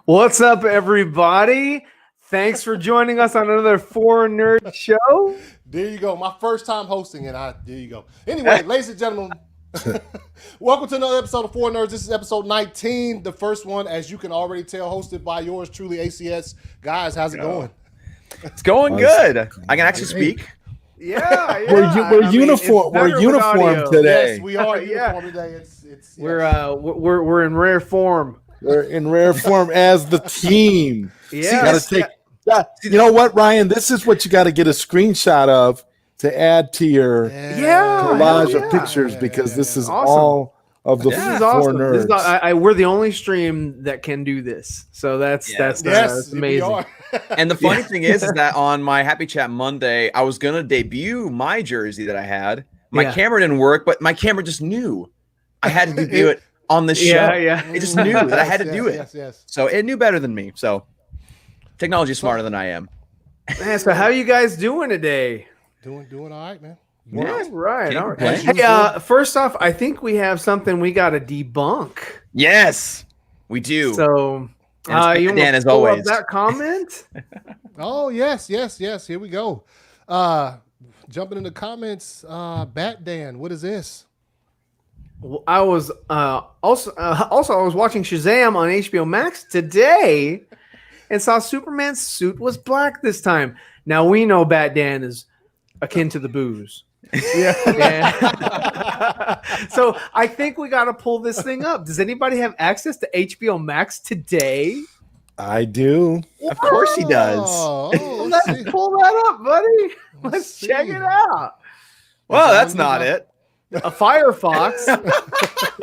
What's up, everybody? Thanks for joining us on another 4NERDS show. There you go. My first time hosting, and there you go. Anyway, ladies and gentlemen, welcome to another episode of 4NERDS. This is episode 19, the first one, as you can already tell, hosted by yours truly, ACS. Guys, how's it going? It's going good. I can actually speak. Yeah. We're uniform today. Yes, we are uniform today. We're in rare form. We're in rare form as the team. Yeah. You know what, Ryan? This is what you got to get a screenshot of to add to your collage of pictures because this is awesome. All of the This is awesome. 4NERDS. We're the only stream that can do this, so that's amazing. And the funny thing is that on my Happy Chat Monday, I was gonna debut my jersey that I had. My camera didn't work, but my camera just knew I had to do it on the show. It just knew that I had to do it. Yes. So it knew better than me. So technology is smarter than I am. Man, so how you guys doing today? Doing all right, man. Yeah, right. All right. Hey, Hey, first off, I think we have something we got to debunk. Yes, we do. So, you Dan, as pull up always. that comment? Oh, yes. Here we go. Jumping in the comments, Bat Dan, what is this? I was also I was watching Shazam on HBO Max today and saw Superman's suit was black this time. Now we know Bat Dan is akin to the booze. Yeah. So I think we got to pull this thing up. Does anybody have access to HBO Max today? I do. Of course he does. Let's pull that up, buddy. Let's check it out. Well, that's not it. A Firefox.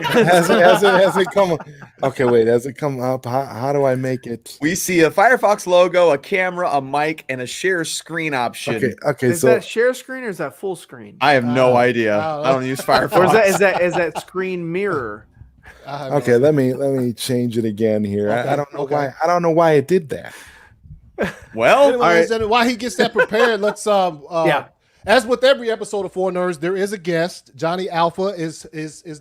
Has it come? Okay, wait. Has it come up? How do I make it? We see a Firefox logo, a camera, a mic, and a share screen option. Okay. Is that share screen or is that full screen? I have no idea. I don't use Firefox. Or is that screen mirror? Okay, let me change it again here. Okay, I don't know why. I don't know why it did that. Well, Anyways, while he gets that prepared, let's As with every episode of 4NERDS, there is a guest. Johnny Alpha is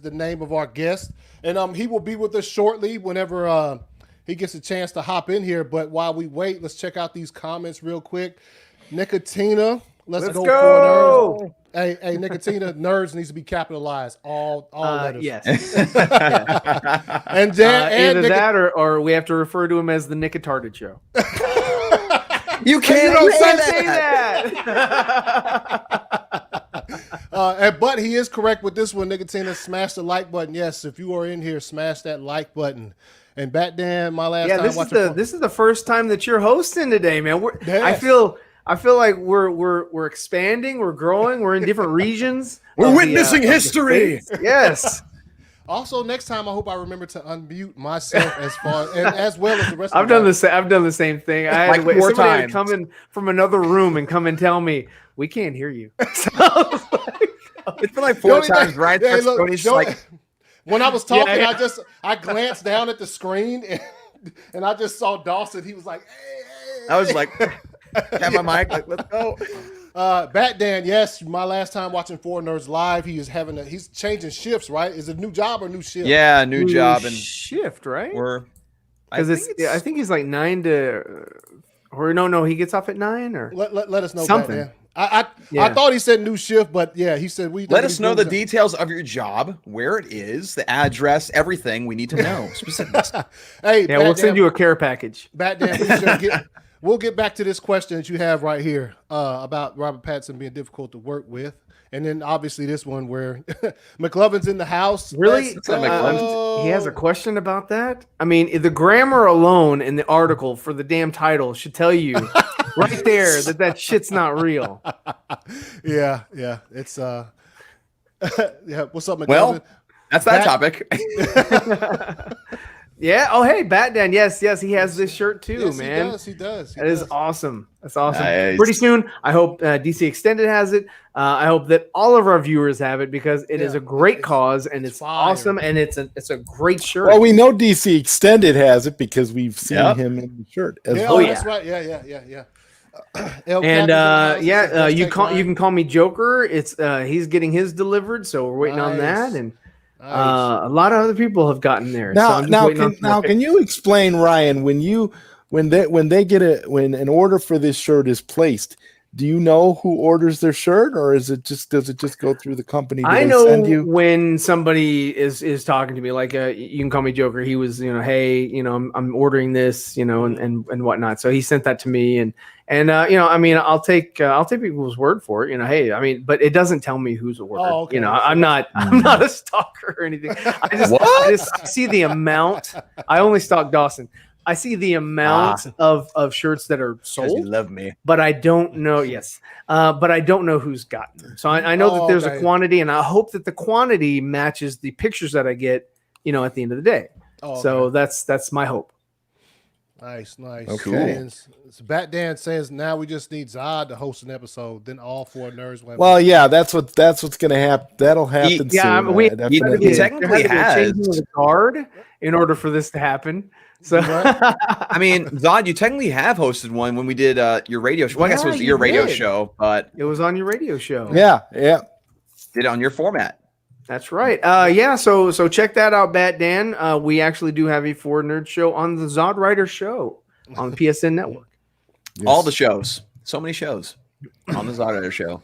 the name of our guest, and he will be with us shortly whenever he gets a chance to hop in here. But while we wait, let's check out these comments real quick. Nicotina, let's go 4NERDS. Hey, Nicotina, nerds needs to be capitalized. All letters. Yes. And Dan, either that or we have to refer to him as the Nicotarded Show. you can't say that. But he is correct with this one, Nicotina. Smash the like button. Yes, if you are in here, smash that like button. And Bat Dan, my last time watching. This is the first time that you're hosting today, man. I feel like we're expanding, we're growing, we're in different regions. We're witnessing history. Yes. Also, next time I hope I remember to unmute myself as well as the rest. I've done the same thing. I had like to wait. 4 Somebody had times. to come in from another room and come and tell me we can't hear you. So It's been like 4 times, right? When I was talking, I glanced down at the screen and I just saw Dawson. He was like, hey. I was like, have my mic, like, let's go. Bat Dan, yes, my last time watching 4NERDS live, he's changing shifts, right? Is it a new job or new shift? Yeah, new job and shift, right? Because I think he's like 9 to, or no, he gets off at 9 or let us know something. Bat Dan. I thought he said new shift, but yeah, he said we. Let us know the details of your job, where it is, the address, everything. We need to know specifics. Hey, yeah, we'll send you a care package. Bat Dan, we'll get back to this question that you have right here about Robert Pattinson being difficult to work with. And then obviously this one where McLovin's in the house. Really? He has a question about that? I mean, the grammar alone in the article for the damn title should tell you right there that shit's not real. Yeah. It's yeah. What's up, McLovin? Well, that's that topic. Yeah. Oh, hey, Bat Dan. Yes, he has this shirt too, man. He does. That is awesome. That's awesome. Nice. Pretty soon, I hope DC Extended has it. I hope that all of our viewers have it because it is a great cause and it's awesome and it's a great shirt. Well, we know DC Extended has it because we've seen him in the shirt. That's right. Yeah. And you can call me Joker. It's he's getting his delivered, so we're waiting on that. And A lot of other people have gotten there. Can you explain, Ryan, when an order for this shirt is placed, do you know who orders their shirt, or does it just go through the company? I know when somebody is talking to me, like you can call me Joker. He was, hey, I'm ordering this, and whatnot. So he sent that to me, and I'll take people's word for it. Hey, but it doesn't tell me who's ordered. Oh, okay. I'm not a stalker or anything. I just see the amount. I only stalk Dawson. I see the amount of shirts that are sold. You love me, but I don't know. Yes, but I don't know who's gotten them. So I know that there's a quantity, and I hope that the quantity matches the pictures that I get. At the end of the day. So that's my hope. Nice. Okay. So Bat Dan says now we just need Zod to host an episode. Then all 4NERDS. Well, yeah, that's what's going to happen. That'll happen soon. He technically has the guard in order for this to happen. So, Zod, you technically have hosted one when we did your radio show. Well, I guess it was your radio show, but it was on your radio show. Yeah. Did it on your format. That's right. So check that out, Bat Dan. We actually do have a 4NERDS show on the Zod Rider show on the PSN network. Yes. All the shows. So many shows on the Zod Rider show.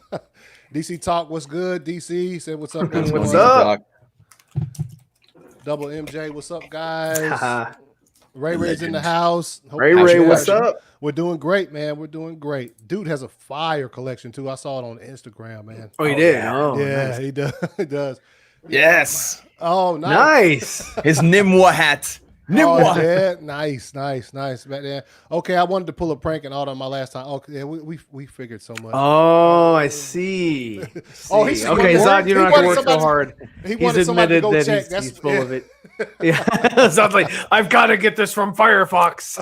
DC Talk, what's good? DC said, what's up, guys? What's up? Double MJ, what's up, guys? Ray's in the house. Ray, what's up? We're doing great, man. We're doing great. Dude has a fire collection, too. I saw it on Instagram, man. Oh, he did? Yeah. Oh, yeah, nice. he does. He does. Yes. Oh, nice. His Nimwa hat. Oh, yeah. Nice. Man. Okay, I wanted to pull a prank and all on my last time. Okay, yeah, we figured so much. Oh, I see. Oh, he's okay, Zod, you don't have to work so hard. He's admitted that he's full of it. Yeah, Zod's like, I've got to get this from Firefox.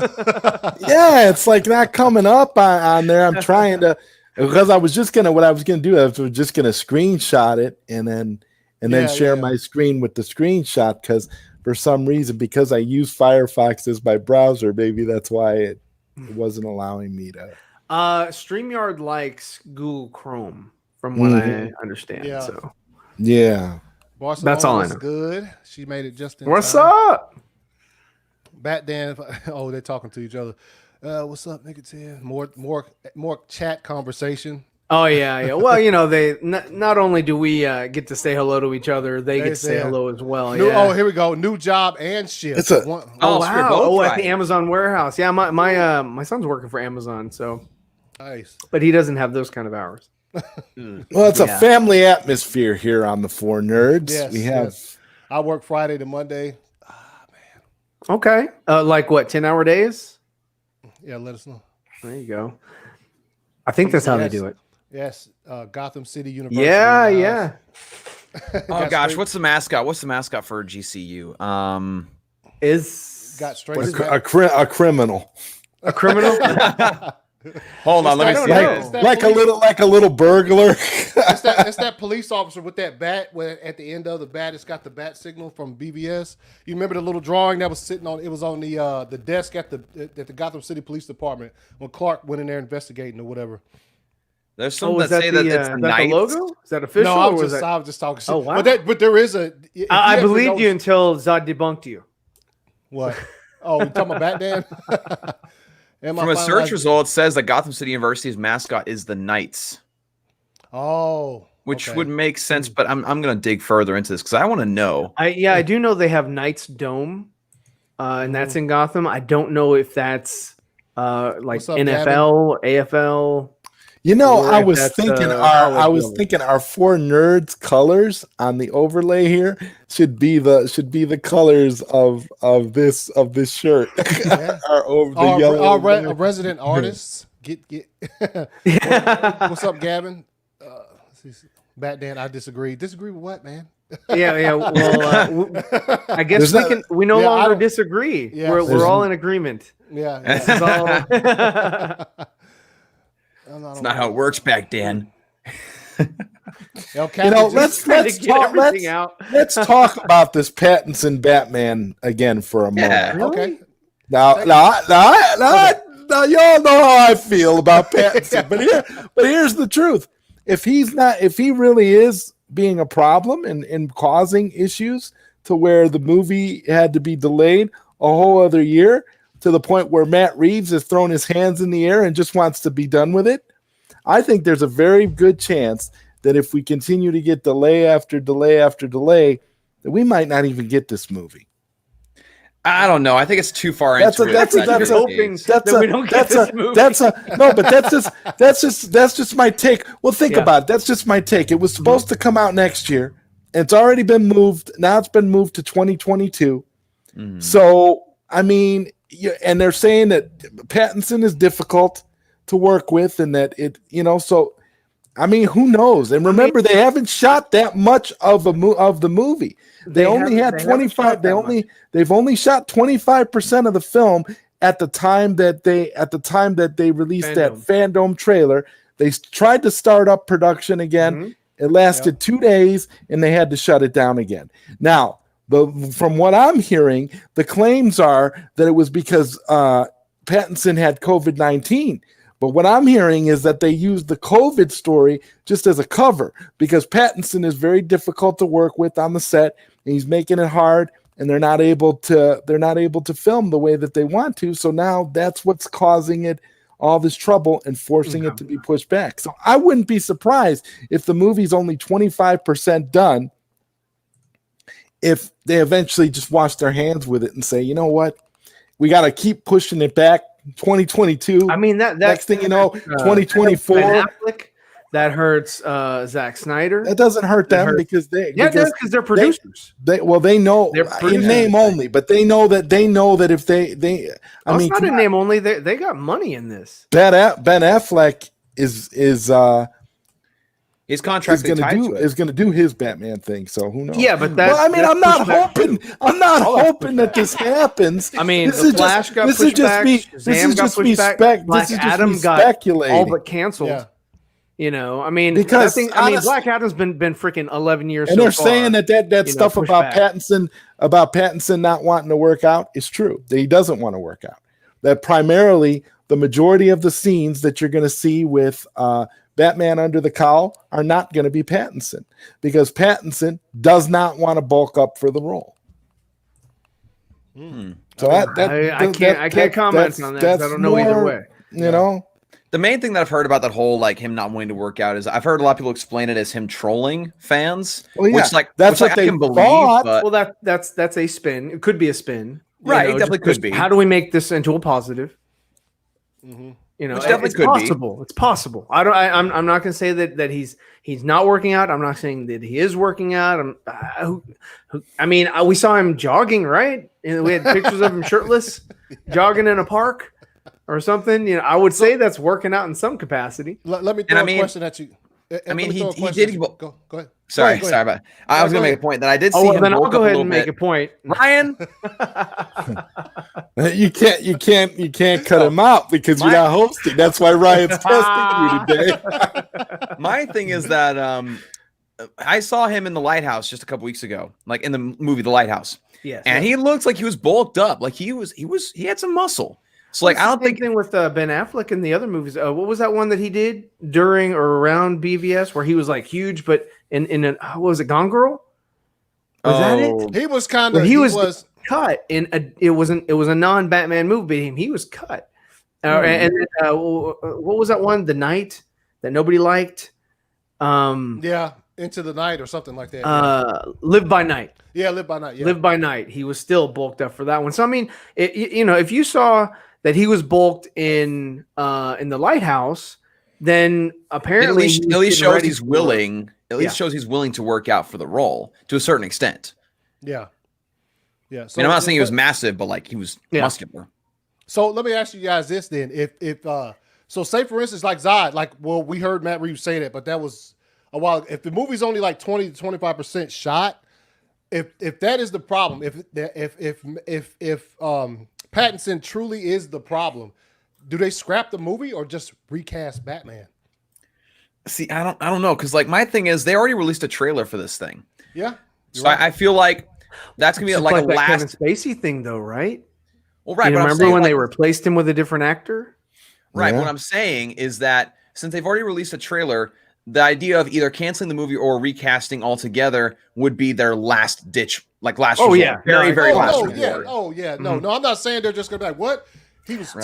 Yeah, it's like not coming up on there. I'm trying to, because what I was just gonna do, I was just gonna screenshot it and then share my screen with the screenshot, because for some reason, because I use Firefox as my browser, maybe that's why it wasn't allowing me to. StreamYard likes Google Chrome, from what I understand. Yeah. So yeah, Barcelona, that's all I know. Good. She made it just in What's time. up? Bat Dan. Oh, they're talking to each other. What's up, Nicotine? More chat conversation. Oh yeah. Well, they not only do we get to say hello to each other, they get to say hello as well. Oh, here we go. New job and shift. Wow. Oh, at the Amazon warehouse. Yeah, my son's working for Amazon, so nice. But he doesn't have those kind of hours. Well, it's a family atmosphere here on the 4NERDS. Yes, we have. Yes. I work Friday to Monday. Man. Okay. Like what? 10-hour days? Yeah, let us know. There you go. I think that's how they do it. Yes, Gotham City University. Yeah. Oh gosh, what's the mascot? What's the mascot for GCU? Got straight a criminal. A criminal? Hold on, let me see. Like a little burglar. It's that police officer with that bat. Where at the end of the bat, it's got the bat signal from BVS. You remember the little drawing that was sitting on? It was on the desk at the Gotham City Police Department when Clark went in there investigating or whatever. There's some that say that it's the Knights. Logo? Is that official? No, I was just talking shit. Oh, wow. But there is a. I believed you until Zod debunked you. What? Oh, you talking about Batman? From a search result, it says that Gotham City University's mascot is the Knights. Oh. Which would make sense, but I'm going to dig further into this because I want to know. I do know they have Knights Dome, and that's in Gotham. I don't know if that's like up, NFL, Gavin? AFL. I was thinking our 4NERDS colors on the overlay here should be the colors of this shirt. Yeah. Our resident artists get. What's up, Gavin? Bat Dan, I disagree. Disagree with what, man? Yeah. Well, I guess we no longer disagree. Yeah, we're all in agreement. Yeah. This is all. It's not how it works back, Dan. Let's talk about this Pattinson Batman again for a moment. Yeah. Okay. Now, y'all know how I feel about Pattinson, but here's the truth: if he really is being a problem and causing issues to where the movie had to be delayed a whole other year, to the point where Matt Reeves has thrown his hands in the air and just wants to be done with it. I think there's a very good chance that if we continue to get delay after delay after delay, that we might not even get this movie. I don't know. I think it's too far into it. That's just my take. Well, think about it. That's just my take. It was supposed to come out next year, and it's already been moved. Now it's been moved to 2022. So, I mean, and they're saying that Pattinson is difficult to work with, and that it, so I mean, who knows? And remember, they haven't shot that much of the movie. They've only shot 25% of the film at the time that they released that Fandom trailer. They tried to start up production again. It lasted 2 days, and they had to shut it down again. Now, from what I'm hearing, the claims are that it was because Pattinson had COVID-19. But what I'm hearing is that they used the COVID story just as a cover, because Pattinson is very difficult to work with on the set, and he's making it hard, and they're not able to film the way that they want to. So now that's what's causing it all this trouble and forcing it to be pushed back. So I wouldn't be surprised if the movie's only 25% done, if they eventually just wash their hands with it and say, you know what, we got to keep pushing it back. 2022. I mean, that next thing you know, 2024. Affleck, that hurts Zack Snyder. That doesn't hurt them because they because they're producers. They know in name only, but they know that if they I mean, it's not in name only. They got money in this. Ben Affleck is his contract is going to do his Batman thing. So who knows? Yeah, but that's. Well, I mean, I'm not hoping that this happens. I mean, the Flash got pushed back. Shazam got pushed back. Black Adam got all but canceled. Yeah. I mean, because Black Adam's been freaking 11 years. And they're saying that stuff about Pattinson not wanting to work out is true. That he doesn't want to work out. That primarily the majority of the scenes that you're going to see with Batman under the cowl are not going to be Pattinson, because Pattinson does not want to bulk up for the role. So I can't comment on that. I don't know either way. The main thing that I've heard about that whole him not wanting to work out is I've heard a lot of people explain it as him trolling fans, which that's what I they can believe. But, well, that's a spin. It could be a spin, right? It definitely could be. How do we make this into a positive? It's possible. It's possible. I'm not going to say that he's not working out. I'm not saying that he is working out. We saw him jogging, right? And we had pictures of him shirtless, jogging in a park or something. I would say that's working out in some capacity. Let me throw a question at you. He did. Go ahead. Sorry about it. I was going to make a point that I did see him. Then I'll go ahead and make a point. Ryan, you can't cut him out because you're not hosting. That's why Ryan's testing you today. My thing is that I saw him in The Lighthouse just a couple weeks ago, like in the movie The Lighthouse. Yes, and he looks like he was bulked up, like he had some muscle. So I don't think thing with Ben Affleck in the other movies. What was that one that he did during or around BVS where he was like huge, but in what was it, Gone Girl? Was that it? He was kind of he was cut in it was a non-Batman movie, but he was cut. And what was that one? The Night that nobody liked. Into the Night or something like that. Live by Night. Yeah, Live by Night. Yeah. Live by Night. He was still bulked up for that one. So I mean, if you saw that he was bulked in The Lighthouse, then apparently at least shows he's willing. At least shows he's willing to work out for the role to a certain extent. Yeah. So, I'm not saying he was massive, but he was muscular. So let me ask you guys this then: if so, say for instance, like Zod, we heard Matt Reeves say that, but that was a while. If the movie's only 20 to 25% shot, if that is the problem, if Pattinson truly is the problem, do they scrap the movie or just recast Batman? See, I don't know, because my thing is they already released a trailer for this thing. Yeah. So right. I feel like that's gonna be a last Kevin Spacey thing, though, right? Well, right. Remember when they replaced him with a different actor? Right. Yeah. What I'm saying is that since they've already released a trailer, the idea of either canceling the movie or recasting altogether would be their last ditch, like last resort. Yeah, very last resort. No, I'm not saying they're just gonna be like, what? He was I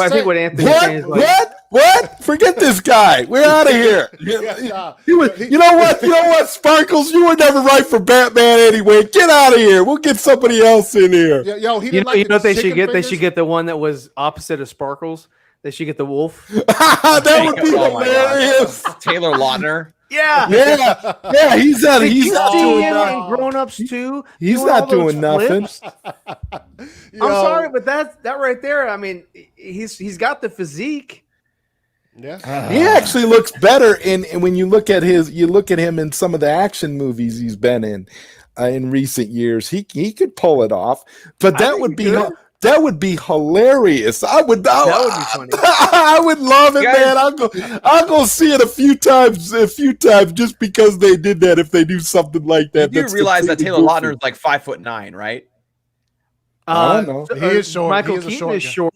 think what Anthony saying is like, what? Forget this guy. We're out of here. You know what, Sparkles? You were never right for Batman anyway. Get out of here. We'll get somebody else in here. He you know what they should get? They should get the one that was opposite of Sparkles. They should get the wolf. That would be hilarious. Taylor Lautner. Yeah. He's not doing nothing. Grown Ups too. He's not doing nothing. I'm sorry, but that right there. I mean, he's got the physique. Yeah, he actually looks better in when you look at him in some of the action movies he's been in recent years. He could pull it off, but that would be hilarious. That would be funny. I would love it, man. I'll go see it a few times just because they did that. If they do something like that, you do realize that Taylor Lautner is like 5'9", right? I don't know. He is short. Michael Keaton is short.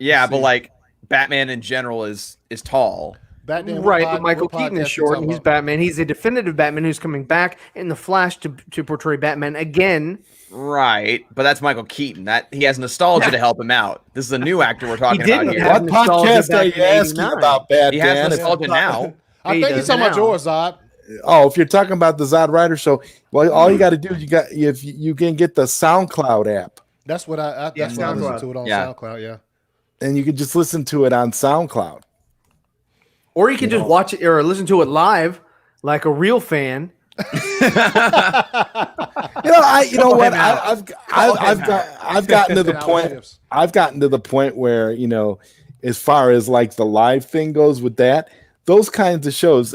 Yeah, but like Batman in general is tall. Batman, right, but Michael Keaton is short, and he's Batman. He's a definitive Batman who's coming back in the Flash to portray Batman again. Right, but that's Michael Keaton. That he has nostalgia to help him out. This is a new actor we're talking about here. What podcast are you asking about Batman? He has nostalgia now. I think he's talking about yours, Zod. Oh, if you're talking about the Zod Rider show, well, all you got to do if you can get the SoundCloud app. That's what I listen to it on SoundCloud. Yeah, and you can just listen to it on SoundCloud, or you can just watch it or listen to it live, like a real fan. I've gotten to the point. I've gotten to the point where as far as like the live thing goes with that, those kinds of shows,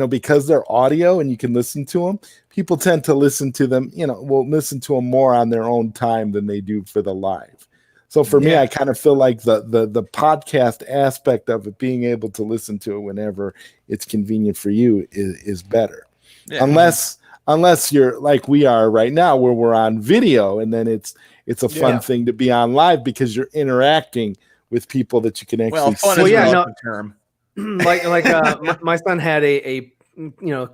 because they're audio and you can listen to them, people tend to listen to them. Will listen to them more on their own time than they do for the live. So for me, I kind of feel like the podcast aspect of it, being able to listen to it whenever it's convenient for you, is better. Yeah. Unless you're like we are right now, where we're on video, and then it's a fun thing to be on live because you're interacting with people that you can actually see. Term. Like my son had a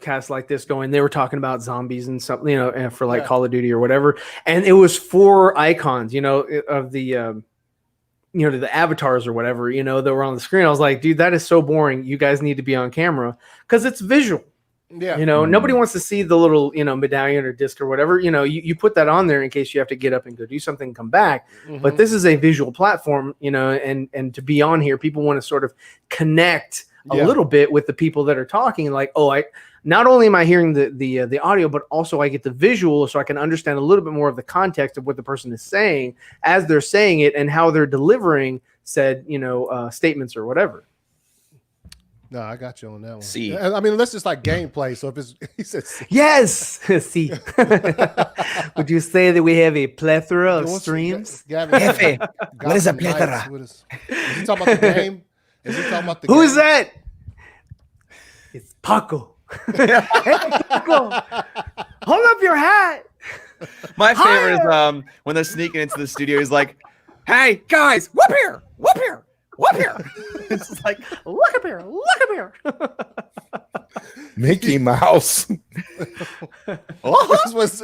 cast like this going. They were talking about zombies and something, for like Call of Duty or whatever, and it was 4 icons, of the the avatars or whatever, that were on the screen. I was like, dude, that is so boring. You guys need to be on camera because it's visual. Yeah, nobody wants to see the little medallion or disc or whatever. You put that on there in case you have to get up and go do something and come back. But this is a visual platform, and to be on here, people want to sort of connect a little bit with the people that are talking. Like, not only am I hearing the audio, but also I get the visual, so I can understand a little bit more of the context of what the person is saying as they're saying it and how they're delivering said statements or whatever. No, I got you on that one. See, I mean, let's just like gameplay. So if it's, he says, C. Yes, see. Would you say that we have a plethora of streams? Gavin, what is a plethora? Is he talking about the game? Is he talking about the Who game? is that? It's Paco. Hey, Paco, hold up your hat. My favorite is when they're sneaking into the studio. He's like, "Hey guys, whoop here, whoop here." Look here. It's just like, look up here. Look up here. Mickey Mouse. This was,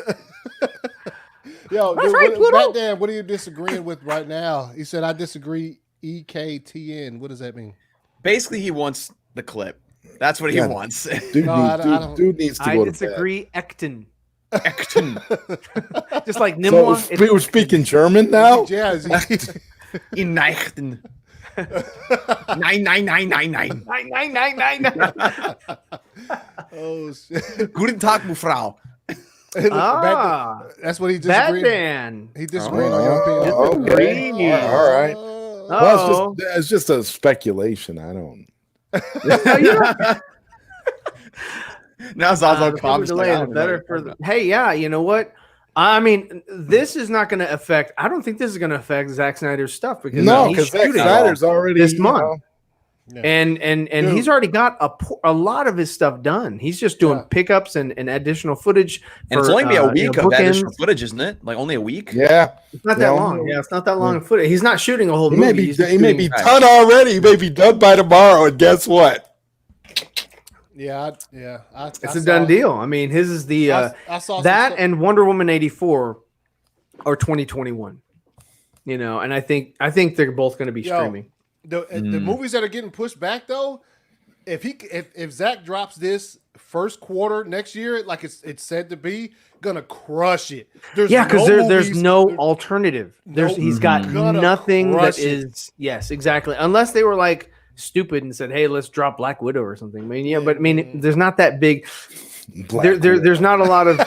that's right, Pluto. Dan, what are you disagreeing with right now? He said, I disagree. EKTN. What does that mean? Basically, he wants the clip. That's what he wants. Dude needs to go to bed. I disagree. Ecton. Ecton. Just like Nimwa. So we're speaking German now? Yeah. In Neichten. 99999. Oh shit! Guten Tag, Frau. That's what he disagreed. Batman. He disagreed on your opinion. Okay. All right. Well, it's just a speculation. I don't. Now it's also Hey, yeah, you know what? I mean, this is not going to affect. I don't think this is going to affect Zack Snyder's stuff because Zack Snyder's already this month, and he's already got a lot of his stuff done. He's just doing pickups and additional footage. And it's only be a week of additional footage, isn't it? Like only a week. Yeah, it's not that long. Yeah, it's not that long of footage. He's not shooting a whole movie. He may be done already. He may be done by tomorrow. And guess what? It's a done deal. I mean, his is the I saw that and Wonder Woman 84 are 2021. You know, and I think they're both going to be streaming. The movies that are getting pushed back though, if Zack drops this first quarter next year, like it's said to be, gonna crush it. Because there's no alternative. He's got nothing that is exactly. Unless they were like stupid and said, "Hey, let's drop Black Widow or something." I mean, but I mean, there's not that big. There's not a lot of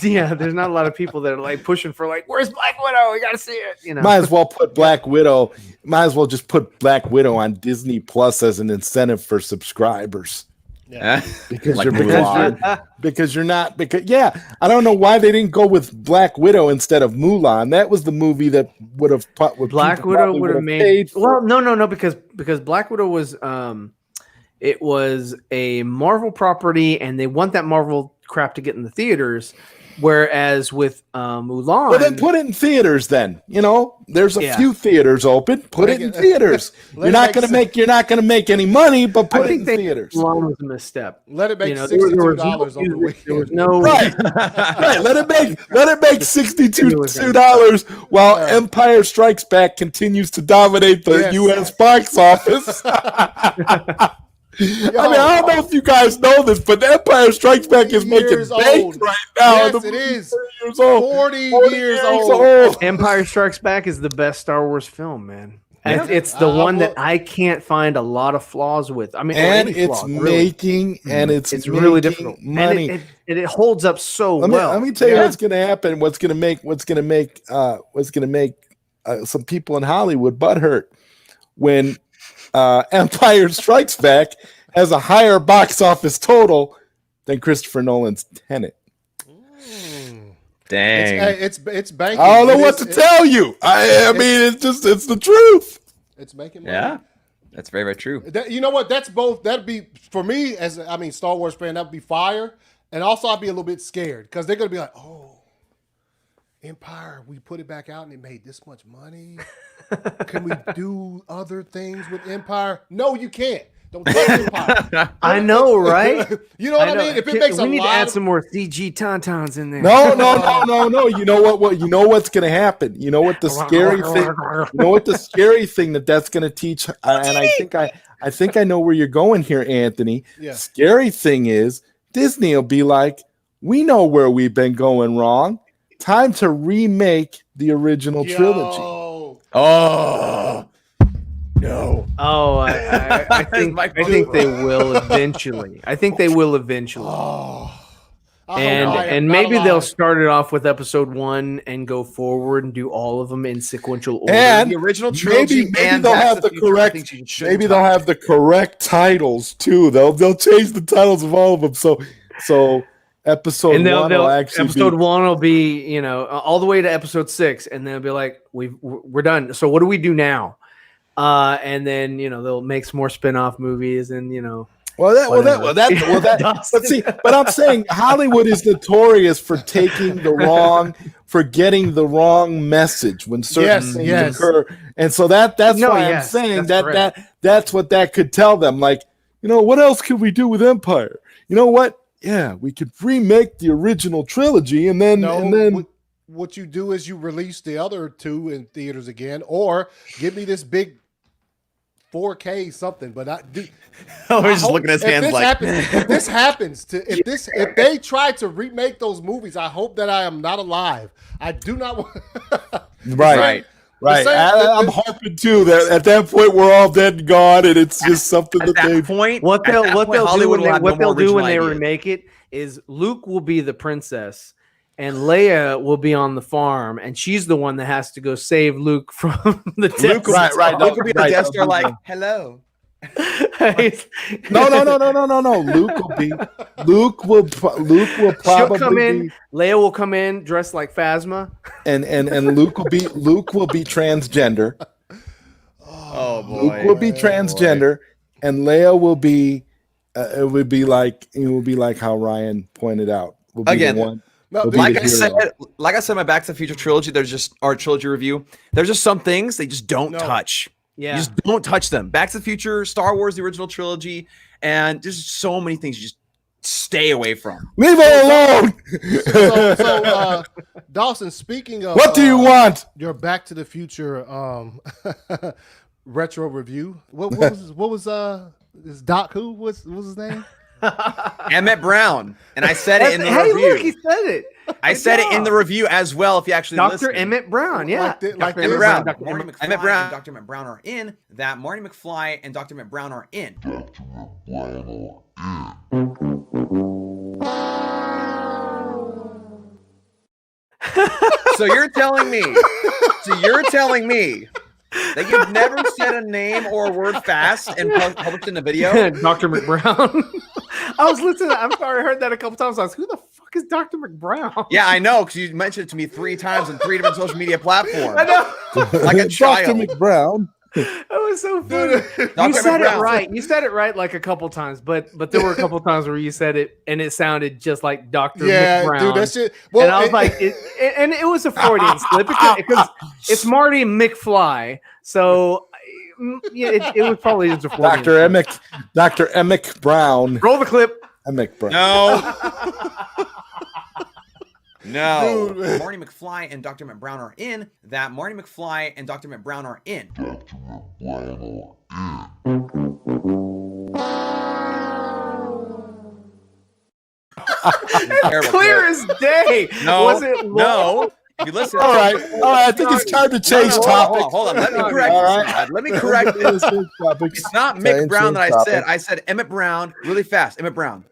there's not a lot of people that are like pushing for like, where's Black Widow? We gotta see it. You know, might as well put Black Widow. Might as well just put Black Widow on Disney Plus as an incentive for subscribers. Yeah, because you're not. I don't know why they didn't go with Black Widow instead of Mulan. That was the movie that would have Black Widow would have made. Well, no, because Black Widow was it was a Marvel property, and they want that Marvel crap to get in the theaters. Whereas with Mulan, well, then put it in theaters. Then there's a few theaters open. Put it in theaters. You're not going to make any money, but put it in theaters. Mulan was a misstep. Let it make $62 on the weekend. There was no right. Let it make $62 while Empire Strikes Back continues to dominate the U.S. box office. I mean, I don't know if you guys know this, but Empire Strikes Back is making bank right now. Yes, it is. 40 years old. Empire Strikes Back is the best Star Wars film, man. Yeah. It's the one that I can't find a lot of flaws with. I mean, and it's making really difficult money, and it holds up so well. Let me tell you what's going to happen. What's going to make some people in Hollywood butthurt when Empire Strikes Back has a higher box office total than Christopher Nolan's Tenet. Dang, it's banking. I don't know what to tell you. I mean, it's the truth. It's making money. Yeah, that's very, very true. You know what? That's both. That'd be for me as Star Wars fan. That'd be fire, and also I'd be a little bit scared because they're gonna be like, oh. Empire, we put it back out and it made this much money. Can we do other things with Empire? No, you can't. Don't take Empire. I know, right? You know what I mean? If it makes we need to add some more CG tauntauns in there. No. You know what? You know what's going to happen. You know what the scary thing? You know what the scary thing that's going to teach? And I think I know where you're going here, Anthony. Yeah. Scary thing is Disney will be like, we know where we've been going wrong. Time to remake the original trilogy. Oh no! Oh, I think they will eventually. And maybe they'll start it off with episode 1 and go forward and do all of them in sequential order. And the original trilogy, maybe they'll have the correct. Maybe they'll have the correct titles too. They'll change the titles of all of them. So. Episode 1 will be, all the way to episode 6, and then it'll be like, we're done. So what do we do now? And then they'll make some more spin-off movies, and But see, but I'm saying Hollywood is notorious for getting the wrong message when certain things occur, and so that's why I'm saying that's what that could tell them. Like, what else could we do with Empire? You know what? Yeah, we could remake the original trilogy, and then what you do is you release the other 2 in theaters again, or give me this big 4K something. But we're just looking at his hands like. If they try to remake those movies, I hope that I am not alive. I do not want. Right. I'm hoping too that at that point we're all dead and gone, and it's just something what they'll do when they remake it is Luke will be the princess, and Leia will be on the farm, and she's the one that has to go save Luke from the Luke. Right. Luke will be the Death Star, like, hello. No. Luke will probably come in. Leia will come in dressed like Phasma, and Luke will be transgender. Oh boy, Luke will be transgender, and Leia will be. It will be like how Ryan pointed out. Again, like I said, my Back to the Future trilogy. There's just our trilogy review. There's just some things they just don't touch. Yeah, you just don't touch them. Back to the Future, Star Wars, the original trilogy, and there's so many things you just stay away from. Leave it alone. So Dawson, speaking of what do you want? Your Back to the Future retro review. What was this Doc Who? What was his name? Emmett Brown, and I said it in the review. Hey, look, he said it. I said it in the review as well. If you actually Dr. listen. Emmett Brown, yeah, like Emmett Brown. Dr. Marty McFly Emmett Brown. And Dr. Emmett Brown are in. That Marty McFly and Dr. Emmett Brown are in. So you're telling me that you've never said a name or a word fast and published in a video? Dr. McBrown. I was listening. I'm sorry, I heard that a couple times. I was, who the fuck is Dr. McBrown? Yeah, I know, because you mentioned it to me 3 times on 3 different social media platforms. I know. Like a child. Dr. McBrown. That was so funny. Dr. You said McBrown. it right. You said it right like a couple times, but there were a couple times where you said it and it sounded just like Dr. McBrown. Dude, that shit. Well, and I was like, it was a Freudian slip because it's Marty McFly. So yeah, it was probably just a Freudian Dr. Emmett Brown. Roll the clip. Emmett Brown. No. Dude. Marty McFly and Dr. Emmett Brown are in. That Marty McFly and Dr. Emmett Brown are in. Clear as day. No. Was it No. You listen. All right. I think it's time to change topic. Hold on. Let me correct this. Let me correct this. It's not Mick Brown that I said. I said Emmett Brown really fast. Emmett Brown.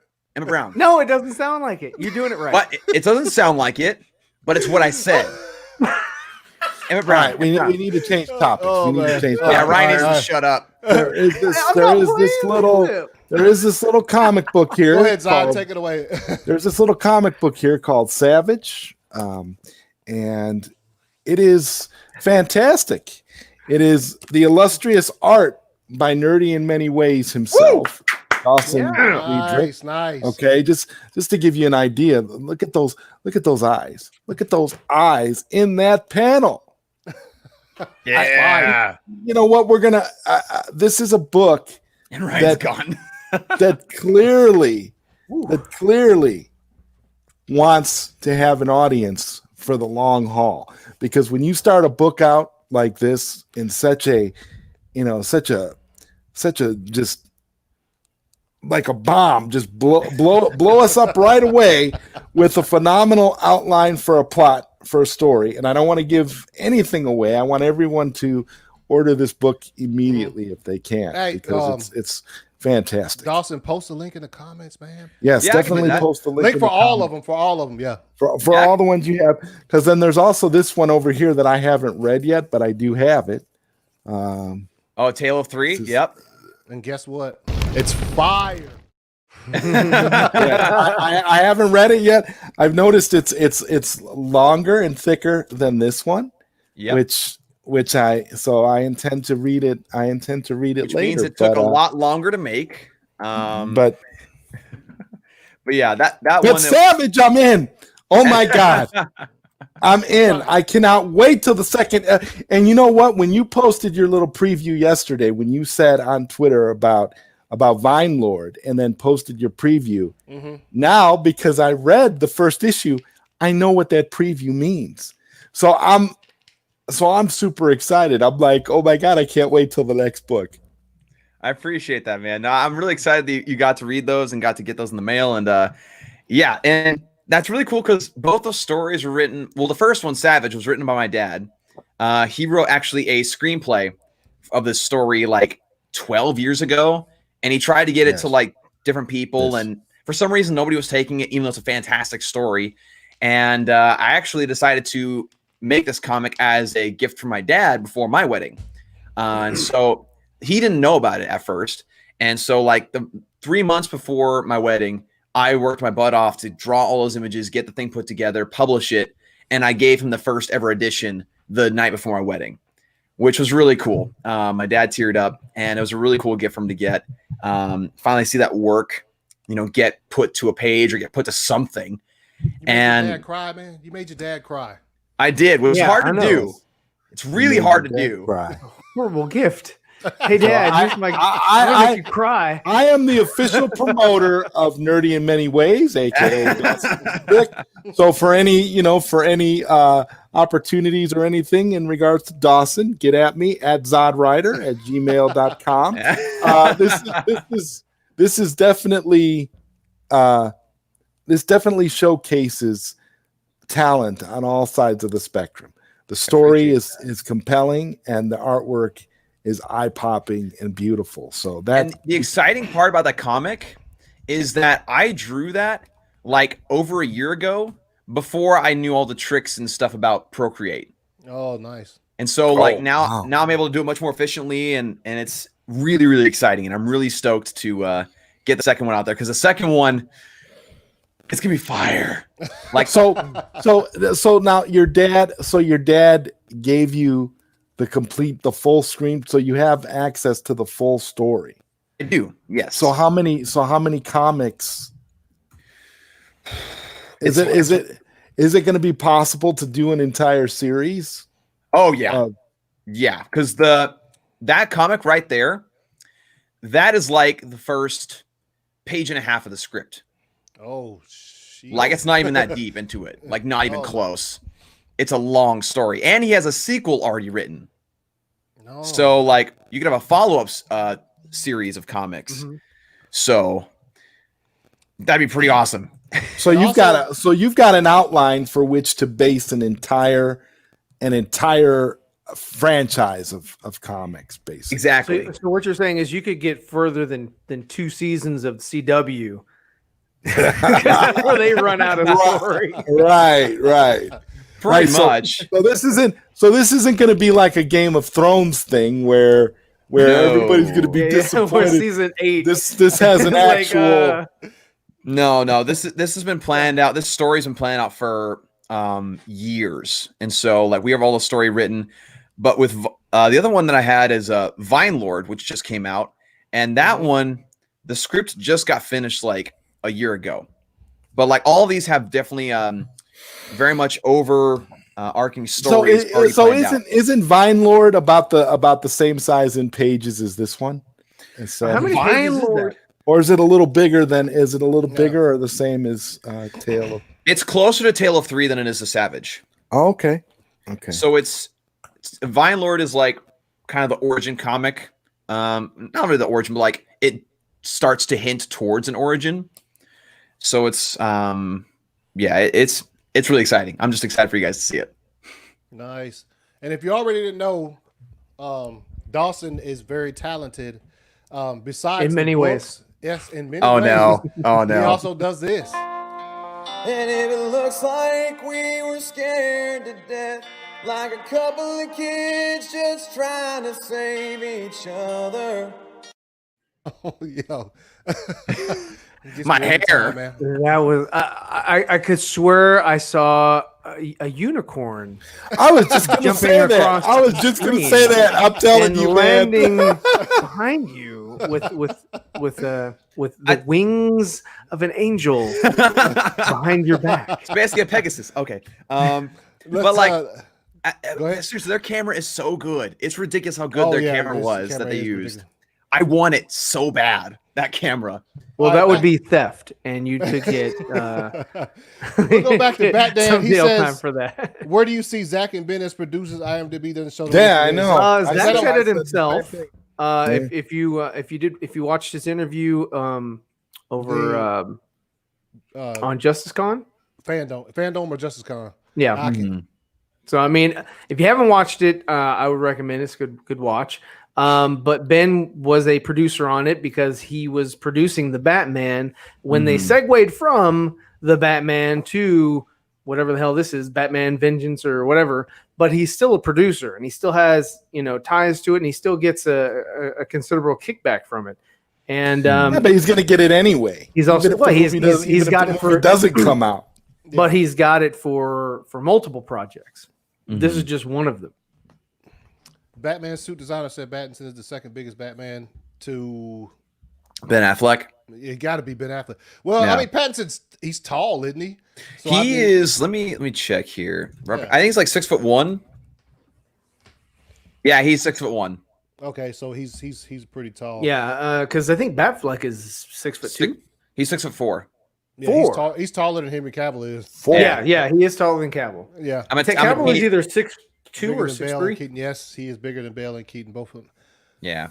No, it doesn't sound like it. You're doing it right. But it doesn't sound like it, but it's what I said. Emmett Brown. Right, we need to change topics. We need to change topics. Yeah, Ryan needs to shut up. There is this little comic book here. Go ahead, Zod, take it away. There's this little comic book here called Savage, and it is fantastic. It is the illustrious art by Nerdy in Many Ways himself. Awesome. Nice. Okay, just to give you an idea, look at those eyes. Look at those eyes in that panel. Yeah. You know what? We're gonna. This is a book And Ryan's gone. that clearly wants to have an audience for the long haul. Because when you start a book out like this in such a just like a bomb, just blow us up right away with a phenomenal outline for a plot for a story. And I don't want to give anything away. I want everyone to order this book immediately if they can, because it's fantastic. Dawson, post a link in the comments, man. Yes, definitely post the link for all of them. For all of them, yeah. For all the ones you have, because then there's also this one over here that I haven't read yet, but I do have it. Tale of Three. Yep. And guess what? It's fire. I haven't read it yet. I've noticed it's longer and thicker than this one. Yep. Which I intend to read it. I intend to read it which later. Means it took a lot longer to make. But yeah, that one. Savage, I'm in. Oh my god, I'm in. I cannot wait till the second. And you know what? When you posted your little preview yesterday, when you said on Twitter about Vine Lord and then posted your preview, now because I read the first issue, I know what that preview means. So I'm super excited. I'm like, oh my god, I can't wait till the next book. I appreciate that, man. No, I'm really excited that you got to read those and got to get those in the mail. And yeah, and that's really cool because both those stories were written. Well, the first one, Savage, was written by my dad. He wrote actually a screenplay of this story like 12 years ago. And he tried to get it to like different people. And for some reason, nobody was taking it, even though it's a fantastic story. And I actually decided to make this comic as a gift for my dad before my wedding. And so he didn't know about it at first. And so like the 3 months before my wedding, I worked my butt off to draw all those images, get the thing put together, publish it. And I gave him the first ever edition the night before my wedding, which was really cool. My dad teared up, and it was a really cool gift for him to get. Finally see that work, get put to a page or get put to something. You made your dad cry, man. You made your dad cry. I did. It was hard to do. It's really hard to do. Horrible gift. Hey, Dad, I make you cry. I am the official promoter of Nerdy in Many Ways, aka Dawson. So for any, opportunities or anything in regards to Dawson, get at me at zodrider@gmail.com. This is definitely this definitely showcases talent on all sides of the spectrum. The story is compelling and the artwork is eye-popping and beautiful. So and the exciting part about that comic is that I drew that like over a year ago before I knew all the tricks and stuff about Procreate. Oh, nice. And so now I'm able to do it much more efficiently and it's really, really exciting. And I'm really stoked to get the second one out there because the second one, it's gonna be fire. Like so now your dad gave you the full screen, so you have access to the full story. I do, yes. So how many comics is it going to be possible to do an entire series? Oh yeah. Yeah, because that comic right there, that is like the first page and a half of the script. Oh shit. Like it's not even that deep into it. Like not even close. It's a long story. And he has a sequel already written. No. So like you could have a follow-up series of comics. Mm-hmm. So that'd be pretty awesome. So you've got an outline for which to base an entire franchise of comics, basically. Exactly. So what you're saying is you could get further than 2 seasons of CW before they run out of story. Right. Pretty much. So this isn't going to be like a Game of Thrones thing where everybody's going to be disappointed. Season 8. This has an actual. No. This has been planned out. This story's been planned out for years, and so like we have all the story written. But with the other one that I had is Vine Lord, which just came out, and that one, the script just got finished like a year ago. But like all of these have definitely very much arcing stories. So isn't Vine Lord about the same size in pages as this one? How many pages is that? Or is it a little bigger bigger or the same as Tale of? It's closer to Tale of 3 than it is to Savage. Oh, okay. So it's Vine Lord is like kind of the origin comic. Not really the origin, but like it starts to hint towards an origin. So it's it's really exciting. I'm just excited for you guys to see it. Nice. And if you already didn't know, Dawson is very talented. Besides in many ways. Yes, in many ways. Oh no. He also does this. And if it looks like we were scared to death, like a couple of kids just trying to save each other. Oh, yo. My hair. Man. That was I could swear I saw a unicorn. I was just going to say that. I'm telling you, landing behind you with the wings of an angel behind your back. It's basically a Pegasus. Okay. But like seriously, their camera is so good. It's ridiculous how good their camera was that they used. Ridiculous. I want it so bad, that camera. Well, that would be theft, and you could get. We'll go back to Batman. He says, time for that. Where do you see Zack and Ben as producers? IMDb doesn't show. Yeah, I know. Zack said it himself. If you watched his interview over on Justice Con, Fandom or Justice Con. Yeah. Mm-hmm. So I mean, if you haven't watched it, I would recommend it. It's good watch. But Ben was a producer on it because he was producing the Batman when they segued from the Batman to whatever the hell this is, Batman Vengeance or whatever. But he's still a producer and he still has, ties to it and he still gets a considerable kickback from it. And but he's going to get it anyway. He's also he's got it for it doesn't come out. But he's got it for multiple projects. Mm-hmm. This is just one of them. Batman suit designer said Pattinson is the second biggest Batman to Ben Affleck. It got to be Ben Affleck. Well, yeah. I mean, Pattinson's he's tall, isn't he? So he is. Let me check here. Yeah. I think he's like 6'1". Yeah, he's 6'1". Okay, so he's pretty tall. Yeah, because I think Batfleck is 6'2". He's 6'4". Yeah, he's taller than Henry Cavill is. 4. Yeah, he is taller than Cavill. Yeah, I think Cavill is either 6'2" or 6'3". Yes, he is bigger than Bale and Keaton, both of them. Yeah.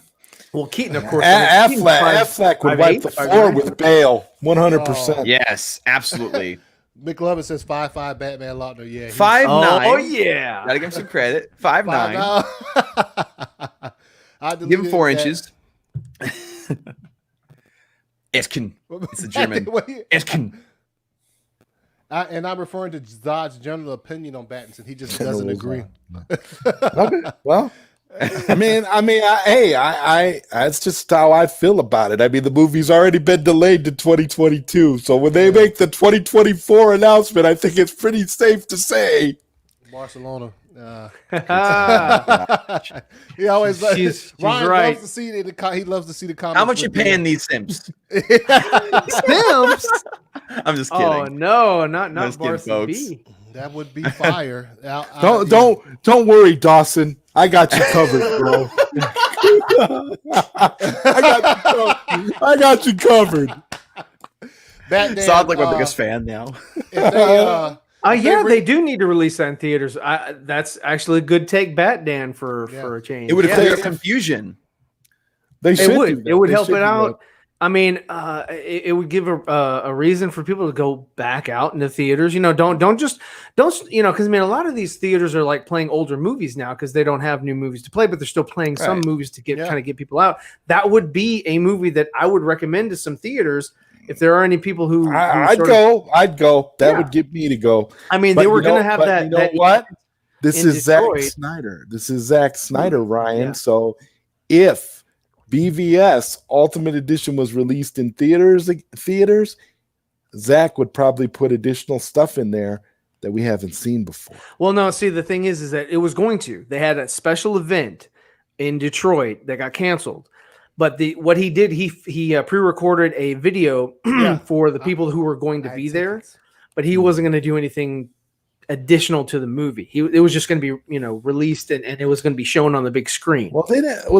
Well, Keaton, of course. Affleck would wipe the floor with Bale, 100%. Yes, absolutely. McLovin says 5'5" Batman Lautner. Yeah, 5'9". Oh yeah, gotta give him some credit. 5'9". Give him 4 inches. Esken. It's the German. Esken. And I'm referring to Zod's general opinion on Battinson. He just doesn't agree. Okay. Well, I mean, that's just how I feel about it. I mean, the movie's already been delayed to 2022, so when they make the 2024 announcement, I think it's pretty safe to say Barcelona. He always Ryan right. loves to see it. He loves to see the comments. How much you paying these Simps? Simps. I'm just kidding. Oh no, not Just kidding, Varsity folks. B. That would be fire. Don't worry, Dawson. I got you covered, bro. I got you covered. Batman, Sounds like my biggest fan now. They do need to release that in theaters. That's actually a good take, Batman, for a change. It would have cleared up confusion. It would help it out. I mean, it would give a reason for people to go back out into theaters. You know, don't because I mean, a lot of these theaters are like playing older movies now because they don't have new movies to play, but they're still playing some movies to kind of get people out. That would be a movie that I would recommend to some theaters. If there are any people who I'd go. That would get me to go. I mean, they were going to have that. You know what? This is Detroit. Zack Snyder. Ryan. Yeah. So if BVS Ultimate Edition was released in theaters, Zack would probably put additional stuff in there that we haven't seen before. Well, no, see, the thing is that it was going to. They had a special event in Detroit that got canceled. But what he did, he pre-recorded a video for the people who were going to be there, but he wasn't going to do anything additional to the movie. It was just going to be, released and it was going to be shown on the big screen. Well,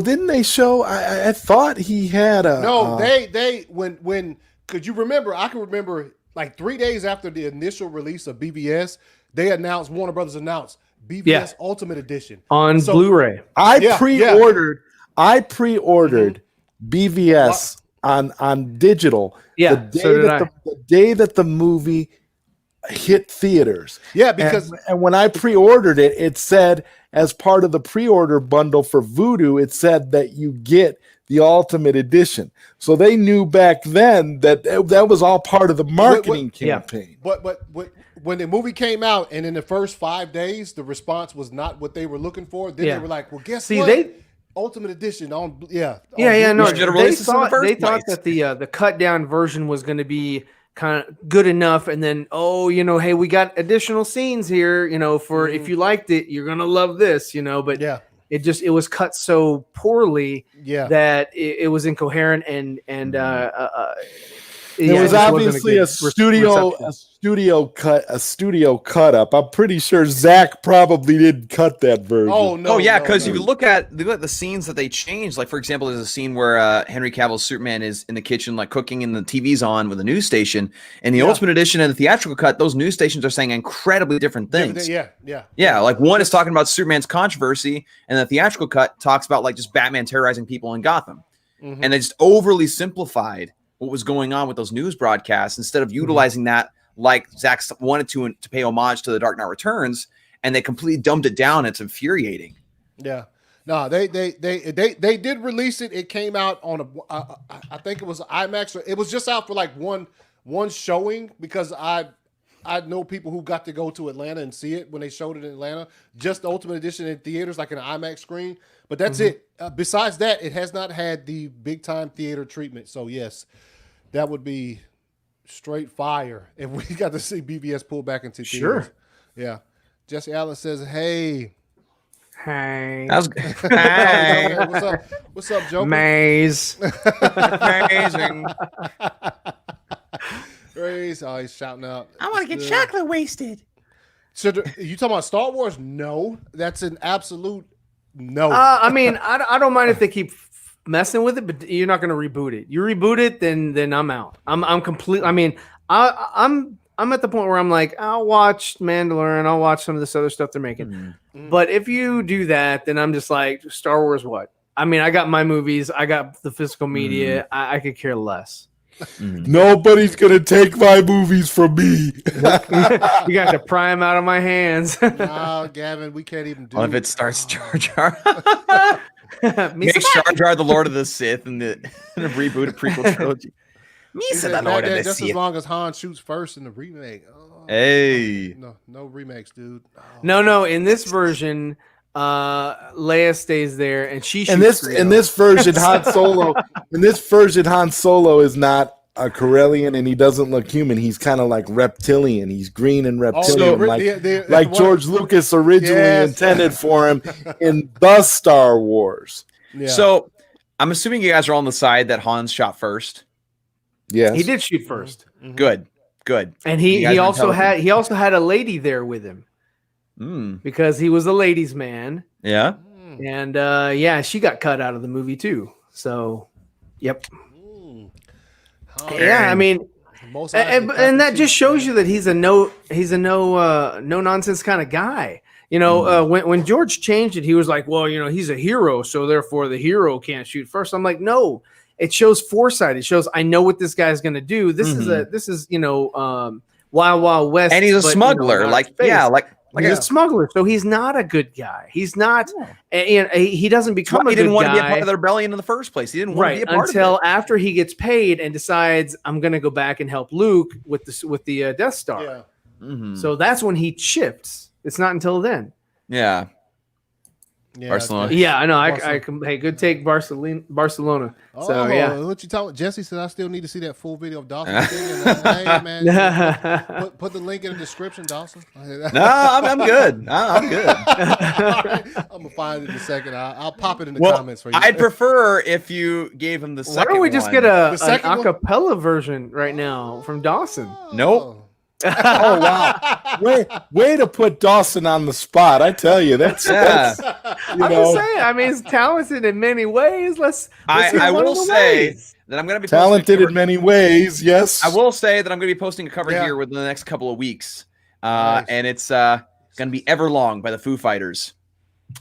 didn't they show? I thought he had a. No, they when could you remember? I can remember like 3 days after the initial release of BVS, Warner Brothers announced BVS Ultimate Edition on Blu-ray. I pre-ordered BVS on digital. Yeah, the day that the movie hit theaters. Yeah, because and when I pre-ordered it, it said as part of the pre-order bundle for Vudu, it said that you get the Ultimate Edition. So they knew back then that was all part of the marketing campaign. But when the movie came out and in the first 5 days the response was not what they were looking for, then they were like, "Well, guess what? Ultimate Edition on No, they thought that the cut down version was going to be kind of good enough, and then hey, we got additional scenes here, for if you liked it, you're gonna love this, but it was cut so poorly that it was incoherent and it was obviously a studio cut up. I'm pretty sure Zack probably didn't cut that version. Because if you look at the scenes that they changed, like for example, there's a scene where Henry Cavill's Superman is in the kitchen like cooking and the TV's on with a news station. In the Ultimate Edition and the theatrical cut, those news stations are saying incredibly different things. Yeah. Like one is talking about Superman's controversy, and the theatrical cut talks about like just Batman terrorizing people in Gotham, and they just overly simplified what was going on with those news broadcasts instead of utilizing that like Zack wanted to pay homage to The Dark Knight Returns, and they completely dumbed it down. It's infuriating. Yeah. No, they did release it. It came out on I think it was IMAX. It was just out for like one showing because I know people who got to go to Atlanta and see it when they showed it in Atlanta. Just the Ultimate Edition in theaters, like an IMAX screen. But that's it. Besides that, it has not had the big time theater treatment. So yes, that would be straight fire if we got to see BVS pull back into theaters. Sure. Yeah. Jesse Allen says, "Hey." That was good. Hey. What's up, Joker? Maze. Amazing. He's shouting out. I want to get chocolate wasted. So you talking about Star Wars? No, that's an absolute No. I mean, I don't mind if they keep messing with it, but you're not going to reboot it. You reboot it, then I'm out. I'm complete. I mean, I'm at the point where I'm like, I'll watch Mandalorian, I'll watch some of this other stuff they're making. But if you do that, then I'm just like, Star Wars, what? I mean, I got my movies, I got the physical media. I could care less. Nobody's gonna take my movies from me. You got to pry them out of my hands. No, Gavin, we can't even do. What if it starts Jar Jar? Makes Jar Jar the Lord of the Sith and the rebooted prequel trilogy. The Lord of the Just Sith. As long as Han shoots first in the remake. Oh, hey, no remakes, dude. Oh. No. In this version, Leia stays there, and she shoots in this version, Han Solo is not a Corellian, and he doesn't look human. He's kind of like reptilian. He's green and reptilian, like George Lucas originally intended for him in the Star Wars. Yeah. So I'm assuming you guys are all on the side that Han's shot first. Yes, he did shoot first. Good. And he also had a lady there with him. Because he was a ladies' man. Yeah. And she got cut out of the movie too. So, yep. I mean, and that just shows you that he's a no nonsense kind of guy. You know, when George changed it, he was like, well, he's a hero, so therefore the hero can't shoot first. I'm like, no, it shows foresight. It shows I know what this guy's going to do. This is Wild Wild West, and he's a smuggler, like he's a smuggler. So he's not a good guy. He's not. He doesn't become. He didn't want to be a part of the rebellion in the first place. He didn't want to be a part until of it. After he gets paid and decides I'm going to go back and help Luke with the Death Star. Yeah. So that's when he shifts. It's not until then. Yeah. Barcelona. Yeah, I know. I hey, good take, Barcelona. So yeah. What you talking? Jesse said I still need to see that full video of Dawson. Hey, man, put the link in the description, Dawson. No, I'm good. I'm good. Right. I'm gonna find it in a second. I'll pop it in the comments for you. I'd prefer if you gave him the second. Why don't we just get an acapella version right now from Dawson? Nope. Oh wow! Way to put Dawson on the spot. I tell you, that's I'm just saying. I mean, he's talented in many ways. I will say that I'm going to be talented in many ways. Yes, I will say that I'm going to be posting a cover here within the next couple of weeks, and it's going to be Everlong by the Foo Fighters.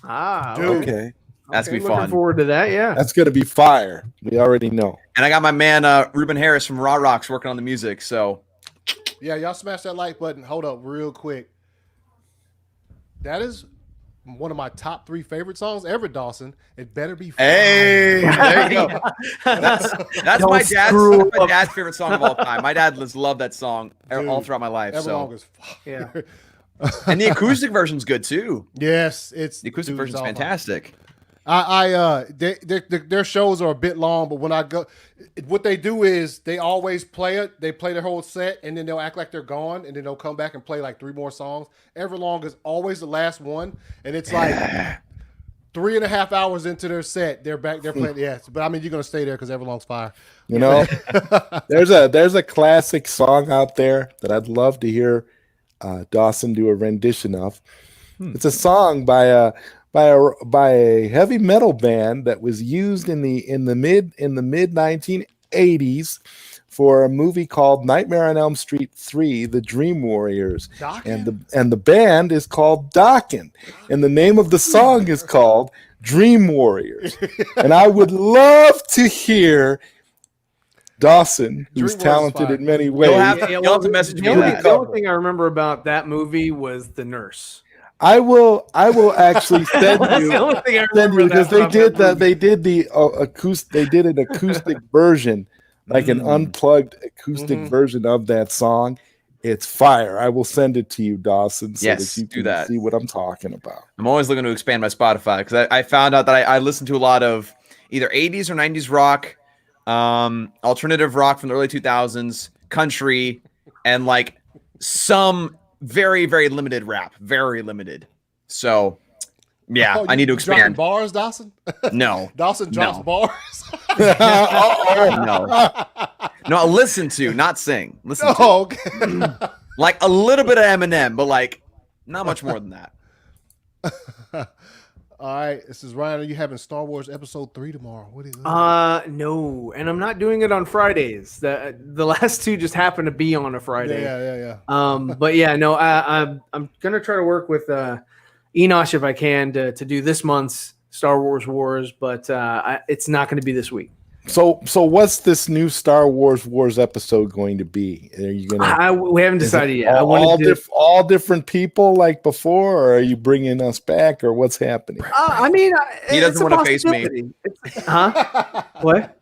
Okay. That's going to be fun. Looking forward to that. Yeah, that's going to be fire. We already know. And I got my man Ruben Harris from Raw Rocks working on the music. So. Yeah, y'all smash that like button. Hold up real quick. That is one of my top 3 favorite songs ever, Dawson. It better be fine. Hey, there you go. That's my dad's favorite song of all time. My dad loved that song all throughout my life. Everlong is fire. Yeah. And the acoustic version's good too. Yes, the acoustic version's fantastic. Their shows are a bit long, but when I go, what they do is they always play it. They play their whole set, and then they'll act like they're gone, and then they'll come back and play like 3 more songs. Everlong is always the last one, and it's like 3.5 hours into their set, they're back. They're playing. Yes, but I mean, you're gonna stay there because Everlong's fire. You know, there's a classic song out there that I'd love to hear Dawson do a rendition of. It's a song by a heavy metal band that was used in the mid 1980s for a movie called Nightmare on Elm Street 3, The Dream Warriors. And the band is called Dokken. And the name of the song is called Dream Warriors. And I would love to hear Dawson, who's talented in many ways. You'll have to message me. The only thing I remember about that movie was the nurse. I will actually send you because they did an acoustic version, like an unplugged acoustic version of that song. It's fire. I will send it to you, Dawson, so that you can see what I'm talking about. I'm always looking to expand my Spotify because I found out that I listen to a lot of either 80s or 90s rock, alternative rock from the early 2000s, country, and like some very, very limited rap. Very limited. So, yeah, I need to expand. Bars, Dawson? No. Dawson drops bars? No. No, I listen to, not sing. Listen to. Okay. Like a little bit of Eminem, but like not much more than that. All right, this is Ryan. Are you having Star Wars Episode 3 tomorrow? What is it? No, and I'm not doing it on Fridays. The last two just happen to be on a Friday. Yeah. But yeah, no, I'm gonna try to work with Enosh if I can to do this month's Star Wars Wars, but it's not going to be this week. So what's this new Star Wars episode going to be? Are you gonna? We haven't decided yet. All different people like before, or are you bringing us back, or what's happening? I mean, he doesn't want to face me. Huh? What?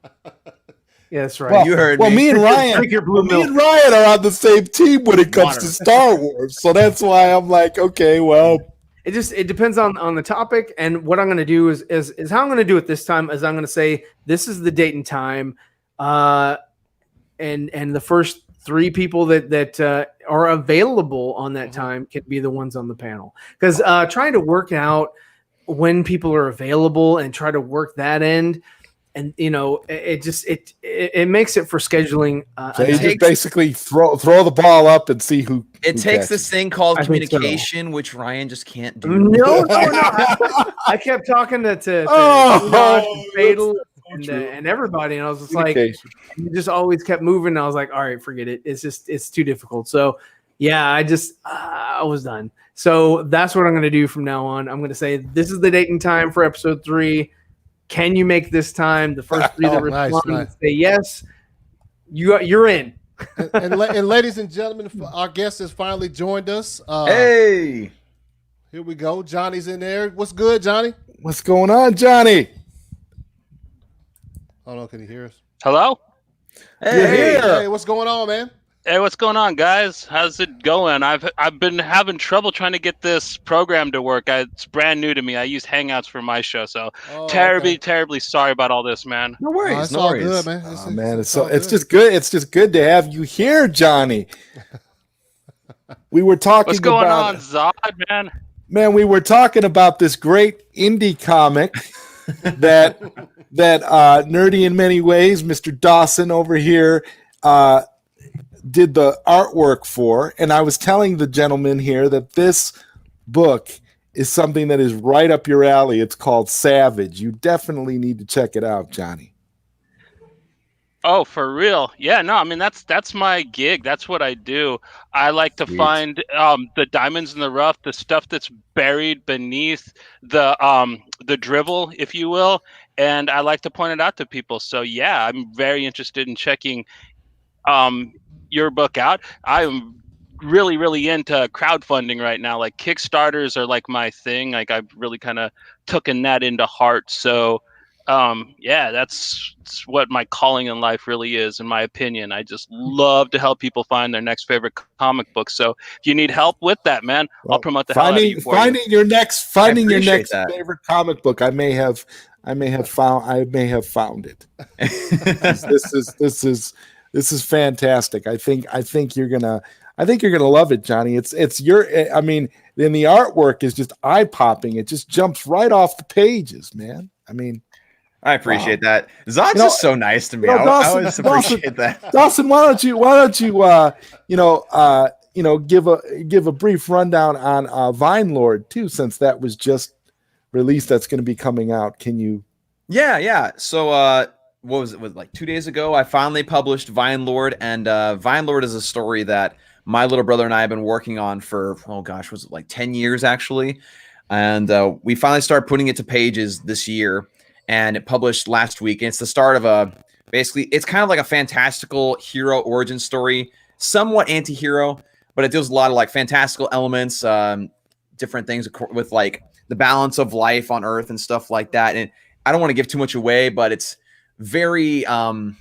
Yeah, that's right. Well, you heard me. Well, me and Ryan are on the same team when it comes to Star Wars, so that's why I'm like, okay, well. It depends on the topic, and what I'm going to do is how I'm going to do it this time is I'm going to say this is the date and time, and the first 3 people that are available on that time can be the ones on the panel, because trying to work out when people are available and try to work that end. And it makes it for scheduling. So you just basically throw the ball up and see who. It takes this thing called communication, which Ryan just can't do. No. I kept talking to Fatal and everybody, and I was just like, you just always kept moving. And I was like, all right, forget it. It's too difficult. So yeah, I was done. So that's what I'm going to do from now on. I'm going to say this is the date and time for episode 3. Can you make this time? The first 3 that respond say yes, you're in. and ladies and gentlemen, our guest has finally joined us. Hey, here we go. Johnny's in there. What's good, Johnny? What's going on, Johnny? Hold on, can you hear us? Hello? Hey, what's going on, man? Hey, what's going on, guys? How's it going? I've been having trouble trying to get this program to work. It's brand new to me. I use Hangouts for my show, so terribly sorry about all this, man. No worries, it's all good, man. It's just good. It's just good to have you here, Johnny. We were talking. What's going on, Zod, man? Man, we were talking about this great indie comic that nerdy in many ways, Mr. Dawson over here, did the artwork for, and I was telling the gentleman here that this book is something that is right up your alley. It's called Savage. You definitely need to check it out, Johnny. Oh, for real? Yeah, no, I mean that's my gig. That's what I do. I like to find the diamonds in the rough, the stuff that's buried beneath the drivel, if you will, and I like to point it out to people. So yeah, I'm very interested in checking your book out. I am really into crowdfunding right now. Like Kickstarters are like my thing. Like I've really kind of taken that into heart. So yeah, that's what my calling in life really is, in my opinion. I just love to help people find their next favorite comic book. So if you need help with that, man, I'll promote the hell out of you for finding you. your next favorite comic book. I may have found it. This is fantastic. I think you're gonna love it, Johnny. It's your. I mean, then the artwork is just eye popping. It just jumps right off the pages, man. I mean, I appreciate that. Zod's just so nice to me. I always appreciate that. Dawson, why don't you give a brief rundown on Vine Lord too, since that was just released. That's going to be coming out. Can you? Yeah. So what was it? Like 2 days ago, I finally published Vine Lord, and Vine Lord is a story that my little brother and I have been working on for, was it like 10 years actually? And we finally started putting it to pages this year, and it published last week. And it's the start of it's kind of like a fantastical hero origin story, somewhat anti-hero, but it deals with a lot of like fantastical elements, different things with like the balance of life on Earth and stuff like that. And I don't want to give too much away, but it's very, the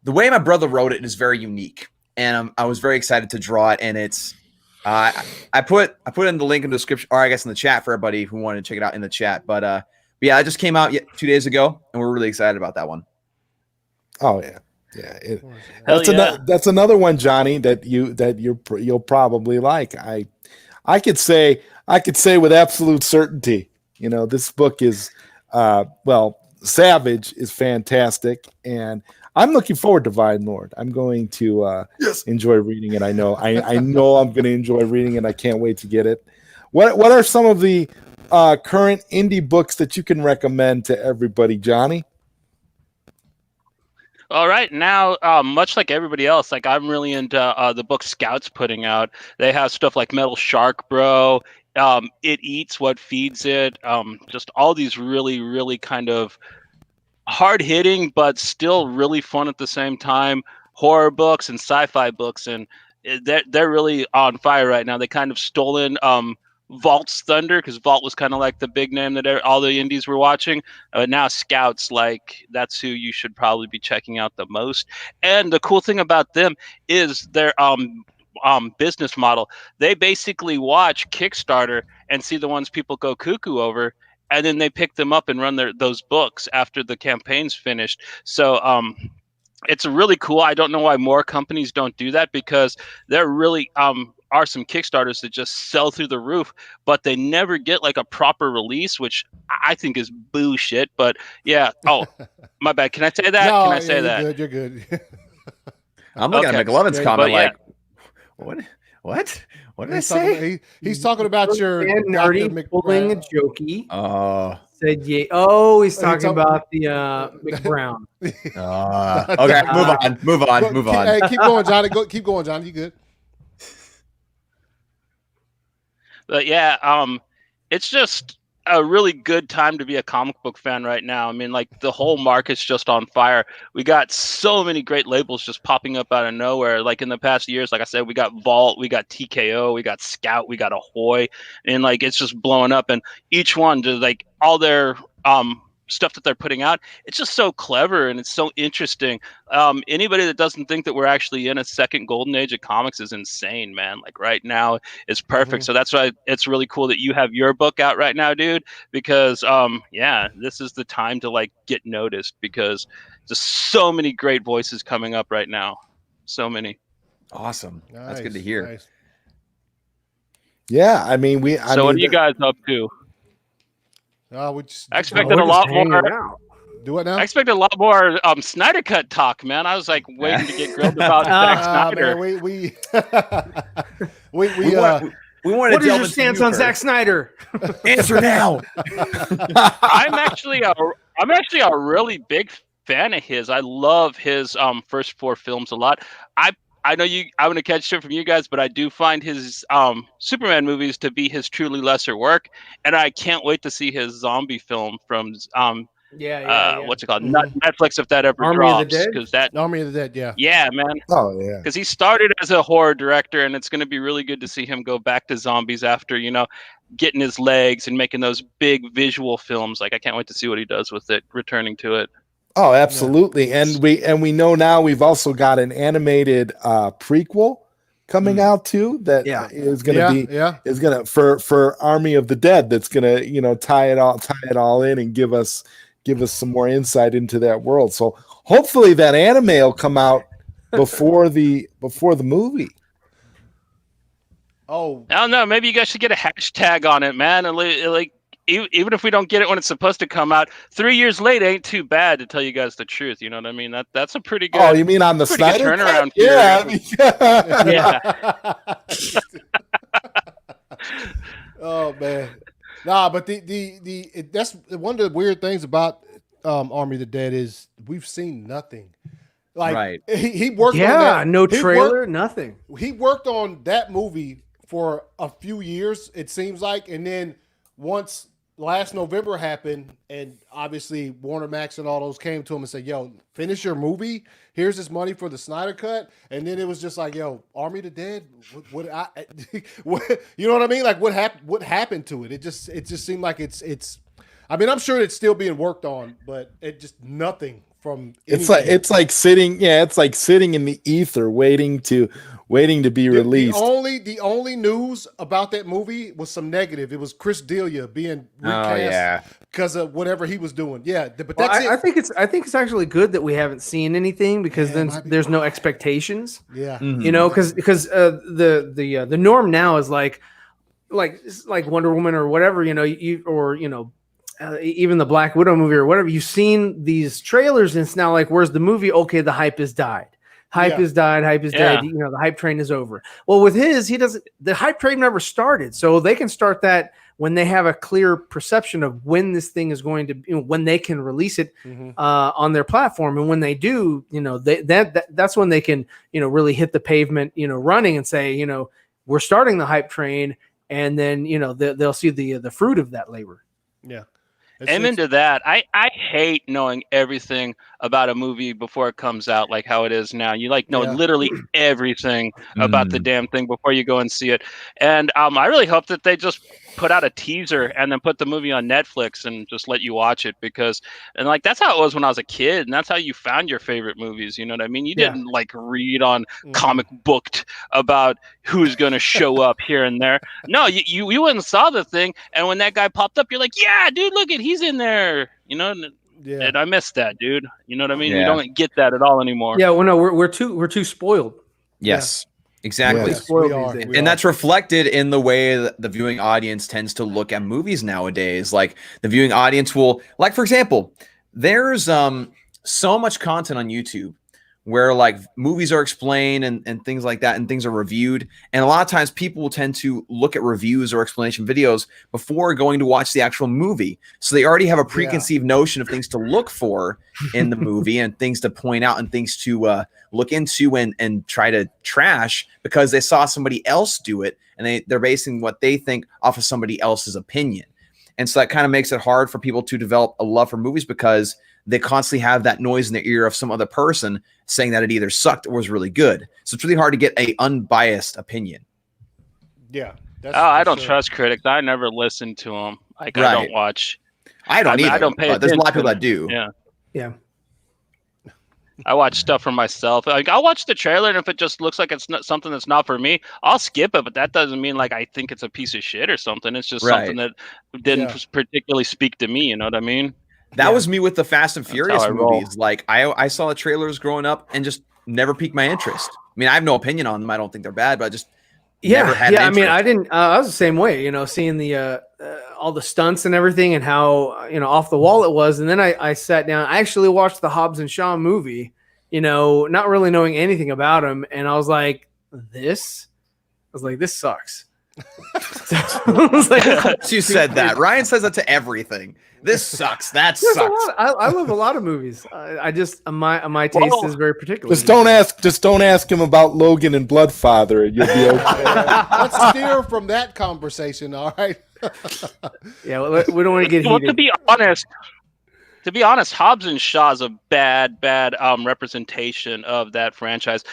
way my brother wrote it is very unique. And I was very excited to draw it. And it's, I put in the link in the description, or I guess in the chat for everybody who wanted to check it out in the chat. But yeah, it just came out 2 days ago, and we're really excited about that one. Oh yeah. That's another one, Johnny, that you'll probably like. I could say with absolute certainty, this book is Savage is fantastic, and I'm looking forward to Vine Lord. I'm going to enjoy reading it. I know I'm going to enjoy reading it. I can't wait to get it. What are some of the current indie books that you can recommend to everybody, Johnny? All right, now, much like everybody else, like I'm really into the book Scout's putting out. They have stuff like Metal Shark Bro, It Eats What Feeds It, just all these really, really kind of hard-hitting but still really fun at the same time horror books and sci-fi books, and they're really on fire right now. They kind of stolen Vault's thunder, because Vault was kind of like the big name that all the indies were watching. Now Scouts, like, that's who you should probably be checking out the most. And the cool thing about them is their business model. They basically watch Kickstarter and see the ones people go cuckoo over, and then they pick them up and run those books after the campaign's finished. So it's really cool. I don't know why more companies don't do that, because there really are some Kickstarters that just sell through the roof, but they never get like a proper release, which I think is bullshit. But yeah. Oh, my bad. Can I say that? No, Can I say that? You're good. I'm looking at McLovin's comment like, what? What did I say? He's talking about your nerdy pulling a jokey. Oh. Said yeah. Oh, he's talking about the McBrown. Okay, move on. Hey, keep going, Johnny. Keep going, Johnny. You good? But yeah, it's just a really good time to be a comic book fan right now. I mean, like, the whole market's just on fire. We got so many great labels just popping up out of nowhere. Like in the past years, like I said, we got Vault, we got TKO, we got Scout, we got Ahoy, and like it's just blowing up. And each one, just like all their stuff that they're putting out, it's just so clever and it's so interesting. Anybody that doesn't think that we're actually in a second golden age of comics is insane, man. Like right now is perfect. So that's why it's really cool that you have your book out right now, dude, because yeah, this is the time to like get noticed, because there's so many great voices coming up right now. So many. Awesome. Nice, that's good to hear. Nice. Yeah, I mean, what are you guys up to? I expected a lot more. Do it now. I expected a lot more Snyder Cut talk, man. I was like waiting to get grilled about Zack Snyder. Man, we want what is your stance on Zack Snyder? Answer now. I'm actually a really big fan of his. I love his first 4 films a lot. I know I'm going to catch shit from you guys, but I do find his Superman movies to be his truly lesser work, and I can't wait to see his zombie film from what's it called? Netflix, if that ever drops. Army of the Dead, yeah, man. Oh yeah, because he started as a horror director, and it's going to be really good to see him go back to zombies after getting his legs and making those big visual films. Like, I can't wait to see what he does with it, returning to it. Oh, absolutely. Yeah. And we know now we've also got an animated prequel coming out too that is going to is going to for Army of the Dead, that's going to tie it all in and give us some more insight into that world. So hopefully that anime will come out before the movie. Oh, I don't know. Maybe you guys should get a hashtag on it, man. And like, even if we don't get it when it's supposed to come out, 3 years late ain't too bad, to tell you guys the truth. You know what I mean? That's a pretty good. Oh, you mean on the Snyder turnaround? Yeah. Oh man, nah. But that's one of the weird things about Army of the Dead is we've seen nothing. Like he worked. on that. No trailer, nothing. He worked on that movie for a few years, it seems like, and then once last November happened, and obviously Warner Max and all those came to him and said, yo, finish your movie. Here's this money for the Snyder Cut. And then it was just like, yo, Army of the Dead, what you know what I mean? Like, what happened to it? It just seemed like it's I mean, I'm sure it's still being worked on, but it just nothing from anything. It's like sitting in the ether waiting to be released. The only news about that movie was some negative. It was Chris D'Elia being recast because of whatever he was doing. Yeah, but that's it. I think it's actually good that we haven't seen anything, because then there's no expectations. Yeah, because the norm now is like Wonder Woman or whatever, even the Black Widow movie or whatever. You've seen these trailers, and it's now like, where's the movie? Okay, the hype has died. Hype is dead. The hype train is over. Well, with his, the hype train never started, so they can start that when they have a clear perception of when this thing is going to, when they can release it on their platform, and when they do, that's when they can, really hit the pavement, running and say, we're starting the hype train, and then they'll see the fruit of that labor. Yeah. Amen to that. I hate knowing everything about a movie before it comes out, like how it is now. You know literally everything about the damn thing before you go and see it. And I really hope that they just put out a teaser and then put the movie on Netflix and just let you watch it, because that's how it was when I was a kid, and that's how you found your favorite movies. You know what I mean? You didn't read on Comic Booked about who's going to show up here and there. No, you went and saw the thing, and when that guy popped up, you're like, yeah, dude, look he's in there. And I missed that, dude. You know what I mean? You don't get that at all anymore. Yeah, well, no, we're too spoiled. Yes. Exactly. Yes, we are. And that's reflected in the way that the viewing audience tends to look at movies nowadays. Like, the viewing audience will, for example, there's so much content on YouTube where movies are explained and things like that, and things are reviewed. And a lot of times people will tend to look at reviews or explanation videos before going to watch the actual movie. So they already have a preconceived notion of things to look for in the movie, and things to point out, and things to look into and try to trash, because they saw somebody else do it, and they're basing what they think off of somebody else's opinion. And so that kind of makes it hard for people to develop a love for movies, because they constantly have that noise in their ear of some other person saying that it either sucked or was really good. So it's really hard to get an unbiased opinion. Yeah. I don't trust critics. I never listen to them. I don't watch. I don't either. I don't pay attention. There's a lot of people that do. Yeah. Yeah. I watch stuff for myself. I'll watch the trailer, and if it just looks like it's not something that's not for me, I'll skip it. But that doesn't mean I think it's a piece of shit or something. It's just something that didn't particularly speak to me. You know what I mean? That was me with the Fast and Furious movies. I saw the trailers growing up and just never piqued my interest. I mean, I have no opinion on them. I don't think they're bad, but I just never had an interest. I mean, I didn't. I was the same way. Seeing the all the stunts and everything, and how off the wall it was. And then I sat down. I actually watched the Hobbs and Shaw movie. Not really knowing anything about him, and I was like, this sucks. You said that. Ryan says that to everything. This sucks. That sucks. I love a lot of movies. I just my taste is very particular. Just don't ask him about Logan and Bloodfather, and you'll be okay. Let's steer from that conversation. All right. Yeah, we don't want to get heated. To be honest, Hobbs and Shaw is a bad representation of that franchise.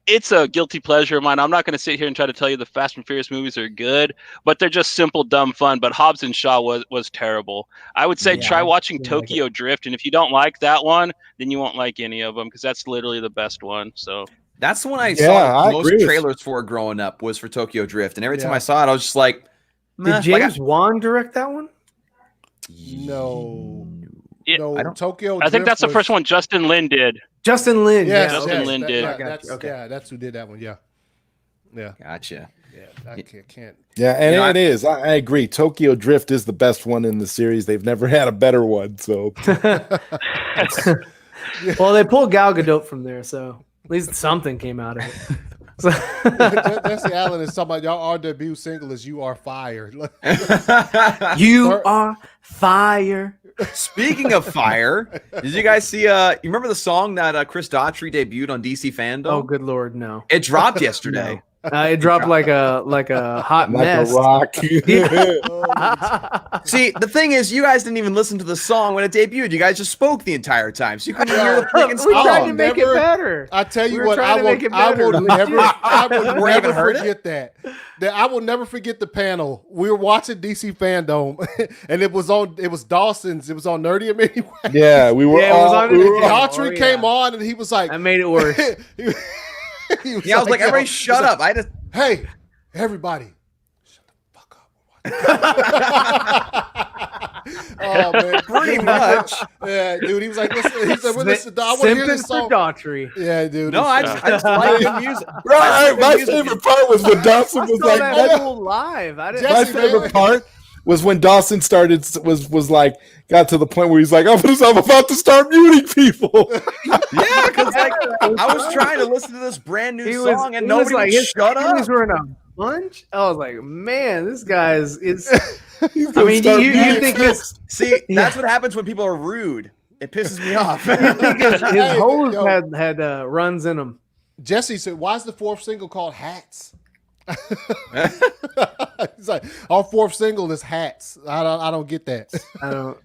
It's a guilty pleasure of mine. I'm not going to sit here and try to tell you the Fast and Furious movies are good, but they're just simple, dumb fun. But Hobbs and Shaw was terrible. I would say try watching Tokyo Drift, and if you don't like that one, then you won't like any of them, because that's literally the best one. So that's the one I saw most trailers for growing up, was for Tokyo Drift, and every time I saw it, I was just like, did James Wan direct that one? No. No, Tokyo. I think that's the first one Justin Lin did. Justin Lin. Yes, Justin Lin did. That's who did that one. Yeah. Gotcha. Yeah, I can't. Yeah, and it is. I agree. Tokyo Drift is the best one in the series. They've never had a better one. So, well, they pulled Gal Gadot from there, so at least something came out of it. Jesse Allen is talking about our debut single is "You Are Fire." You are fire. Speaking of fire, did you guys see? You remember the song that Chris Daughtry debuted on DC Fandom? Oh, good Lord, no! It dropped yesterday. It dropped like a hot mess. A rock. See, the thing is, you guys didn't even listen to the song when it debuted. You guys just spoke the entire time, so you couldn't hear the freaking song. We tried to make it better. I tell you what, I will never forget that. I will never forget the panel. We were watching DC Fandom, and it was Dawson's. It was on Nerdy Anyway. Yeah, we were. Daughtry came on, and he was like, "I made it worse." I was like, everybody shut up. Hey, everybody, shut the fuck up. Oh, man. Pretty much. Yeah, dude. He was like, listen, I want to hear this song. Daughtry. Yeah, dude. No, I just like the music. Right, my favorite part was when Dawson was like, live. My favorite part was when Dawson was like, got to the point where he's like, I'm about to start muting people. Yeah, because I was trying to listen to this brand new song and nobody would shut up. He was wearing a punch. I was like, man, this guy's it's. I mean, you think it's that's what happens when people are rude. It pisses me off. you think his hose had runs in them. Jesse said, "Why is the fourth single called Hats?" He's like, our fourth single is Hats. I don't get that. I don't.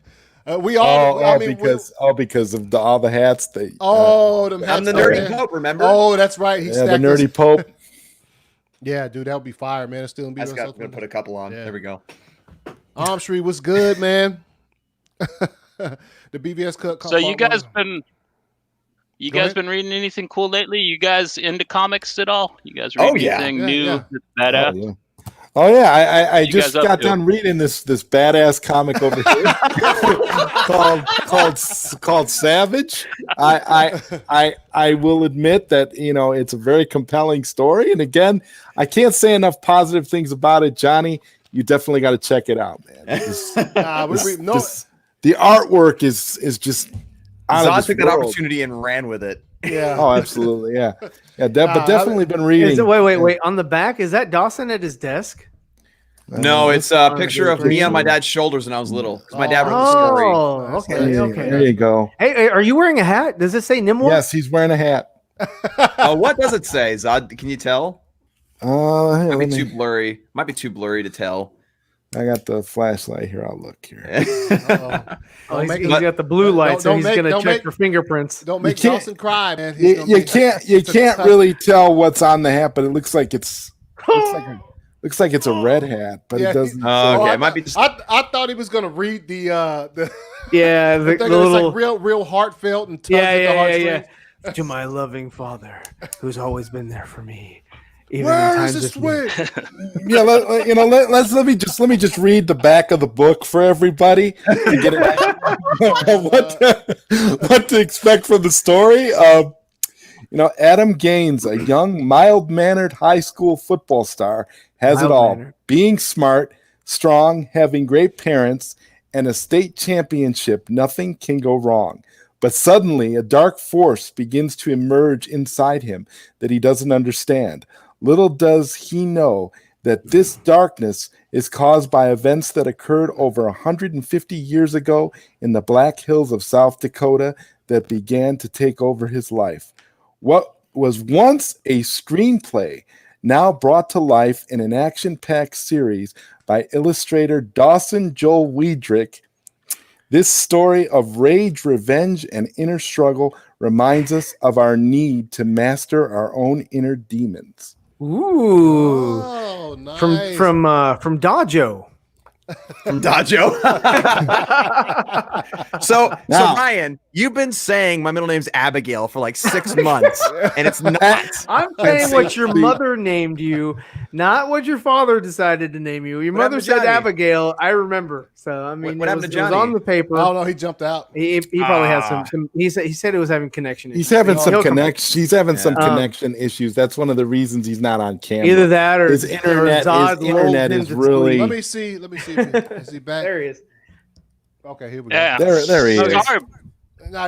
We all. Because of all the hats they. Them hats. I'm the nerdy Pope. Remember? Oh, that's right. He the nerdy Pope. Yeah, dude, that would be fire, man. It's still I'm gonna put a couple on. Yeah. There we go. Armstree, what's good, man? The BVS cut. So you guys been reading anything cool lately? You guys into comics at all? You guys read anything new? Badass? Oh yeah, I just got done reading this badass comic over here called Savage. I will admit that it's a very compelling story, and again, I can't say enough positive things about it. Johnny, you definitely got to check it out, man. The artwork is just. Zod took that opportunity and ran with it. Yeah. Oh, absolutely. Yeah. Yeah. But definitely been reading. Wait. On the back, is that Dawson at his desk? No, it's a picture of me on my dad's shoulders when I was little. My dad wrote the story. Oh, okay. There you go. Hey, are you wearing a hat? Does it say Nimwar? Yes, he's wearing a hat. What does it say, Zod? Can you tell? Might be too blurry. Might be too blurry to tell. I got the flashlight here. I'll look here. He's got the blue light, so he's gonna check for fingerprints. Don't make Dawson cry, man. You can't really tell what's on the hat, but it looks like it's a red hat, but it doesn't. Okay, it might be. I thought he was gonna read the the little like real heartfelt and yeah. To my loving father, who's always been there for me. Where is this way? Yeah, let me just read the back of the book for everybody to get what to expect from the story. Adam Gaines, a young, mild-mannered high school football star, has it all: being smart, strong, having great parents, and a state championship. Nothing can go wrong. But suddenly, a dark force begins to emerge inside him that he doesn't understand. Little does he know that this darkness is caused by events that occurred over 150 years ago in the Black Hills of South Dakota that began to take over his life. What was once a screenplay, now brought to life in an action-packed series by illustrator Dawson Joel Weidrich. This story of rage, revenge, and inner struggle reminds us of our need to master our own inner demons. Ooh, nice. From Dajo. From Dajo. So Ryan, you've been saying my middle name's Abigail for like 6 months, and it's not. I'm saying what your mother named you, not what your father decided to name you. Your mother said Abigail. I remember. So I mean, what happened to Johnny? It was on the paper. Oh no, he jumped out. He probably had some. He said it was having connection issues. He's having some connection. He's having some connection issues. That's one of the reasons he's not on camera. Either that or his internet is really. Let me see. Is he back? There he is. Okay, here we go. Yeah. There he is.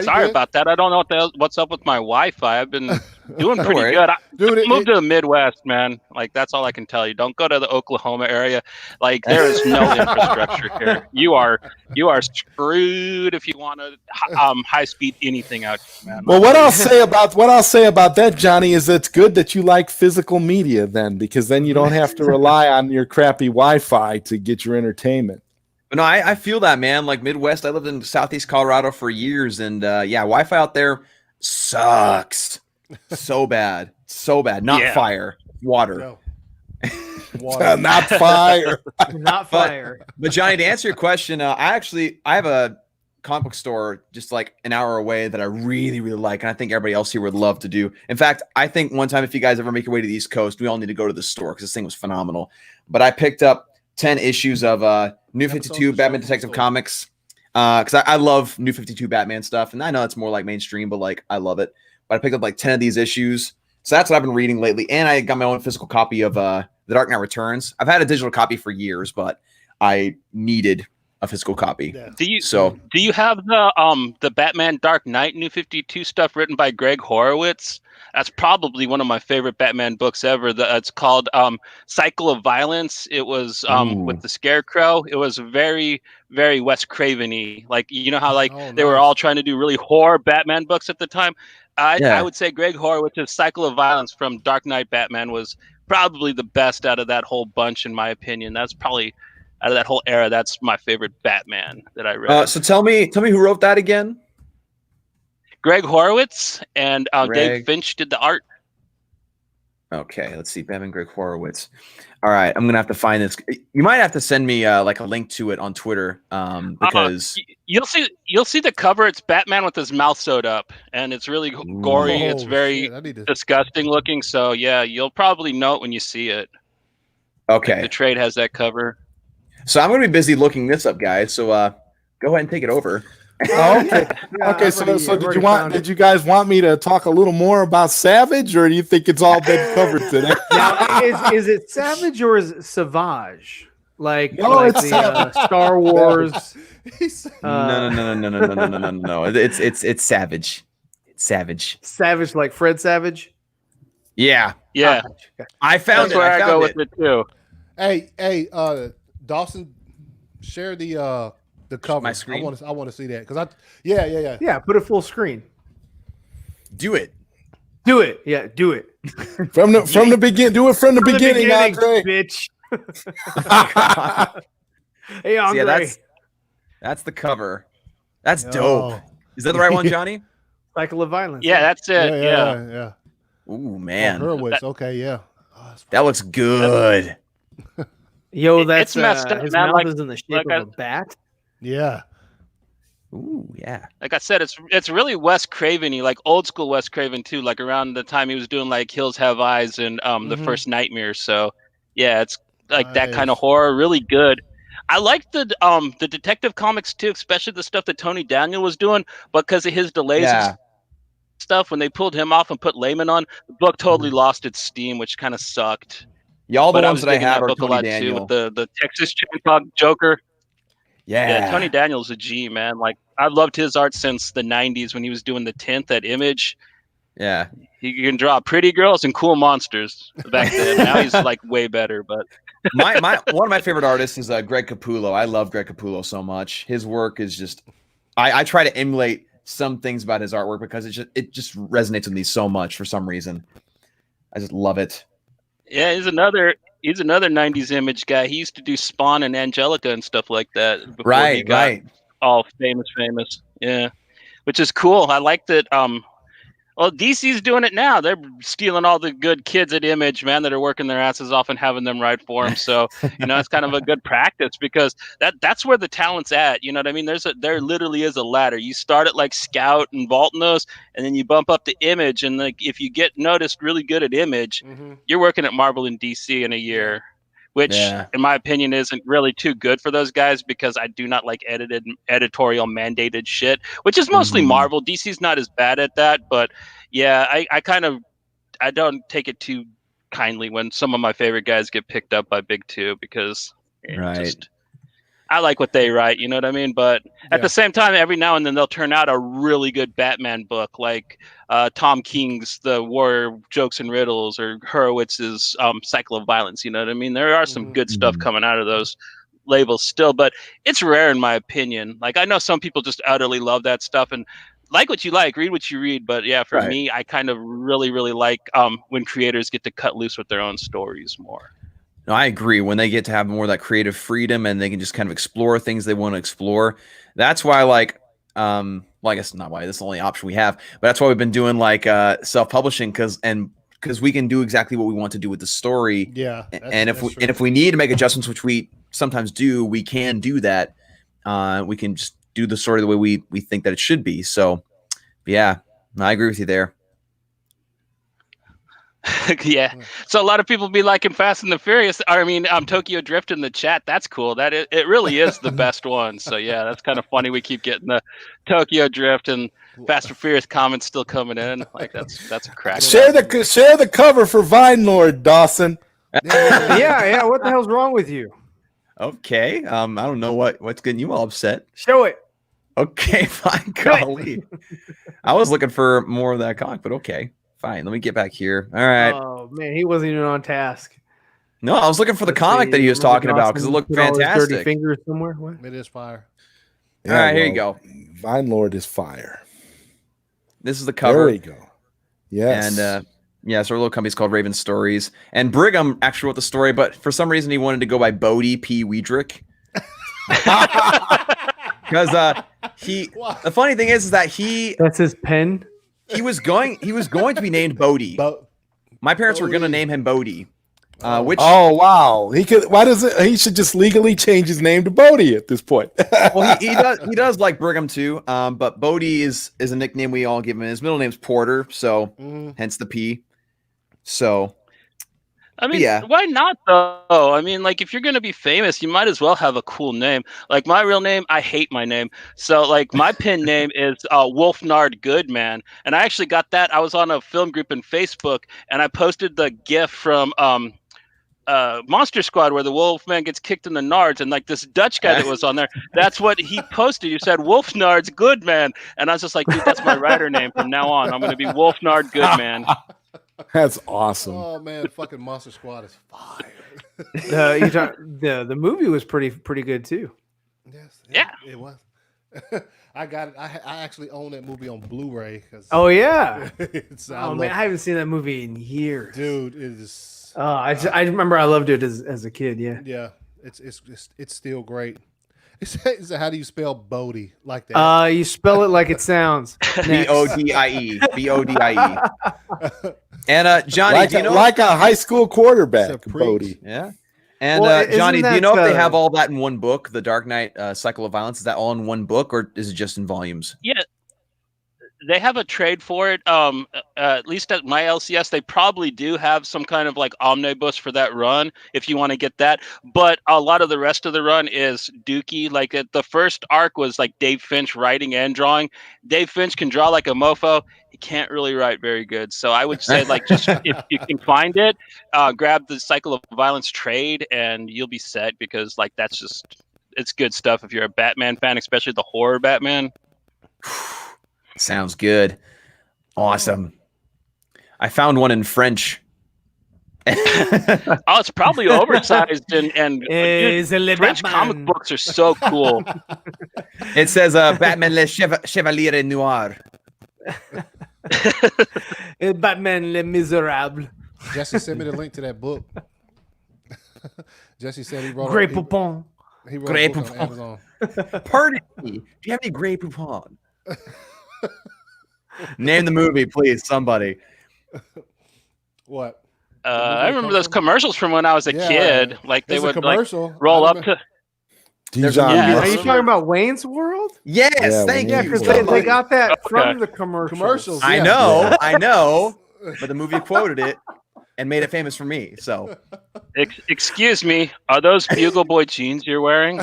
Sorry about that. I don't know what's up with my Wi-Fi. I've been doing pretty good. I moved to the Midwest, man. Like, that's all I can tell you. Don't go to the Oklahoma area. Like, there is no infrastructure here. You are screwed if you want to high speed anything out here, man. Well, what I'll say about that, Johnny, is it's good that you like physical media then, because then you don't have to rely on your crappy Wi-Fi to get your entertainment. But no, I feel that, man. Like Midwest, I lived in Southeast Colorado for years, and Wi-Fi out there sucks so bad. Not fire, water. No. Not fire. Not fire. But Johnny, to answer your question, I have a comic book store just like an hour away that I really, really like, and I think everybody else here would love to do. In fact, I think one time if you guys ever make your way to the East Coast, we all need to go to the store because this thing was phenomenal. But I picked up 10 issues of New 52 Batman Detective Comics because I love New 52 Batman stuff, and I know it's more like mainstream, but like I love it. But I picked up like 10 of these issues, so that's what I've been reading lately. And I got my own physical copy of The Dark Knight Returns. I've had a digital copy for years, but I needed a physical copy. Yeah. Do you have the Batman Dark Knight New 52 stuff written by Greg Horowitz? That's probably one of my favorite Batman books ever. It's called Cycle of Violence. It was with the Scarecrow. It was very, very Wes Craven-y. Like, you know how they were all trying to do really horror Batman books at the time? I would say Greg Horowitz's Cycle of Violence from Dark Knight Batman was probably the best out of that whole bunch, in my opinion. That's probably, out of that whole era, that's my favorite Batman that I read. So tell me who wrote that again? Greg Horowitz and Dave Finch did the art. Okay, let's see. Batman, Greg Horowitz. All right, I'm gonna have to find this. You might have to send me like a link to it on Twitter, because you'll see the cover. It's Batman with his mouth sewed up, and it's really gory. It's very disgusting looking. So yeah, you'll probably know it when you see it. Okay, like the trade has that cover. So I'm gonna be busy looking this up, guys. So go ahead and take it over. Oh, okay. Okay. So did you guys want me to talk a little more about Savage, or do you think it's all been covered today? Now, is it Savage or is it Savage? Like, no, like it's the Star Wars. No. It's Savage. It's Savage. Savage, like Fred Savage. Yeah. I found That's where I go with it too. Hey, Dawson, share the cover. My screen. I want to see that because yeah. Put it full screen. Do it. Yeah, do it. From the beginning. Do it from the beginning, Andre. Bitch. Hey, Andre. Yeah, that's the cover. That's dope. Is that the right one, Johnny? Cycle of Violence. Yeah, that's it. Yeah. Ooh, man. Hurwitz. Okay, yeah. That looks good. Yo, that's it's messed up. His Man, mouth is in the shape of a bat. Yeah. Ooh, yeah. Like I said, it's really Wes Craven-y, like old school Wes Craven too. Like around the time he was doing like Hills Have Eyes and the first Nightmare. So yeah, it's like that kind of horror, really good. I like the detective comics too, especially the stuff that Tony Daniel was doing, because of his delays and stuff. When they pulled him off and put Layman on, the book totally lost its steam, which kind of sucked. Yeah, all the ones that I have are Tony Daniel. Too, with the Texas Chainsaw Joker. Yeah, Tony Daniel's a G, man. Like I've loved his art since the '90s when he was doing the 10th at Image. Yeah, he can draw pretty girls and cool monsters back then. Now he's like way better. But my one of my favorite artists is Greg Capullo. I love Greg Capullo so much. His work is just I try to emulate some things about his artwork because it just resonates with me so much for some reason. I just love it. Yeah, he's another 90s Image guy. He used to do Spawn and Angelica and stuff like that before he got all famous. Yeah, which is cool. I like that. Well, DC's doing it now. They're stealing all the good kids at Image, man, that are working their asses off and having them write for them. So, it's kind of a good practice because that's where the talent's at. You know what I mean? There literally is a ladder. You start at like Scout and Vault and those, and then you bump up to Image. And like if you get noticed really good at Image, you're working at Marvel and DC in a year, which in my opinion isn't really too good for those guys because I do not like editorial mandated shit, which is mostly Marvel. DC's not as bad at that, but yeah, I don't take it too kindly when some of my favorite guys get picked up by Big Two because I like what they write, you know what I mean? But at the same time, every now and then they'll turn out a really good Batman book, like Tom King's The Warrior Jokes and Riddles or Horowitz's Cycle of Violence, you know what I mean? There are some good stuff coming out of those labels still, but it's rare in my opinion. Like I know some people just utterly love that stuff and like what you like, read what you read. But yeah, for me, I kind of really, really like when creators get to cut loose with their own stories more. No, I agree. When they get to have more of that creative freedom and they can just kind of explore things they want to explore. That's why, like, well, I guess not why, that's the only option we have, but that's why we've been doing like self-publishing because we can do exactly what we want to do with the story. Yeah. And if we need to make adjustments, which we sometimes do, we can do that. We can just do the story the way we think that it should be. So yeah, I agree with you there. Yeah. So a lot of people be liking Fast and the Furious. I mean, Tokyo Drift in the chat. That's cool. It really is the best one. So yeah, that's kind of funny. We keep getting the Tokyo Drift and Fast and Furious comments still coming in. Like that's a crack. Share the cover for Vine Lord, Dawson. Yeah. What the hell's wrong with you? Okay. I don't know what's getting you all upset. Show it. Okay, fine. Golly. I was looking for more of that comic, but okay. Fine. Let me get back here. All right. Oh man, he wasn't even on task. No, I was looking for the comic that he was talking about because it looked fantastic. Dirty fingers somewhere. What? It is fire. Yeah, all right, here you go. Vine Lord is fire. This is the cover. There we go. Yes. And so our little company's called Raven Stories. And Brigham actually wrote the story, but for some reason he wanted to go by Bodie P. Weidrich. Because the funny thing is that that's his pen. He was going to be named Bodie. My parents were going to name him Bodie. Oh wow, he could. Why does it? He should just legally change his name to Bodie at this point. Well, he does like Brigham too. But Bodie is a nickname we all give him. His middle name's Porter, so hence the P. So, I mean, why not though? I mean, like if you're gonna be famous, you might as well have a cool name. Like my real name, I hate my name. So like my pin name is Wolfnard Goodman, and I actually got that. I was on a film group in Facebook, and I posted the GIF from Monster Squad where the Wolfman gets kicked in the nards, and like this Dutch guy that was on there, that's what he posted. You said Wolfnard's Goodman, and I was just like, dude, that's my writer name from now on. I'm gonna be Wolfnard Goodman. That's awesome. Oh man, fucking Monster Squad is fire. The movie was pretty good too. Yes, yeah, it was. I got it. I actually own that movie on Blu-ray. Oh yeah. Man, I haven't seen that movie in years, dude. It is. I remember I loved it as a kid. Yeah. Yeah. It's still great. It's how do you spell Bodie like that? You spell it like it sounds. Bodie. Bodie. And Johnny, like, do you know like a high school quarterback, Bodie? Yeah. And Johnny, do you know if they have all that in one book? The Dark Knight Cycle of Violence, is that all in one book, or is it just in volumes? Yeah. They have a trade for it. At least at my LCS, they probably do have some kind of like omnibus for that run if you want to get that. But a lot of the rest of the run is dookie. Like the first arc was like Dave Finch writing and drawing. Dave Finch can draw like a mofo. He can't really write very good. So I would say like just if you can find it, grab the Cycle of Violence trade and you'll be set, because like it's good stuff if you're a Batman fan, especially the horror Batman. Sounds good. Awesome. I found one in French. Oh, it's probably oversized and French comic books are so cool. It says Batman le Chevalier Noir. Batman le Miserable. Jesse sent me the link to that book. Jesse said he wrote Grey Poupon. He wrote a book on Amazon. Pardon me. Do you have any Grey Poupon? Name the movie, please, somebody. What? I remember those commercials from when I was a kid. Like they would like roll up to. Are you talking about Wayne's World? Yes, thank you. Because they got that from the commercials. I know, but the movie quoted it and made it famous for me. So, excuse me, are those Bugle Boy jeans you're wearing?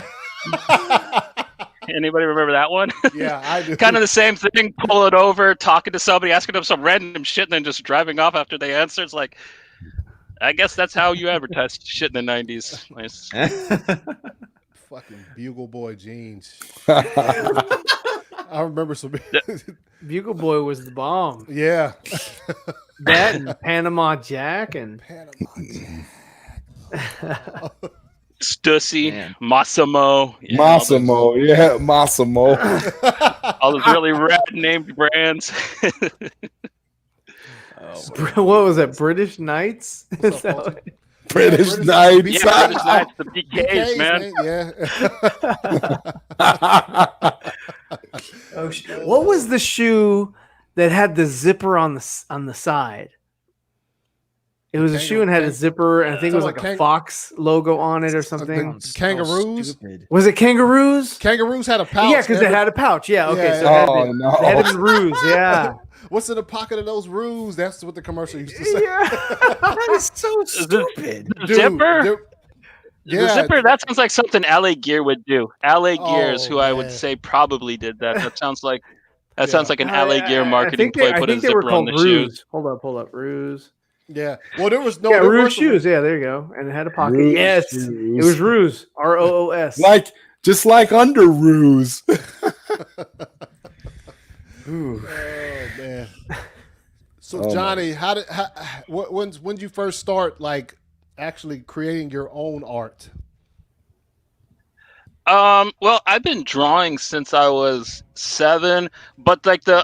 Anybody remember that one? Yeah, I do. Kind of the same thing. Pull it over, talking to somebody, asking them some random shit, and then just driving off after they answer. It's like, I guess that's how you advertised shit in the 90s. Nice. Fucking Bugle Boy jeans. I remember some. Bugle Boy was the bomb. Yeah. That and Panama Jack and Stussy, Massimo. Massimo. All those really rad named brands. What was it? British Knights? British Knights. Yeah, British Knights, the BKs, man. Yeah. What was the shoe that had the zipper on the side? It was a shoe and had a zipper, and I think it was like a fox logo on it or something. Kangaroos? Was it kangaroos? Kangaroos had a pouch. Yeah, because it had a pouch. Yeah, okay. Yeah. So it had been roos. Yeah. What's in the pocket of those roos? That's what the commercial used to say. Yeah. That is so stupid. The zipper? The zipper, that sounds like something LA Gear would do. LA Gears, who I would say probably did that. That sounds like sounds like an LA Gear marketing play. Put a zipper on the shoes. Hold up. Roos. Yeah. Well, there was no Ruse shoes. Yeah, there you go. And it had a pocket. Ruse yes, shoes. it was Ruse. ROOS. Just like under Ruse. Oh man. So Johnny, when did you first start like actually creating your own art? Well, I've been drawing since I was 7, but like my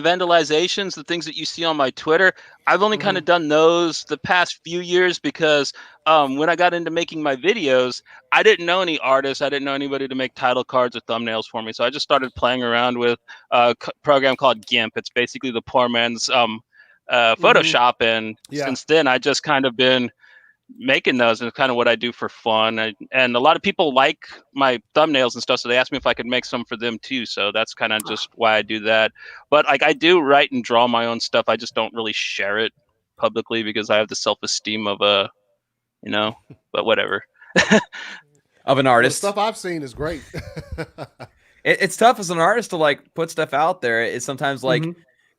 vandalizations, the things that you see on my Twitter, I've only kind of done those the past few years because when I got into making my videos, I didn't know any artists, I didn't know anybody to make title cards or thumbnails for me, so I just started playing around with a program called GIMP. It's basically the poor man's Photoshop, and since then I just kind of been making those, and it's kind of what I do for fun. And a lot of people like my thumbnails and stuff, so they asked me if I could make some for them too. So that's kind of just why I do that. But like, I do write and draw my own stuff. I just don't really share it publicly because I have the self-esteem of but whatever. Of an artist. The stuff I've seen is great. It's tough as an artist to like put stuff out there. It's sometimes like,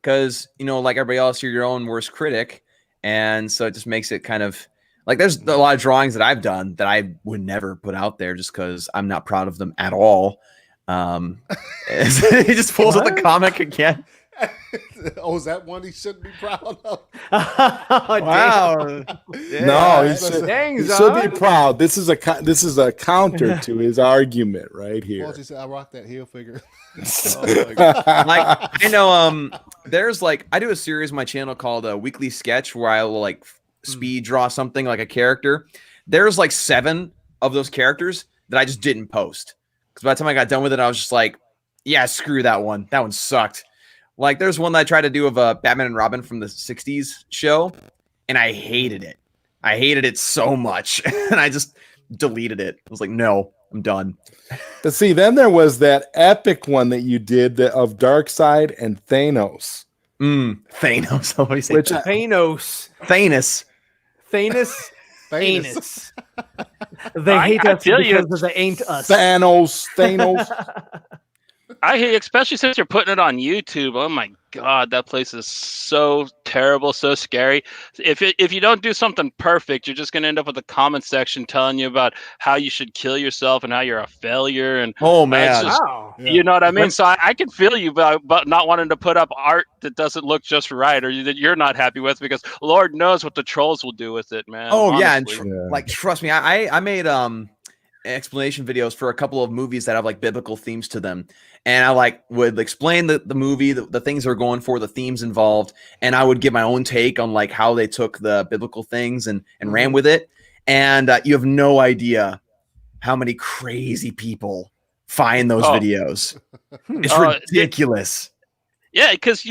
because like everybody else, you're your own worst critic, and so it just makes it kind of like, there's a lot of drawings that I've done that I would never put out there just because I'm not proud of them at all. He just pulls up the comic again. Oh, is that one he shouldn't be proud of? Wow. Yeah. No, he should be proud. This is a counter to his argument right here. Well, said, I rock that heel figure. Like, there's like, I do a series on my channel called Weekly Sketch where I will like speed draw something like a character. There's like 7 of those characters that I just didn't post because by the time I got done with it, I was just like, yeah, screw that one. That one sucked. Like, there's one that I tried to do of Batman and Robin from the 60s show, and I hated it. I hated it so much, and I just deleted it. I was like, no, I'm done. But see, then there was that epic one that you did of Darkseid and Thanos. Thanos. What do you say? Thanos. Thanos. Thanos. Thanos. They hate us because they ain't us. Thanos. I hate, especially since you're putting it on YouTube. Oh my God, that place is so terrible, so scary. If you don't do something perfect, you're just gonna end up with a comment section telling you about how you should kill yourself and how you're a failure. And oh man, you know what I mean. So I can feel you about not wanting to put up art that doesn't look just right or that you're not happy with, because Lord knows what the trolls will do with it, man. Oh honestly. yeah, and like trust me, I made explanation videos for a couple of movies that have like biblical themes to them, and I like would explain the movie, the things they're going for, the themes involved, and I would give my own take on like how they took the biblical things and ran with it. And you have no idea how many crazy people find those videos. It's ridiculous. Yeah, because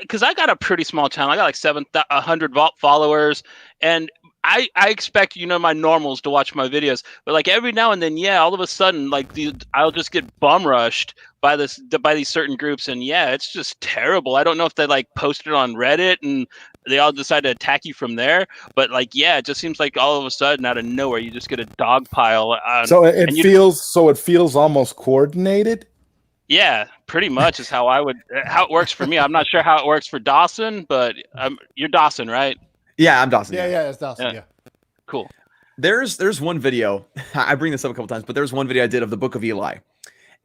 because I got a pretty small channel. I got like 700 followers, and I expect my normals to watch my videos, but like every now and then, all of a sudden, like I'll just get bum rushed by these certain groups, and it's just terrible. I don't know if they like posted on Reddit and they all decide to attack you from there, but like it just seems like all of a sudden out of nowhere you just get a dog pile. So it feels almost coordinated. Yeah, pretty much is how it works for me. I'm not sure how it works for Dawson, but you're Dawson, right? Yeah, I'm Dawson. Yeah, it's Dawson. Yeah. Cool. There's one video. I bring this up a couple times, but there's one video I did of the Book of Eli.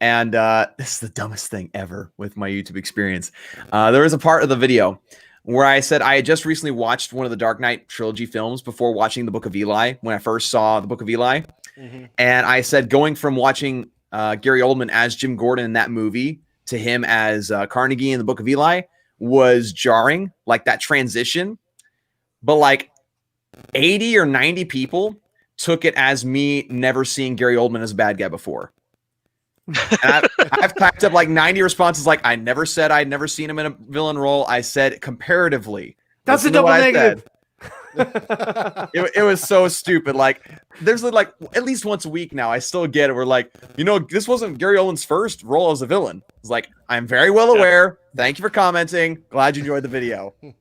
And this is the dumbest thing ever with my YouTube experience. There was a part of the video where I said I had just recently watched one of the Dark Knight trilogy films before watching the Book of Eli, when I first saw the Book of Eli. And I said going from watching Gary Oldman as Jim Gordon in that movie to him as Carnegie in the Book of Eli was jarring, like that transition. But like 80 or 90 people took it as me never seeing Gary Oldman as a bad guy before. And I've typed up like 90 responses like, I never said I'd never seen him in a villain role. I said comparatively. That's a double negative. It was so stupid. Like, there's like at least once a week now I still get it. We're like, this wasn't Gary Oldman's first role as a villain. It's like, I'm very well aware. Thank you for commenting. Glad you enjoyed the video. You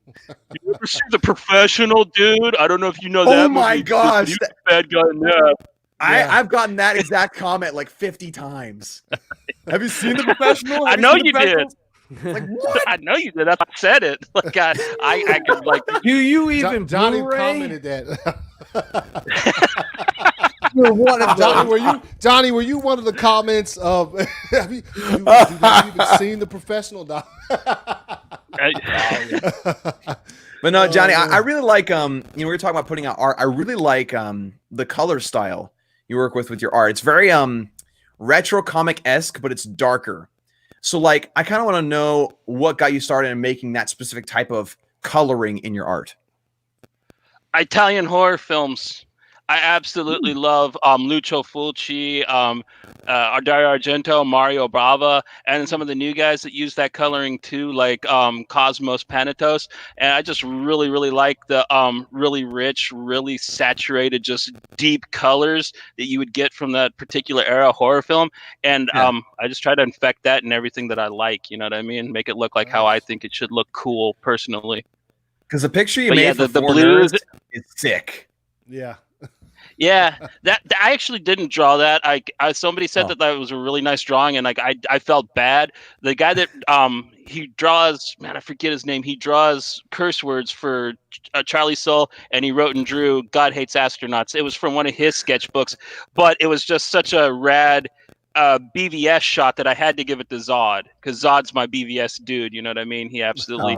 ever see The Professional, dude? I don't know if you know that. Oh my gosh, he's a bad guy in that. I've gotten that exact comment like 50 times. Have you seen The Professional? I know you did. Like, what? I know you did. I said it. Like I could like. Do you even Johnny Blu-ray? commented that. You're one of Johnny, were you one of the comments of have you even seen The Professional? But no, Johnny, I really like we were talking about putting out art. I really like the color style you work with your art. It's very retro comic-esque, but it's darker. So like I kind of want to know what got you started in making that specific type of coloring in your art. Italian horror films. I absolutely love Lucio Fulci, Dario Argento, Mario Bava, and some of the new guys that use that coloring too, like Cosmos Panatos. And I just really, really like the really rich, really saturated, just deep colors that you would get from that particular era horror film. And I just try to infect that in everything that I like. You know what I mean? Make it look like how I think it should look cool personally. Because the picture you made for the 4NERDS is sick. Yeah. Yeah, that I actually didn't draw that. Somebody said that was a really nice drawing, and like I felt bad. The guy that he draws, man, I forget his name. He draws curse words for Charlie Soule, and he wrote and drew "God Hates Astronauts." It was from one of his sketchbooks, but it was just such a rad BVS shot that I had to give it to Zod, because Zod's my BVS dude. You know what I mean? He absolutely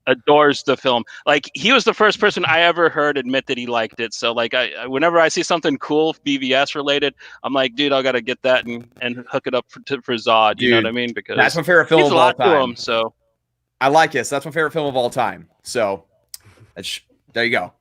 adores the film. Like, he was the first person I ever heard admit that he liked it. So like I whenever I see something cool BVS related, I'm like, dude, I gotta get that and hook it up for Zod. You know what I mean? Because that's my favorite film of all time. So I like it. So that's my favorite film of all time. So there you go.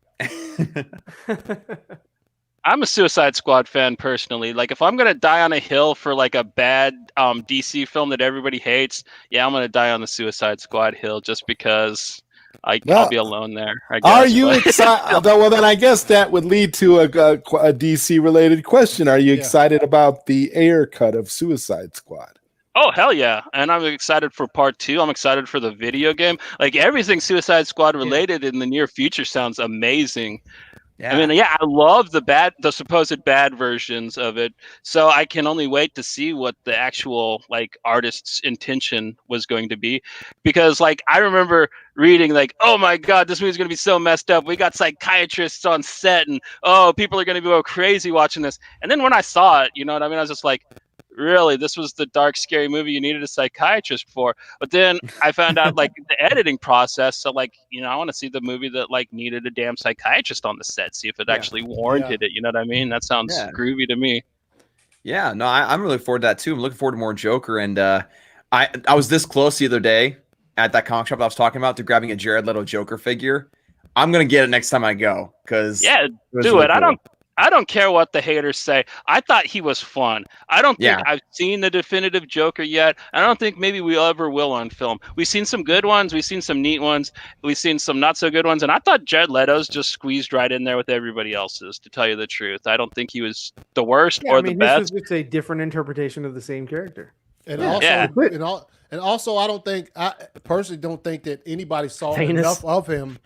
I'm a Suicide Squad fan personally. Like, if I'm gonna die on a hill for like a bad DC film that everybody hates, I'm gonna die on the Suicide Squad hill just because I'll be alone there. I guess, are you excited? Well, then I guess that would lead to a DC related question. Are you excited about the air cut of Suicide Squad? Oh, hell yeah. And I'm excited for part 2. I'm excited for the video game. Like, everything Suicide Squad related in the near future sounds amazing. Yeah. I mean, I love the supposed bad versions of it. So I can only wait to see what the actual like artist's intention was going to be, because like I remember reading like, oh my God, this movie's going to be so messed up. We got psychiatrists on set, and people are going to go crazy watching this. And then when I saw it, you know what I mean? I was just like, really, this was the dark, scary movie you needed a psychiatrist for? But then I found out like the editing process. So like, I want to see the movie that like needed a damn psychiatrist on the set, see if it actually warranted it. You know what I mean? That sounds groovy to me. Yeah, no, I'm really looking forward to that too. I'm looking forward to more Joker. And I was this close the other day at that comic shop I was talking about to grabbing a Jared Leto Joker figure. I'm going to get it next time I go. Because do really it. Cool. I don't care what the haters say. I thought he was fun. I don't think I've seen the definitive Joker yet. I don't think maybe we ever will on film. We've seen some good ones. We've seen some neat ones. We've seen some not so good ones. And I thought Jared Leto's just squeezed right in there with everybody else's, to tell you the truth. I don't think he was the worst or the best. It's a different interpretation of the same character. And also, I personally don't think that anybody saw enough of him.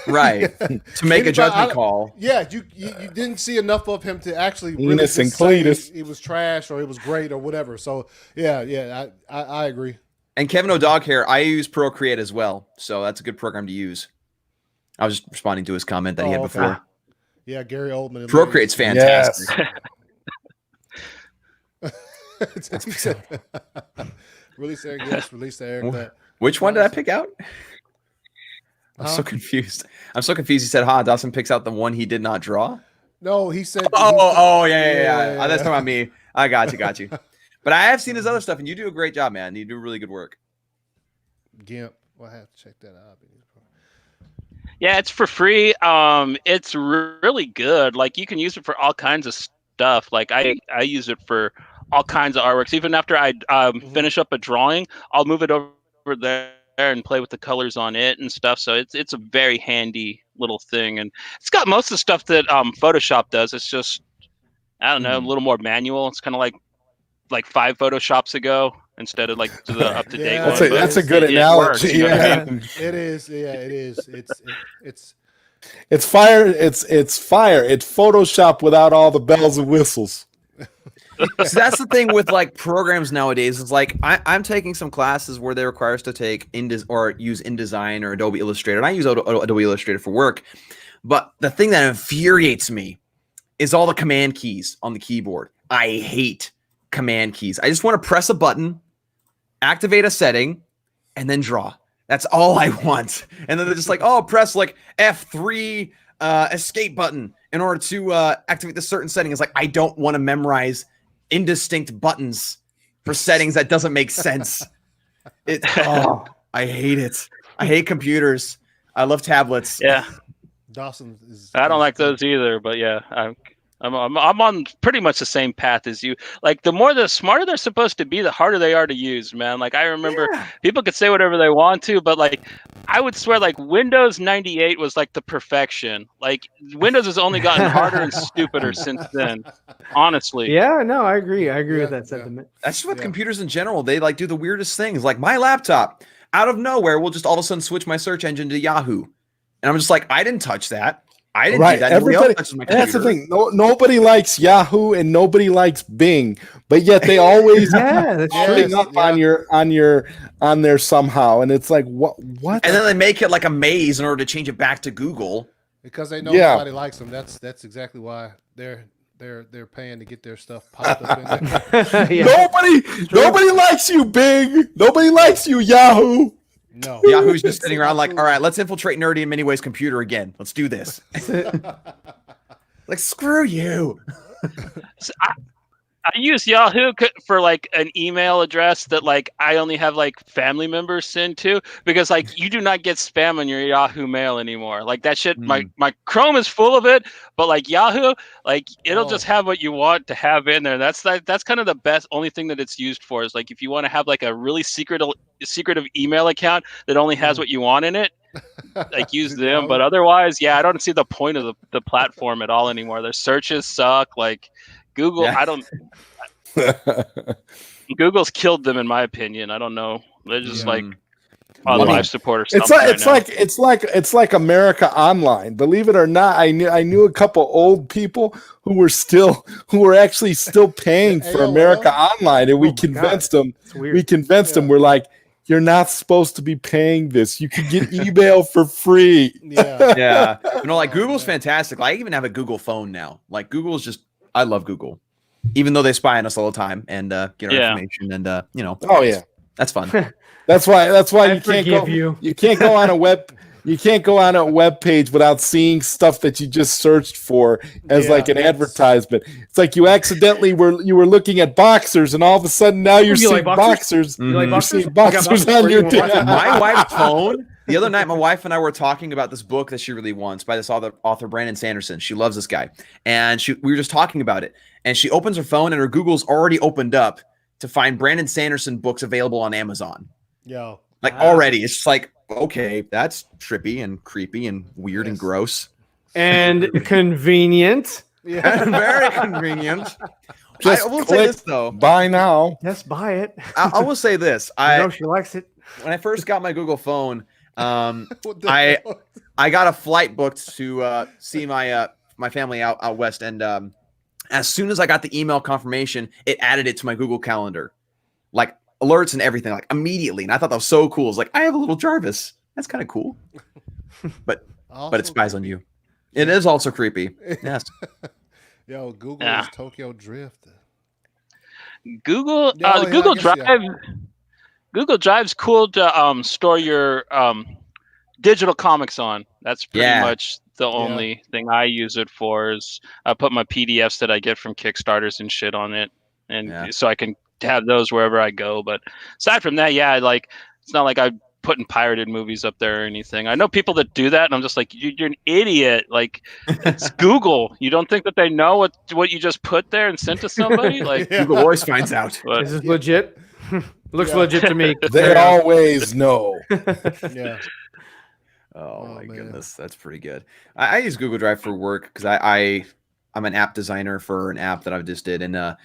Right. To make a judgment call. Yeah, you didn't see enough of him to actually really say it was trash or it was great or whatever. So, I agree. And Kevin O'Doghair, I use Procreate as well. So that's a good program to use. I was just responding to his comment that he had before. Yeah, Gary Oldman. Procreate's fantastic. Yes. Release Eric, yes. Release Eric. Which one did I pick out? I'm so confused. He said, Dawson picks out the one he did not draw. No, he said. Yeah. That's talking about me. I got you. But I have seen his other stuff, and you do a great job, man. You do really good work. Gimp. Well, I have to check that out. Yeah, it's for free. It's really good. Like, you can use it for all kinds of stuff. Like, I use it for all kinds of artworks. Even after I finish up a drawing, I'll move it over there and play with the colors on it and stuff. So it's a very handy little thing, and it's got most of the stuff that Photoshop does. It's just, I don't know, a little more manual. It's kind of like 5 Photoshops ago instead of like the up to date one. That's a good analogy. Works, you know what I mean? It is. Yeah, it is. It's fire. It's fire. It's Photoshop without all the bells and whistles. So that's the thing with like programs nowadays. Is like I'm taking some classes where they require us to take or use InDesign or Adobe Illustrator, and I use Adobe Illustrator for work. But the thing that infuriates me is all the command keys on the keyboard. I hate command keys. I just want to press a button, activate a setting, and then draw. That's all I want. And then they're just like, oh, press like F3 escape button in order to activate the certain setting. It's like, I don't want to memorize indistinct buttons for settings that doesn't make sense. I hate it. I hate computers. I love tablets. Yeah. Dawson is. I don't like those either, but yeah, I'm on pretty much the same path as you. Like the smarter they're supposed to be, the harder they are to use, man. Like I remember people could say whatever they want to, but like I would swear like Windows 98 was like the perfection. Like Windows has only gotten harder and stupider since then. Honestly. Yeah, no, I agree. I agree with that sentiment. That's just with computers in general. They like do the weirdest things. Like my laptop, out of nowhere, will just all of a sudden switch my search engine to Yahoo. And I'm just like, I didn't touch that. I didn't do that. Everybody, that's the thing. Nobody likes Yahoo and nobody likes Bing, but yet they always showing up on there somehow. And it's like, what? And then they make it like a maze in order to change it back to Google because they know nobody likes them. That's exactly why they're paying to get their stuff popped up in there. Nobody likes you, Bing. Nobody likes you, Yahoo. No. Yahoo's just sitting around like, all right, let's infiltrate Nerdy in Many Ways computer again. Let's do this. Like, screw you. So I use Yahoo for like an email address that like I only have like family members send to, because like you do not get spam on your Yahoo mail anymore. Like that shit, my Chrome is full of it, but like Yahoo, like it'll just have what you want to have in there. That's kind of the best, only thing that it's used for is like if you want to have like a really secretive email account that only has what you want in it, like use them. But otherwise, I don't see the point of the platform at all anymore. Their searches suck. Like Google, Google's killed them in my opinion. I don't know. They're just like on live support or something. It's like America Online. Believe it or not, I knew a couple old people who were actually still paying for America Online, and we convinced them. We convinced them. We're like, you're not supposed to be paying this. You can get email for free. Yeah. You know, like Google's fantastic. I even have a Google phone now. Like Google's just, I love Google, even though they spy on us all the time and get our information and that's fun. That's why you can't go on a web page without seeing stuff that you just searched for as like an advertisement. It's like you accidentally were looking at boxers and all of a sudden now you're seeing boxers. You like boxers? You're seeing boxers on your My wife's phone. The other night, my wife and I were talking about this book that she really wants by this author Brandon Sanderson. She loves this guy. And we were just talking about it. And she opens her phone and her Google's already opened up to find Brandon Sanderson books available on Amazon. Already. It's just like, okay, that's trippy and creepy and weird and gross. And convenient. Yeah, very convenient. Just I will say this, though. Buy now. Just buy it. I will say this. I know she likes it. When I first got my Google phone, I got a flight booked to see my family out west, and as soon as I got the email confirmation, it added it to my Google Calendar, like alerts and everything, like immediately. And I thought that was so cool. It's like, I have a little Jarvis. That's kind of cool, but it spies on you. It is also creepy. Yes. Yo, Google is Tokyo Drift. Google Google Drive. Yeah. Google Drive's cool to store your digital comics on. That's pretty much the only thing I use it for. Is I put my PDFs that I get from Kickstarters and shit on it, and so I can have those wherever I go. But aside from that, like it's not like I'm putting pirated movies up there or anything. I know people that do that, and I'm just like, you're an idiot. Like it's Google. You don't think that they know what you just put there and sent to somebody? Like Google always finds out. But, is this legit? Looks legit to me. They always know. Yeah. Oh my goodness, that's pretty good. I use Google Drive for work because I'm an app designer for an app that I just did, and I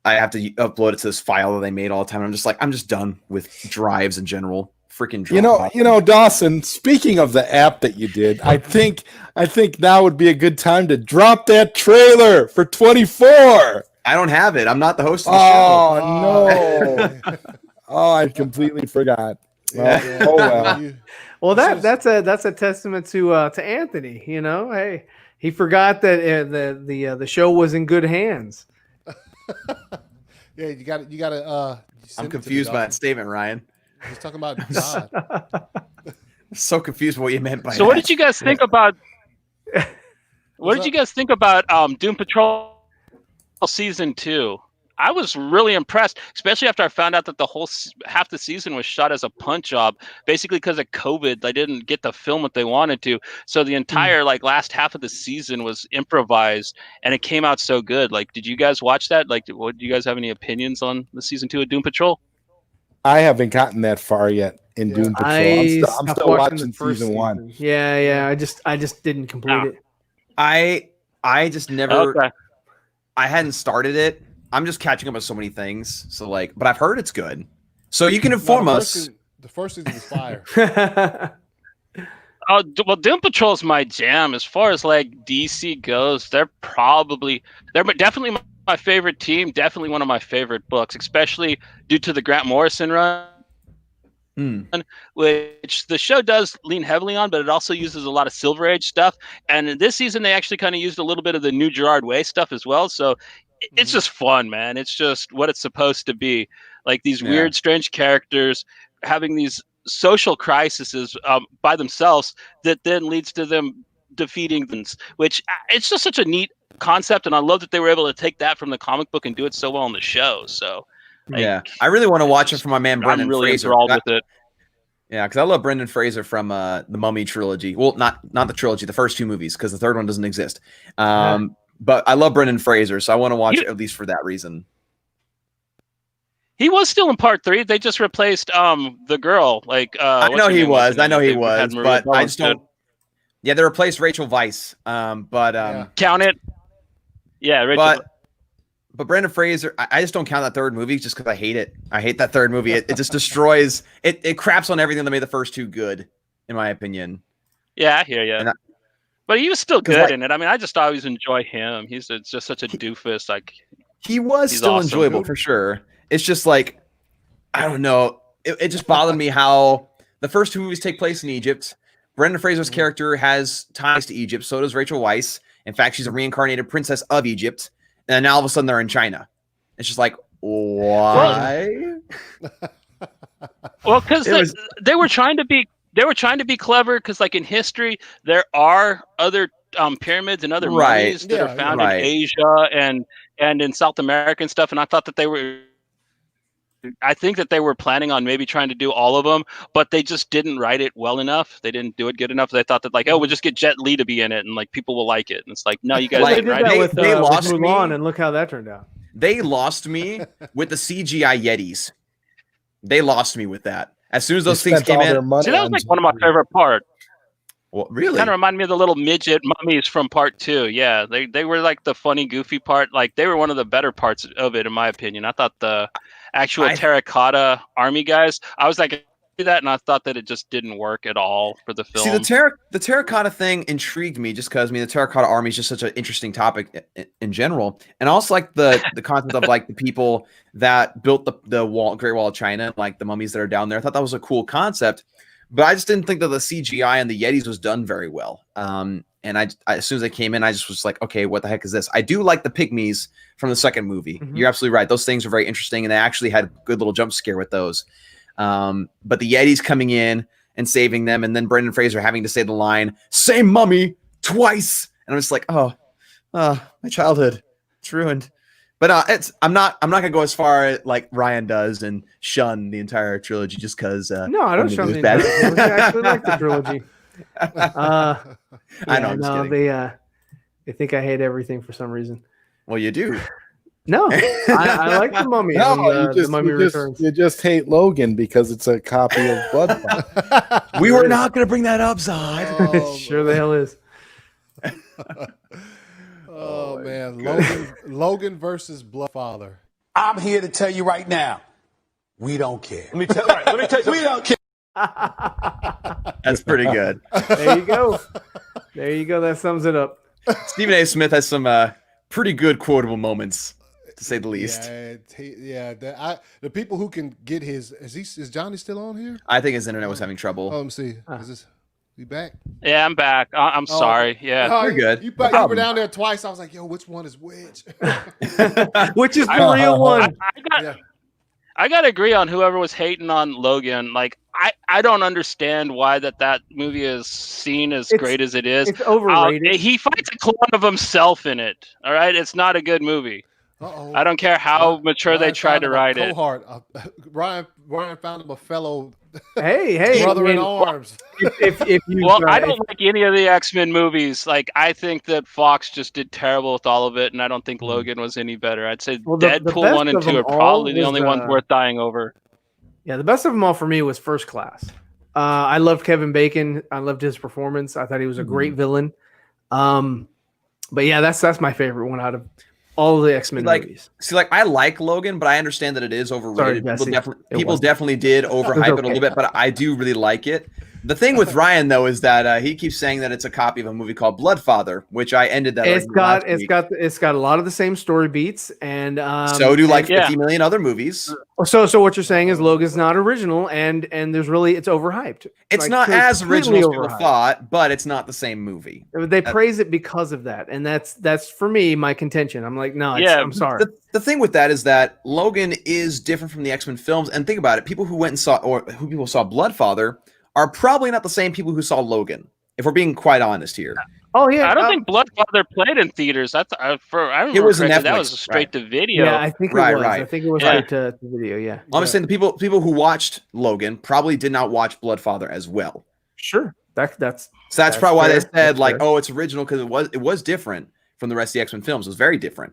have to upload it to this file that they made all the time. I'm just done with drives in general. Freaking drive. You know, Dawson. Speaking of the app that you did, I think now would be a good time to drop that trailer for 24. I don't have it. I'm not the host of the show. Oh no! Oh, I completely forgot. Well, well. That's a testament to Anthony. You know, hey, he forgot that the show was in good hands. Yeah, you got to. I'm confused by that statement, Ryan. He's talking about God. So confused what you meant by that. So what did you guys think about? What did you guys think about Doom Patrol season 2? I was really impressed, especially after I found out that the whole half the season was shot as a punt job, basically because of COVID. They didn't get to film what they wanted to, so the entire last half of the season was improvised, and it came out so good. Like, did you guys watch that? Like, do you guys have any opinions on the season 2 of Doom Patrol? I haven't gotten that far yet in Doom Patrol. I'm still watching season 1. Yeah. I just didn't complete it. I just never. Okay. I hadn't started it. I'm just catching up with so many things. So but I've heard it's good. So you can inform us. The first season was fire. Oh, well, Doom Patrol is my jam. As far as DC goes, they're definitely my favorite team. Definitely one of my favorite books, especially due to the Grant Morrison run. Which the show does lean heavily on, but it also uses a lot of Silver Age stuff. And this season, they actually kind of used a little bit of the new Gerard Way stuff as well. So it's just fun, man. It's just what it's supposed to be. Like these weird, strange characters having these social crises by themselves that then leads to them defeating them, which it's just such a neat concept. And I love that they were able to take that from the comic book and do it so well in the show. So I really want to watch it from my man Brendan Fraser. With it. Yeah, because I love Brendan Fraser from the Mummy trilogy. Well, not the trilogy, the first 2 movies, because the third one doesn't exist. But I love Brendan Fraser, so I want to watch it at least for that reason. He was still in part 3. They just replaced the girl. I know he was, but I just don't. Yeah, they replaced Rachel Weisz. Count it. Yeah, Rachel. But Brendan Fraser, I just don't count that third movie just because I hate it. I hate that third movie. It just destroys. It craps on everything that made the first 2 good, in my opinion. Yeah, I hear you. But he was still good in it. I mean, I just always enjoy him. He's just such a doofus. He was still awesome. Enjoyable for sure. It's just I don't know. It just bothered me how the first 2 movies take place in Egypt. Brendan Fraser's character has ties to Egypt. So does Rachel Weisz. In fact, she's a reincarnated princess of Egypt. And now all of a sudden they're in China. It's just why? Well, because they were trying to be clever. Because in history, there are other pyramids and other mummies that are found in Asia and in South America and stuff. And I thought that I think that they were planning on maybe trying to do all of them, but they just didn't write it well enough. They didn't do it good enough. They thought that we'll just get Jet Li to be in it and people will like it. And it's no, you guys didn't write it. They lost me on, and look how that turned out. They lost me with the CGI Yetis. They lost me with that. As soon as those things came in, see, that was one of my favorite parts. Well, really, kind of reminded me of the little midget mummies from part 2. Yeah, they were the funny, goofy part. They were one of the better parts of it, in my opinion. I thought the actual terracotta army guys, I was that, and I thought that it just didn't work at all for the film. See, the terracotta thing intrigued me just because the terracotta army is just such an interesting topic in general, and also the concept of the people that built the Great Wall of China, the mummies that are down there. I thought that was a cool concept. But I just didn't think that the CGI and the Yetis was done very well. And I as soon as I came in, I just was okay, what the heck is this? I do like the pygmies from the second movie. Mm-hmm. You're absolutely right. Those things are very interesting, and they actually had a good little jump scare with those. But the Yetis coming in and saving them, and then Brendan Fraser having to say the line, "Same mummy twice," and I'm just my childhood, it's ruined. But I'm not gonna go as far like Ryan does and shun the entire trilogy just because. No, I don't shun the entire trilogy. I actually like the trilogy. I know. I'm they think I hate everything for some reason. Well, you do. No, I like the Mummy. No, the Mummy Returns. You just hate Logan because it's a copy of Blood. We were not going to bring that up, Zod. Oh, sure the hell is. Oh man, Logan versus Bloodfather. I'm here to tell you right now, we don't care. Let me tell you, we don't care. That's pretty good. There you go. There you go. That sums it up. Stephen A. Smith has some pretty good quotable moments. to say the least. The people who can get his is Johnny still on here? I think his internet was having trouble. Let me see. You back? Yeah, I'm back. I'm sorry. Yeah, you're good. You were down there twice. I was like, yo, which one is which? Which is the real one? I got to agree on whoever was hating on Logan. Like, I don't understand why that movie is seen as great as it is. It's overrated. He fights a clone of himself in it. All right, it's not a good movie. Uh-oh. I don't care how mature they try to write it. Ryan found him a fellow hey, brother in arms. If you I don't like any of the X-Men movies. Like, I think that Fox just did terrible with all of it, and I don't think Logan was any better. I'd say Deadpool 1 and 2 are probably the only ones worth dying over. Yeah, the best of them all for me was First Class. I loved Kevin Bacon. I loved his performance. I thought he was a great villain. But yeah, that's my favorite one out of all the X-Men movies. See, I like Logan, but I understand that it is overrated. Sorry, people definitely did overhype it a little bit, but I do really like it. The thing with Ryan, though, is that he keeps saying that it's a copy of a movie called Bloodfather, which I ended that. It's got a lot of the same story beats, and so do 50 million other movies. So what you're saying is Logan's not original, and it's overhyped. It's not as original as people thought, but it's not the same movie. They praise it because of that, and that's for me my contention. I'm like, no, I'm sorry. The thing with that is that Logan is different from the X-Men films, and think about it: people who went and saw Bloodfather are probably not the same people who saw Logan, if we're being quite honest here. Oh yeah, I don't think Bloodfather played in theaters. I remember it was Netflix, that was straight to video. Yeah, I think it was. I think it was straight to video. Yeah, I'm saying the people who watched Logan probably did not watch Bloodfather as well. Sure, that's probably why they said it's original, because it was different from the rest of the X-Men films. It was very different.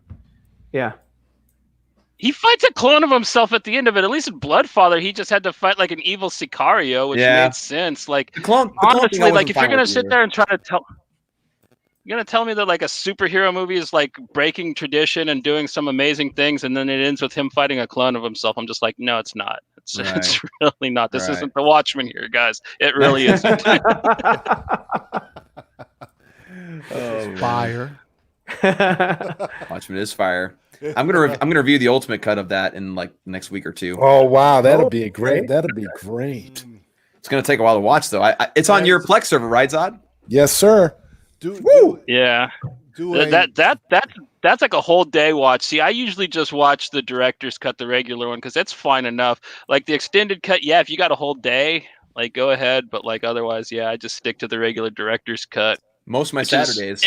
Yeah. He fights a clone of himself at the end of it. At least in Bloodfather, he just had to fight like an evil Sicario, which made sense. Like, honestly, like, if you're gonna sit there and try to you're gonna tell me that like a superhero movie is like breaking tradition and doing some amazing things, and then it ends with him fighting a clone of himself. I'm just like, no, it's not. It's really not. This isn't The Watchmen here, guys. It really isn't. Fire. Watchmen is fire. I'm gonna review the ultimate cut of that in like the next week or two. Oh wow, that'd be great. It's gonna take a while to watch though. It's on your Plex server, right, Zod? Yes, sir. That's like a whole day watch. See, I usually just watch the director's cut, the regular one, because that's fine enough. Like the extended cut, if you got a whole day, like go ahead. But like otherwise, I just stick to the regular director's cut. Most of my Saturdays.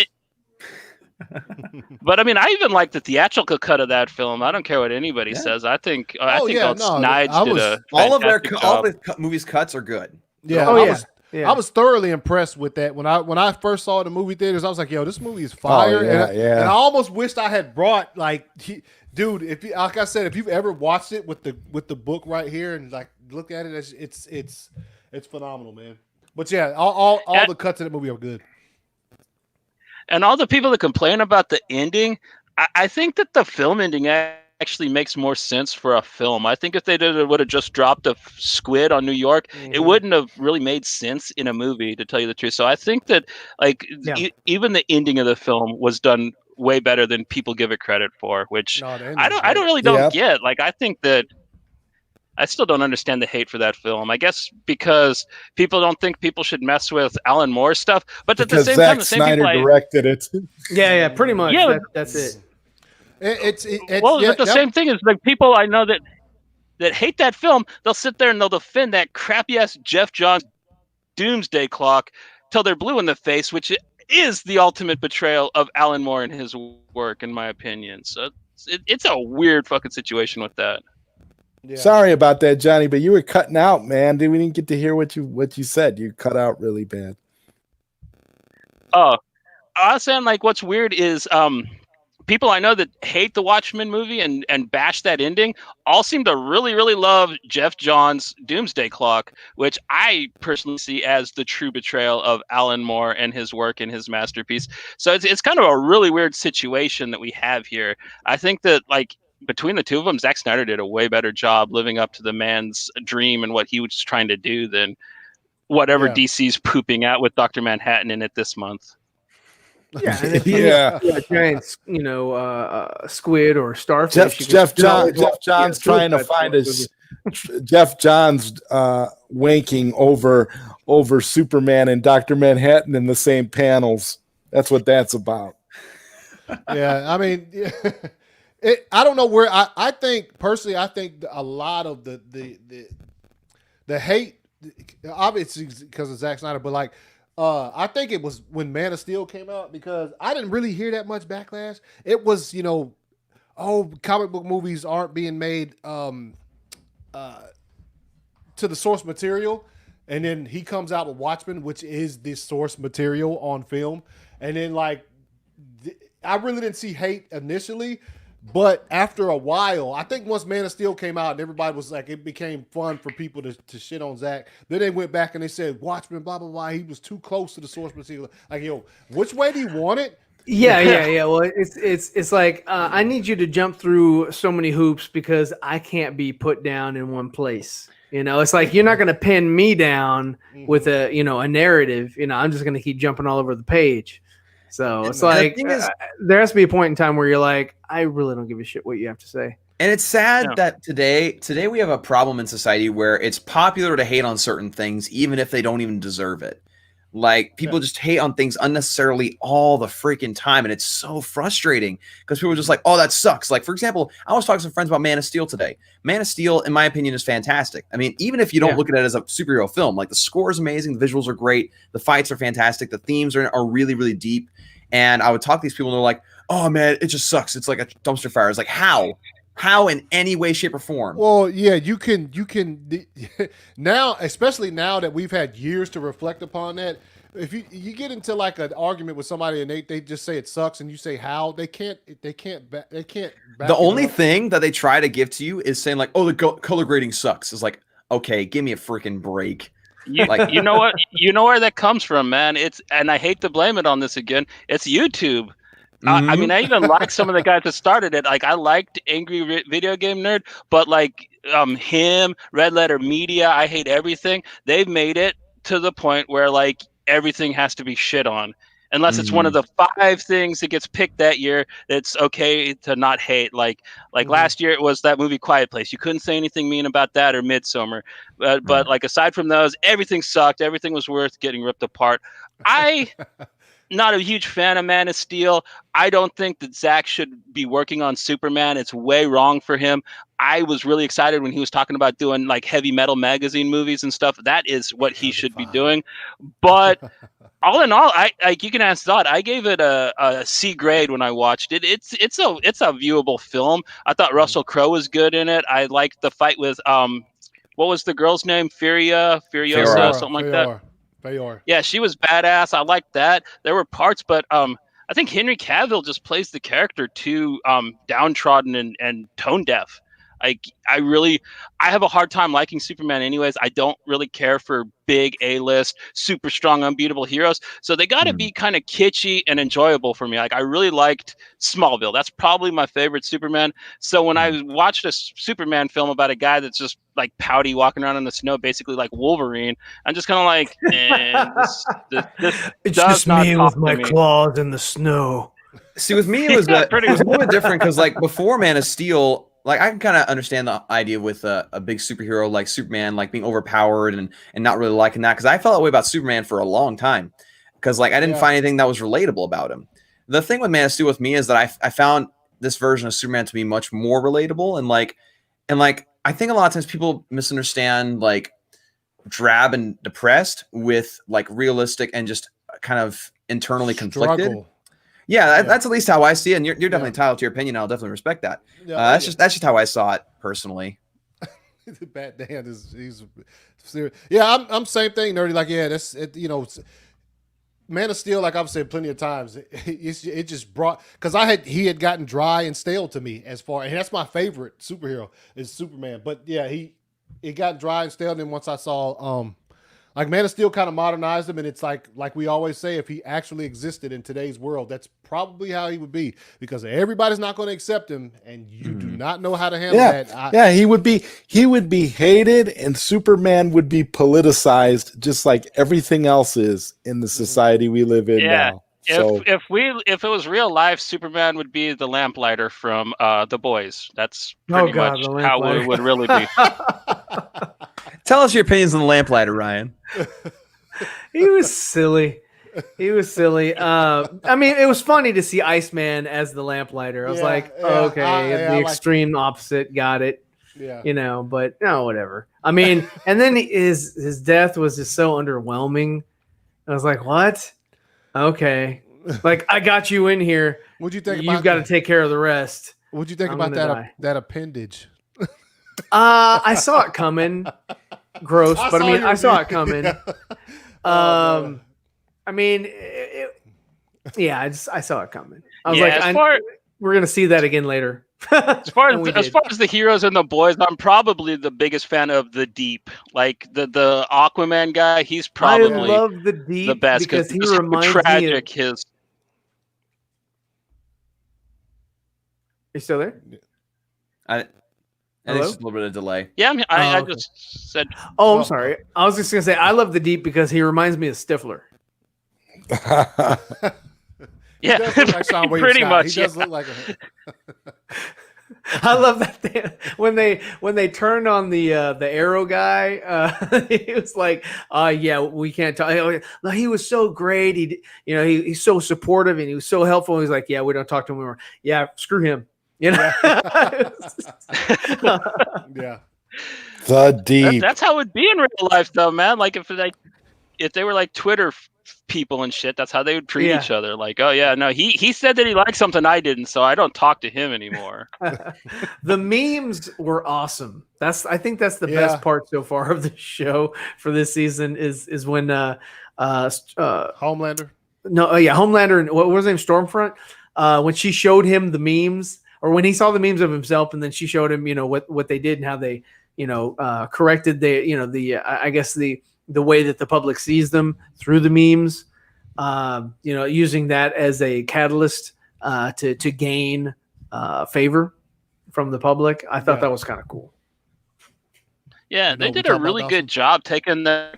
But I mean, I even like the theatrical cut of that film. I don't care what anybody says. I think Snyder did a all the movies cuts are good. Yeah, I was thoroughly impressed with that. When I first saw it in the movie theaters, I was like, yo, this movie is fire. And I almost wished I had brought dude, like I said, if you've ever watched it with the book right here and like look at it, it's phenomenal, man. But all the cuts in the movie are good. And all the people that complain about the ending, I think that the film ending actually makes more sense for a film. I think if they would have just dropped a squid on New York, it wouldn't have really made sense in a movie, to tell you the truth. So I think that even the ending of the film was done way better than people give it credit for, which I don't get. Like, I think that I still don't understand the hate for that film. I guess because people don't think people should mess with Alan Moore's stuff, but at the same time, the same Snyder people directed it. Yeah, pretty much. Yeah, that's it. The same thing is like people I know that hate that film. They'll sit there and they'll defend that crappy ass Jeff Johns Doomsday Clock till they're blue in the face, which is the ultimate betrayal of Alan Moore and his work, in my opinion. So it's a weird fucking situation with that. Yeah. Sorry about that, Johnny, but you were cutting out, man. We didn't get to hear what you said. You cut out really bad. Oh, I was saying, like, what's weird is people I know that hate the Watchmen movie and bash that ending all seem to really, really love Jeff Johns' Doomsday Clock, which I personally see as the true betrayal of Alan Moore and his work and his masterpiece. So it's kind of a really weird situation that we have here. I think that, like, between the two of them, Zack Snyder did a way better job living up to the man's dream and what he was trying to do than whatever DC's pooping out with Dr. Manhattan in it this month. Yeah, and if a giant, squid or starfish. Jeff John's trying to find Jeff John's wanking over Superman and Dr. Manhattan in the same panels. That's what that's about. Yeah, I mean, I don't know where I think personally. I think a lot of the hate, obviously because of Zack Snyder, but like I think it was when Man of Steel came out, because I didn't really hear that much backlash. It was comic book movies aren't being made to the source material, and then he comes out with Watchmen, which is the source material on film, and then like. I really didn't see hate initially, but after a while, I think once Man of Steel came out and everybody was like, it became fun for people to shit on Zack. Then they went back and they said, Watchmen, blah, blah, blah. He was too close to the source material. Like, which way do you want it? Yeah. Well, it's like, I need you to jump through so many hoops because I can't be put down in one place. It's like, you're not going to pin me down with a narrative. I'm just going to keep jumping all over the page. So it's like there has to be a point in time where you're like, I really don't give a shit what you have to say. And it's sad that today we have a problem in society where it's popular to hate on certain things, even if they don't even deserve it. Like people just hate on things unnecessarily all the freaking time. And it's so frustrating because people are just like, oh, that sucks. Like, for example, I was talking to some friends about Man of Steel today. Man of Steel, in my opinion, is fantastic. I mean, even if you don't look at it as a superhero film, like the score is amazing. The visuals are great. The fights are fantastic. The themes are really, really deep. And I would talk to these people and they're like, oh man, it just sucks. It's like a dumpster fire. It's like, how in any way, shape or form? Well, yeah, you can now, especially now that we've had years to reflect upon that. If you get into like an argument with somebody and they just say it sucks and you say how, they can't. The only thing that they try to give to you is saying like, oh, the color grading sucks. It's like, okay, give me a freaking break. You know what? You know where that comes from, man. And I hate to blame it on this again. It's YouTube. I mean, I even like some of the guys that started it. Like, I liked Angry Video Game Nerd, but like him, Red Letter Media, I Hate Everything. They've made it to the point where like everything has to be shit on. Unless it's one of the 5 things that gets picked that year, it's okay to not hate. Like last year, it was that movie Quiet Place. You couldn't say anything mean about that, or Midsommar. But like aside from those, everything sucked. Everything was worth getting ripped apart. Not a huge fan of Man of Steel. I don't think that Zack should be working on Superman. It's way wrong for him. I was really excited when he was talking about doing like heavy metal magazine movies and stuff. That is what he should be doing. But all in all, you can ask Zod. I gave it a C grade when I watched it. It's a viewable film. I thought Russell Crowe was good in it. I liked the fight with what was the girl's name? Furiosa, something like that. Fayor. Yeah, she was badass. I liked that. There were parts, but I think Henry Cavill just plays the character too downtrodden and tone deaf. I have a hard time liking Superman anyways. I don't really care for big A-list, super strong, unbeatable heroes. So they got to be kind of kitschy and enjoyable for me. Like, I really liked Smallville. That's probably my favorite Superman. So when I watched a Superman film about a guy that's just like pouty, walking around in the snow, basically like Wolverine, I'm just kind of like, this it's just me with my claws in the snow. See, with me, it was a little bit different because like before Man of Steel, like I can kind of understand the idea with a big superhero like Superman, like being overpowered and not really liking that, because I felt that way about Superman for a long time because like I didn't find anything that was relatable about him. The thing with Man of Steel with me is that I found this version of Superman to be much more relatable and like I think a lot of times people misunderstand like drab and depressed with like realistic and just kind of internally conflicted. Yeah, that's at least how I see it. And you're definitely entitled to your opinion. I'll definitely respect that. That's just how I saw it personally. Batman he's serious. Yeah, I'm same thing, nerdy. Like, yeah, that's it, Man of Steel, like I've said plenty of times, it just brought, because he had gotten dry and stale to me and that's my favorite superhero is Superman. But yeah, it got dry and stale. And then once I saw like Man of Steel kind of modernized him, and it's like we always say, if he actually existed in today's world, that's probably how he would be, because everybody's not going to accept him, and you do not know how to handle that. He would be hated, and Superman would be politicized, just like everything else is in the society we live in now. If it was real life, Superman would be the lamplighter from The Boys. That's pretty much how it would really be. Tell us your opinions on the lamplighter, Ryan. He was silly. He was silly. I mean, it was funny to see Iceman as the lamplighter. I was the extreme opposite. Got it. Yeah. But no, whatever. I mean, and then his death was just so underwhelming. I was like, what? Okay. Like, I got you in here. What'd you think? You've got to take care of the rest. What'd you think about that appendage? I saw it coming. Gross, but I mean, I saw it coming. I mean, I saw it coming. I was like, we're gonna see that again later. As far as the heroes and The Boys, I'm probably the biggest fan of the Deep. like the Aquaman guy. He's probably I love the Deep the best because he reminds me of his. You still there? I think it's just a little bit of delay. Yeah, I just said. Oh, I'm sorry. I was just gonna say I love the Deep because he reminds me of Stifler. Yeah, pretty much. He does look like a. I love that when they turned on the Arrow guy. He was like, we can't talk. He was so great. He's so supportive and he was so helpful. He's like, yeah, we don't talk to him anymore. Yeah, screw him. Yeah. The Deep. That's how it'd be in real life, though, man. Like if they were like Twitter people and shit, that's how they would treat each other. Like, oh yeah, no, he said that he liked something I didn't, so I don't talk to him anymore. The memes were awesome. I think that's the best part so far of the show for this season is when Homelander. Homelander and what was his name? Stormfront. When she showed him the memes, or when he saw the memes of himself, and then she showed him, what they did and how they, corrected the way that the public sees them through the memes, using that as a catalyst to gain favor from the public. I thought that was kind of cool. Yeah, they did a really good job taking that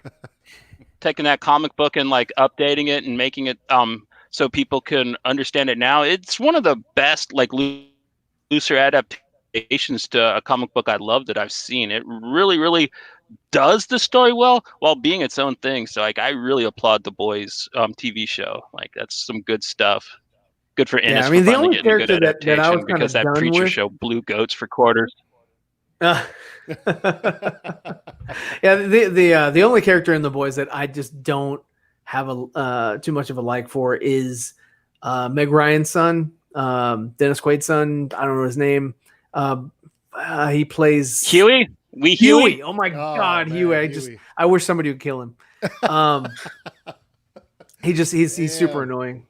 comic book and like updating it and making it so people can understand it now. It's one of the best like looser adaptations to a comic book I love that I've seen. It really, really does the story well while being its own thing. So like I really applaud The Boys TV show. Like that's some good stuff. Good for Ennis. I mean, the only character that I was because that Preacher show blew goats for quarters. The only character in The Boys that I just don't have too much of a like for is Meg Ryan's son, Dennis Quaid's son. I don't know his name. He plays Huey. Huey. Oh my God, man, Huey. I wish somebody would kill him. He's super annoying.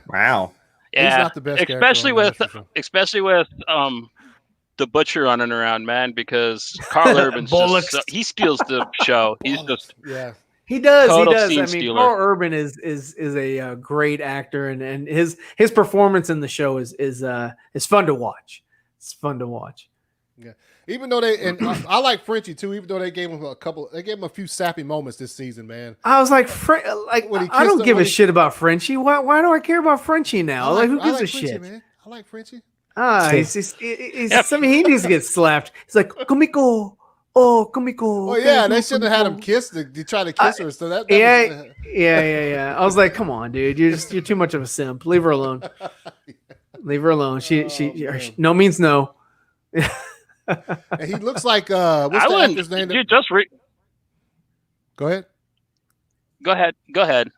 Wow. Yeah. He's not the best especially with the Butcher running around, man, because Carl Urban's he steals the show. He's just He does. I mean, stealer. Carl Urban is a great actor, and his performance in the show is fun to watch. It's fun to watch. Yeah, even though I like Frenchie too. Even though they gave him a few sappy moments this season, man. I was like, I don't give a shit about Frenchie. Why do I care about Frenchie now? Who gives a shit? Man. I like Frenchie. He's I mean, he needs to get slapped. He's like, Komiko. Oh, Komiko. Oh yeah, they shouldn't have had him kiss. They try to kiss her. So that yeah. I was like, come on, dude. You're too much of a simp. Leave her alone. Leave her alone. She no means no. And he looks like what's the actor's name? Go ahead. Go ahead.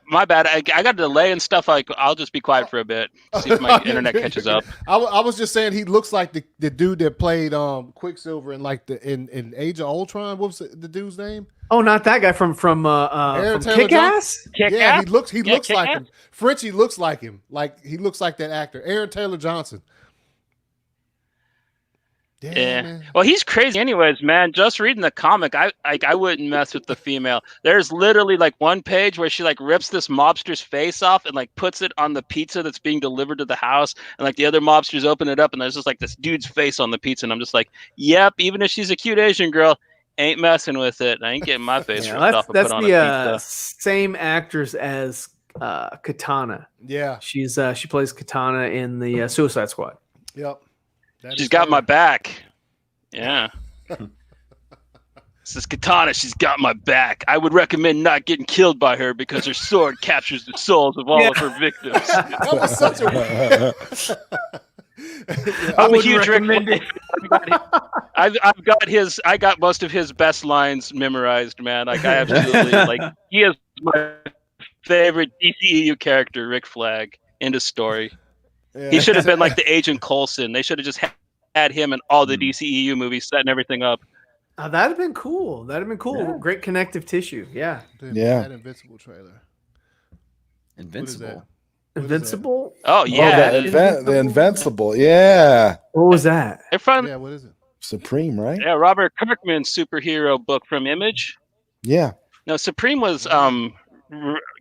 My bad. I got a delay and stuff. I'll just be quiet for a bit. See if my internet catches up. I was just saying he looks like the dude that played Quicksilver in Age of Ultron. What was the dude's name? Oh, not that guy from Kick-Ass? Yeah, he looks like him. Frenchie looks like him. Like he looks like that actor, Aaron Taylor Johnson. Yeah. Well, he's crazy anyways, man. Just reading the comic, I wouldn't mess with the female. There's literally like one page where she like rips this mobster's face off and like puts it on the pizza that's being delivered to the house, and like the other mobsters open it up and there's just like this dude's face on the pizza, and I'm just like, yep, even if she's a cute Asian girl, Ain't messing with it. I ain't getting my face ripped off and that's put on the a pizza. same actress as Katana. Yeah. She plays Katana in the Suicide Squad. Yep. She's got my back. Yeah. This is Katana. She's got my back. I would recommend not getting killed by her because her sword captures the souls of all of her victims. That was such a. I'm a huge Rick. I got most of his best lines memorized, man. Like I absolutely like. He is my favorite DCEU character, Rick Flag. End of story. Yeah. He should have been like the Agent Coulson. They should have just had him in all the DCEU movies, setting everything up. That'd have been cool. Yeah. Great connective tissue. Yeah. Dude, that Invincible trailer. Invincible. Invincible? Oh yeah. The Invincible. Yeah. What was that? Yeah, what is it? Supreme, right? Yeah, Robert Kirkman's superhero book from Image. Yeah. No, Supreme was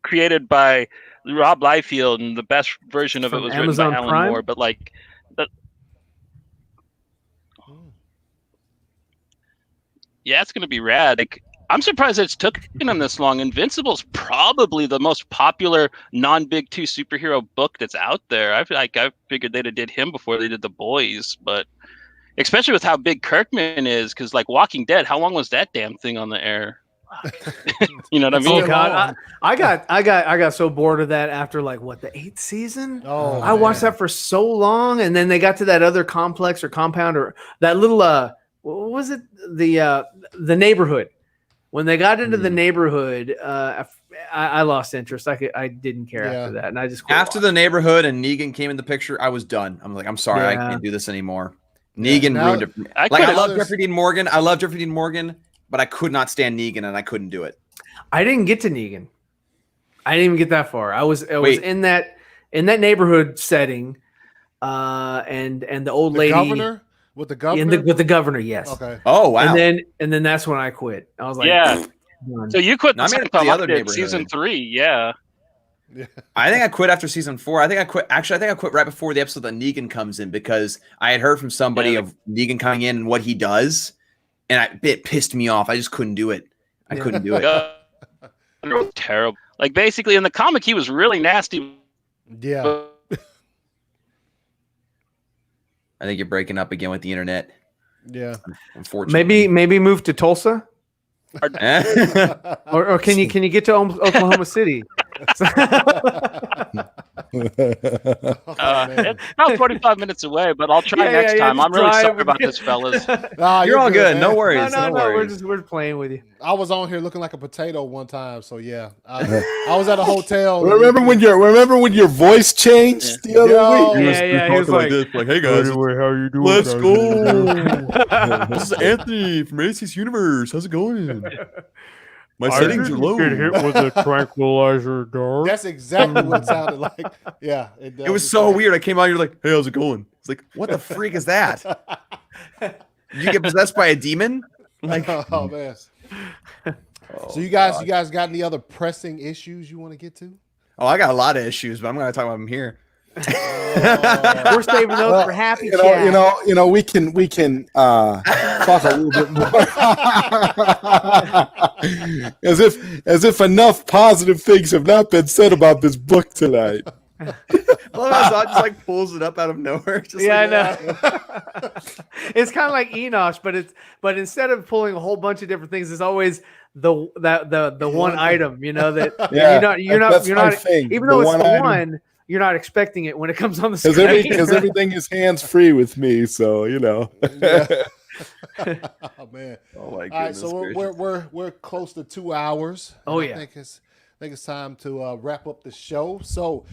created by Rob Liefeld, and the best version of it was Amazon written by Alan Prime? Moore. But like, yeah, it's gonna be rad. Like, I'm surprised it's taken them this long. Invincible's probably the most popular non-Big Two superhero book that's out there. I figured they'd have did him before they did The Boys, but especially with how big Kirkman is, because like Walking Dead, how long was that damn thing on the air? You know what I mean? Oh God, I got so bored of that after like the 8th season. Oh, I watched that for so long, and then they got to that other complex or compound or that little what was it, the neighborhood. When they got into the neighborhood, I lost interest. I didn't care after that, and I just quit after the neighborhood and Negan came in the picture, I was done. I'm like, I'm sorry, I can't do this anymore. Negan ruined it. I love Jeffrey Dean Morgan. I love Jeffrey Dean Morgan, but I could not stand Negan, and I couldn't do it. I didn't get to Negan. I didn't even get that far. I was in that neighborhood setting, and the old lady. Governor? With the governor? With the governor, yes. Okay. Oh wow. And then that's when I quit. I was like, yeah. So you quit the other season 3, yeah. I think I quit after season 4. I think I quit right before the episode that Negan comes in, because I had heard from somebody of Negan coming in and what he does, and it pissed me off. I just couldn't do it. I couldn't do it. It was terrible. Like basically in the comic, he was really nasty. Yeah. I think you're breaking up again with the internet. Yeah. Unfortunately. Maybe move to Tulsa. or can you get to Oklahoma City? It's about 45 minutes away, but I'll try next time. I'm really sorry about this, fellas. You're all good. Man. No worries. No, we're playing with you. I was on here looking like a potato one time, so yeah. I was at a hotel. Remember when your voice changed the other week? Yeah. He was like this, like, hey guys, anyway, how you doing? Let's go. This is Anthony from AC's Universe. How's it going? My settings are low. Get hit with a tranquilizer dart. That's exactly what it sounded like. Yeah, it was so weird. I came out, you're like, "Hey, how's it going?" It's like, "What the freak is that?" You get possessed by a demon? Like, oh man. So you guys got any other pressing issues you want to get to? Oh, I got a lot of issues, but I'm going to talk about them here. We're saving those for happy chat. We can talk a little bit more as if enough positive things have not been said about this book tonight. Zod just like pulls it up out of nowhere. I know. It's kind of like Enosh, but instead of pulling a whole bunch of different things, it's always the one item. You're not even though it's the one. You're not expecting it when it comes on the screen. Because everything is hands free with me, so Oh man! Oh my goodness! All right, so we're close to 2 hours. Oh yeah. I think it's time to wrap up the show. So,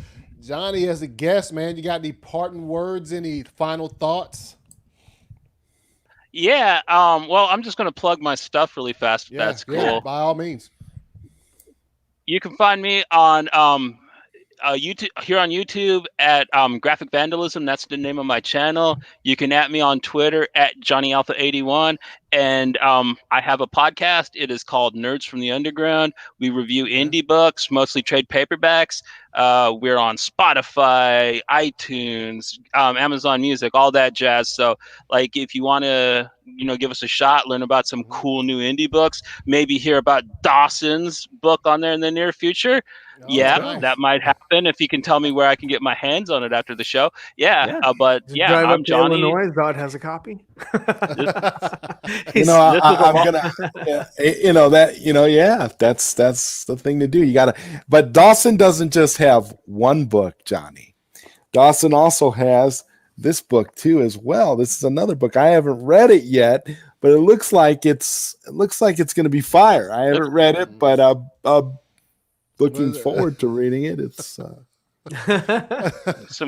Johnny, as a guest, man, you got any parting words? Any final thoughts? Yeah. Well, I'm just gonna plug my stuff really fast. If that's cool. Yeah, by all means. You can find me on YouTube, here on YouTube at Graphic Vandalism. That's the name of my channel. You can at me on Twitter at JohnnyAlpha81, and I have a podcast. It is called Nerds from the Underground. We review indie books, mostly trade paperbacks. We're on Spotify, iTunes, Amazon Music, all that jazz. So, like, if you want to, give us a shot, learn about some cool new indie books, maybe hear about Dawson's book on there in the near future. Nice. That might happen if you can tell me where I can get my hands on it after the show. But drive I'm up to Johnny. Illinois. Zod has a copy. That's the thing to do. You gotta, but Dawson doesn't just have one book, Johnny. Dawson also has this book too as well. This is another book. I haven't read it yet, but it looks like it's going to be fire. I haven't read it, but looking forward to reading it. It's looks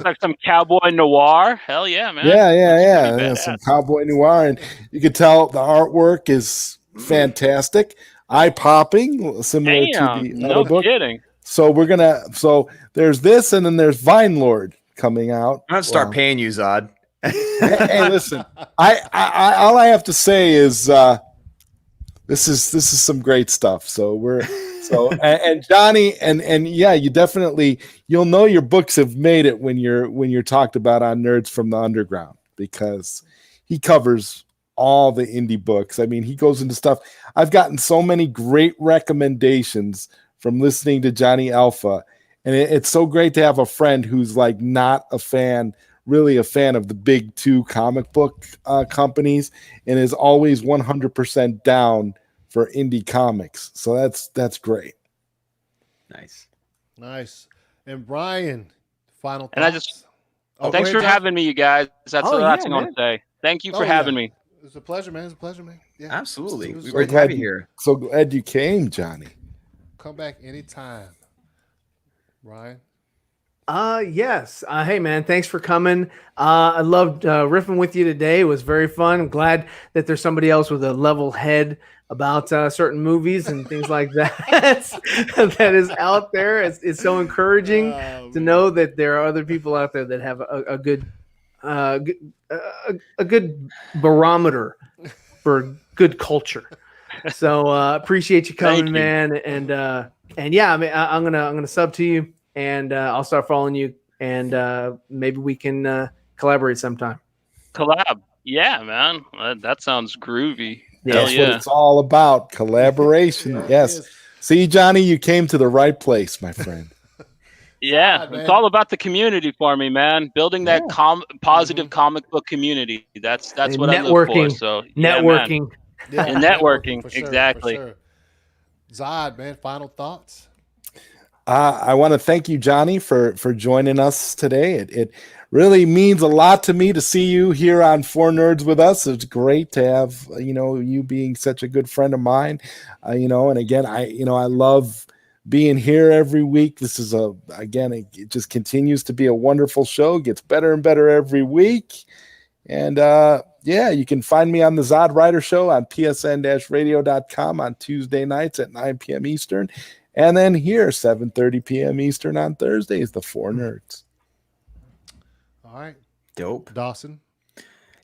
like some cowboy noir. Hell yeah, man. Yeah. Some cowboy noir, and you can tell the artwork is fantastic, eye-popping, similar to the other book. Kidding. So so there's this, and then there's Vine Lord coming out. I'm gonna start paying you, Zod. Hey, listen, I all I have to say is this is some great stuff. And Johnny, and yeah, you'll know your books have made it when you're talked about on Nerds from the Underground, because he covers all the indie books. I mean, he goes into stuff. I've gotten so many great recommendations from listening to Johnny Alpha, and it's so great to have a friend who's like not really a fan of the big two comic book companies, and is always 100% down for indie comics. So that's great. Nice. And Brian, final thoughts? And I just thanks for having me, you guys. That's the last thing I want to say. Thank you for having me. It's a pleasure, man. Yeah, absolutely. We're great to have you here. So glad you came, Johnny. Come back anytime. Ryan? Yes. Hey, man, thanks for coming. I loved riffing with you today. It was very fun. I'm glad that there's somebody else with a level head about certain movies and things like that that is out there. It's so encouraging to know that there are other people out there that have a good barometer for good culture. So appreciate you coming, man. And yeah, I mean, I'm gonna sub to you, and I'll start following you, and maybe we can collaborate sometime. Collab, yeah, man. That sounds groovy. That's what it's all about. Collaboration. Yes. See, Johnny, you came to the right place, my friend. Yeah, it's all about the community for me, man. Building that positive comic book community. That's what I look for. So networking. And networking, for sure, exactly. For sure. Zod, man, final thoughts? I want to thank you, Johnny, for joining us today. It really means a lot to me to see you here on 4NERDS with us. It's great to have you being such a good friend of mine. And again, I love being here every week. This is it just continues to be a wonderful show. Gets better and better every week. And you can find me on the Zod Rider Show on psn-radio.com on Tuesday nights at 9 p.m. Eastern. And then here, 7:30 p.m. Eastern on Thursdays, the 4NERDS. All right. Dope. Dawson?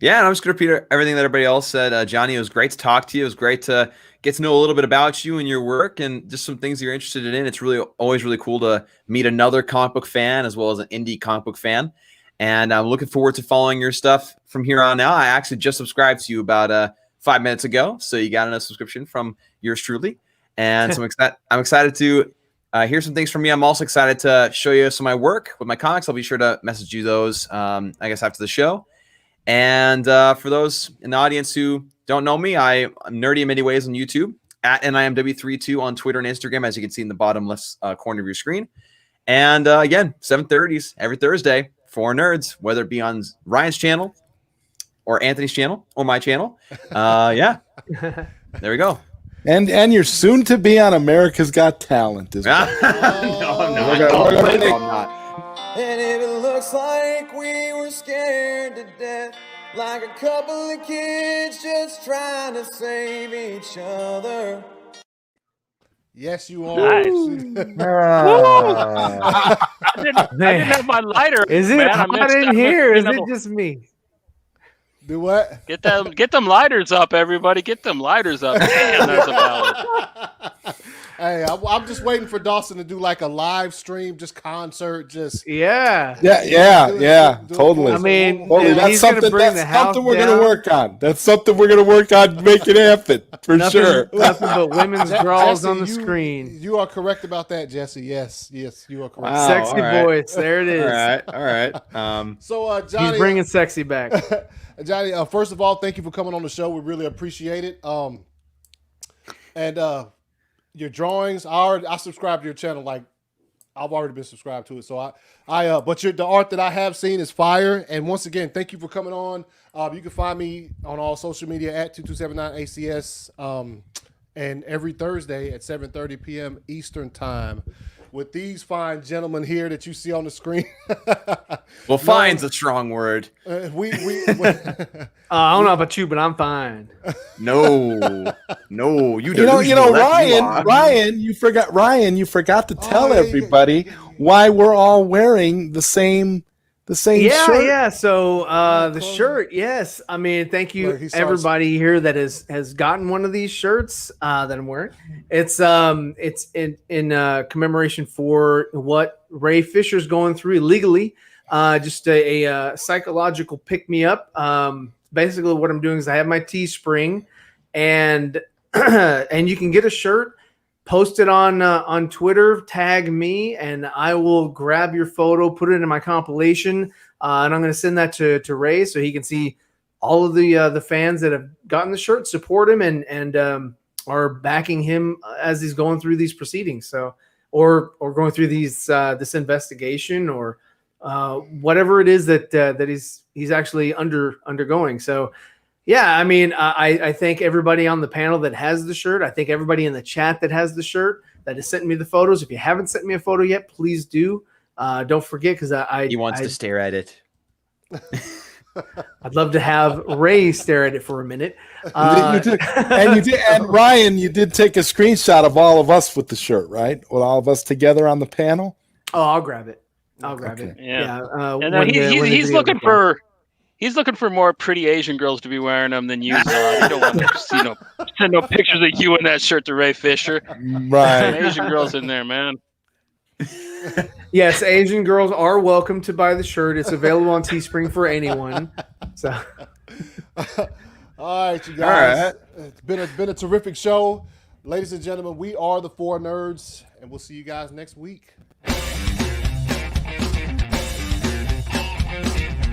Yeah, and I'm just going to repeat everything that everybody else said. Johnny, it was great to talk to you. It was great to get to know a little bit about you and your work and just some things you're interested in. It's always really cool to meet another comic book fan as well as an indie comic book fan. And I'm looking forward to following your stuff from here on out. I actually just subscribed to you about 5 minutes ago. So you got a subscription from yours truly. And so I'm excited to hear some things from you. I'm also excited to show you some of my work with my comics. I'll be sure to message you those, I guess, after the show. And for those in the audience who don't know me, I'm nerdy in many ways on YouTube, at NIMW32 on Twitter and Instagram, as you can see in the bottom left corner of your screen. And again, 7:30s every Thursday, 4NERDS, whether it be on Ryan's channel or Anthony's channel or my channel. There we go. And you're soon to be on America's Got Talent as well. No, I'm not. And if it looks like we were scared to death, like a couple of kids just trying to save each other. Yes, you are. Nice. I didn't have my lighter. Is it hot in here? Is it just me? Do what? Get them lighters up, everybody. Get them lighters up. Damn, that's a ballad. Hey, I'm just waiting for Dawson to do like a live stream, just concert, just yeah, totally. I mean, totally. That's he's gonna something. bring That's the house something we're down. gonna work on. That's something we're gonna work on making happen for sure. Nothing but women's draws on the screen. You are correct about that, Jesse. Yes, you are correct. Wow, Sexy right. voice, there it is. All right. So, Johnny, he's bringing sexy back. Johnny, first of all, thank you for coming on the show. We really appreciate it. And your drawings, I subscribed to your channel. Like, I've already been subscribed to it. So but the art that I have seen is fire. And once again, thank you for coming on. You can find me on all social media at 2279ACS. And every Thursday at 7:30 p.m. Eastern time with these fine gentlemen here that you see on the screen. Well, fine's a strong word. I don't know about you, but I'm fine. No, you know, Ryan, you forgot to tell everybody why we're all wearing the same shirt. Yeah. So the shirt, yes. I mean, thank you everybody here that has gotten one of these shirts that I'm wearing. It's in commemoration for what Ray Fisher's going through illegally. Just a psychological pick me up. Basically, what I'm doing is I have my Teespring, and and you can get a shirt. Post it on Twitter, tag me, and I will grab your photo, put it in my compilation, and I'm going to send that to Ray so he can see all of the fans that have gotten the shirt, support him, and are backing him as he's going through these proceedings. So, or going through this investigation, or whatever it is that he's actually undergoing. So. Yeah, I mean, I thank everybody on the panel that has the shirt. I thank everybody in the chat that has the shirt, that has sent me the photos. If you haven't sent me a photo yet, please do. Don't forget, because he wants to stare at it. I'd love to have Ray stare at it for a minute. And Ryan, you did take a screenshot of all of us with the shirt, right? With all of us together on the panel. Oh, I'll grab it. It. Yeah. And he's looking for. He's looking for more pretty Asian girls to be wearing them than you. So you don't want to send no pictures of you in that shirt to Ray Fisher. Right. Some Asian girls in there, man. Yes, Asian girls are welcome to buy the shirt. It's available on Teespring for anyone. So, all right, you guys. All right. It's been a terrific show, ladies and gentlemen. We are the 4 Nerds, and we'll see you guys next week.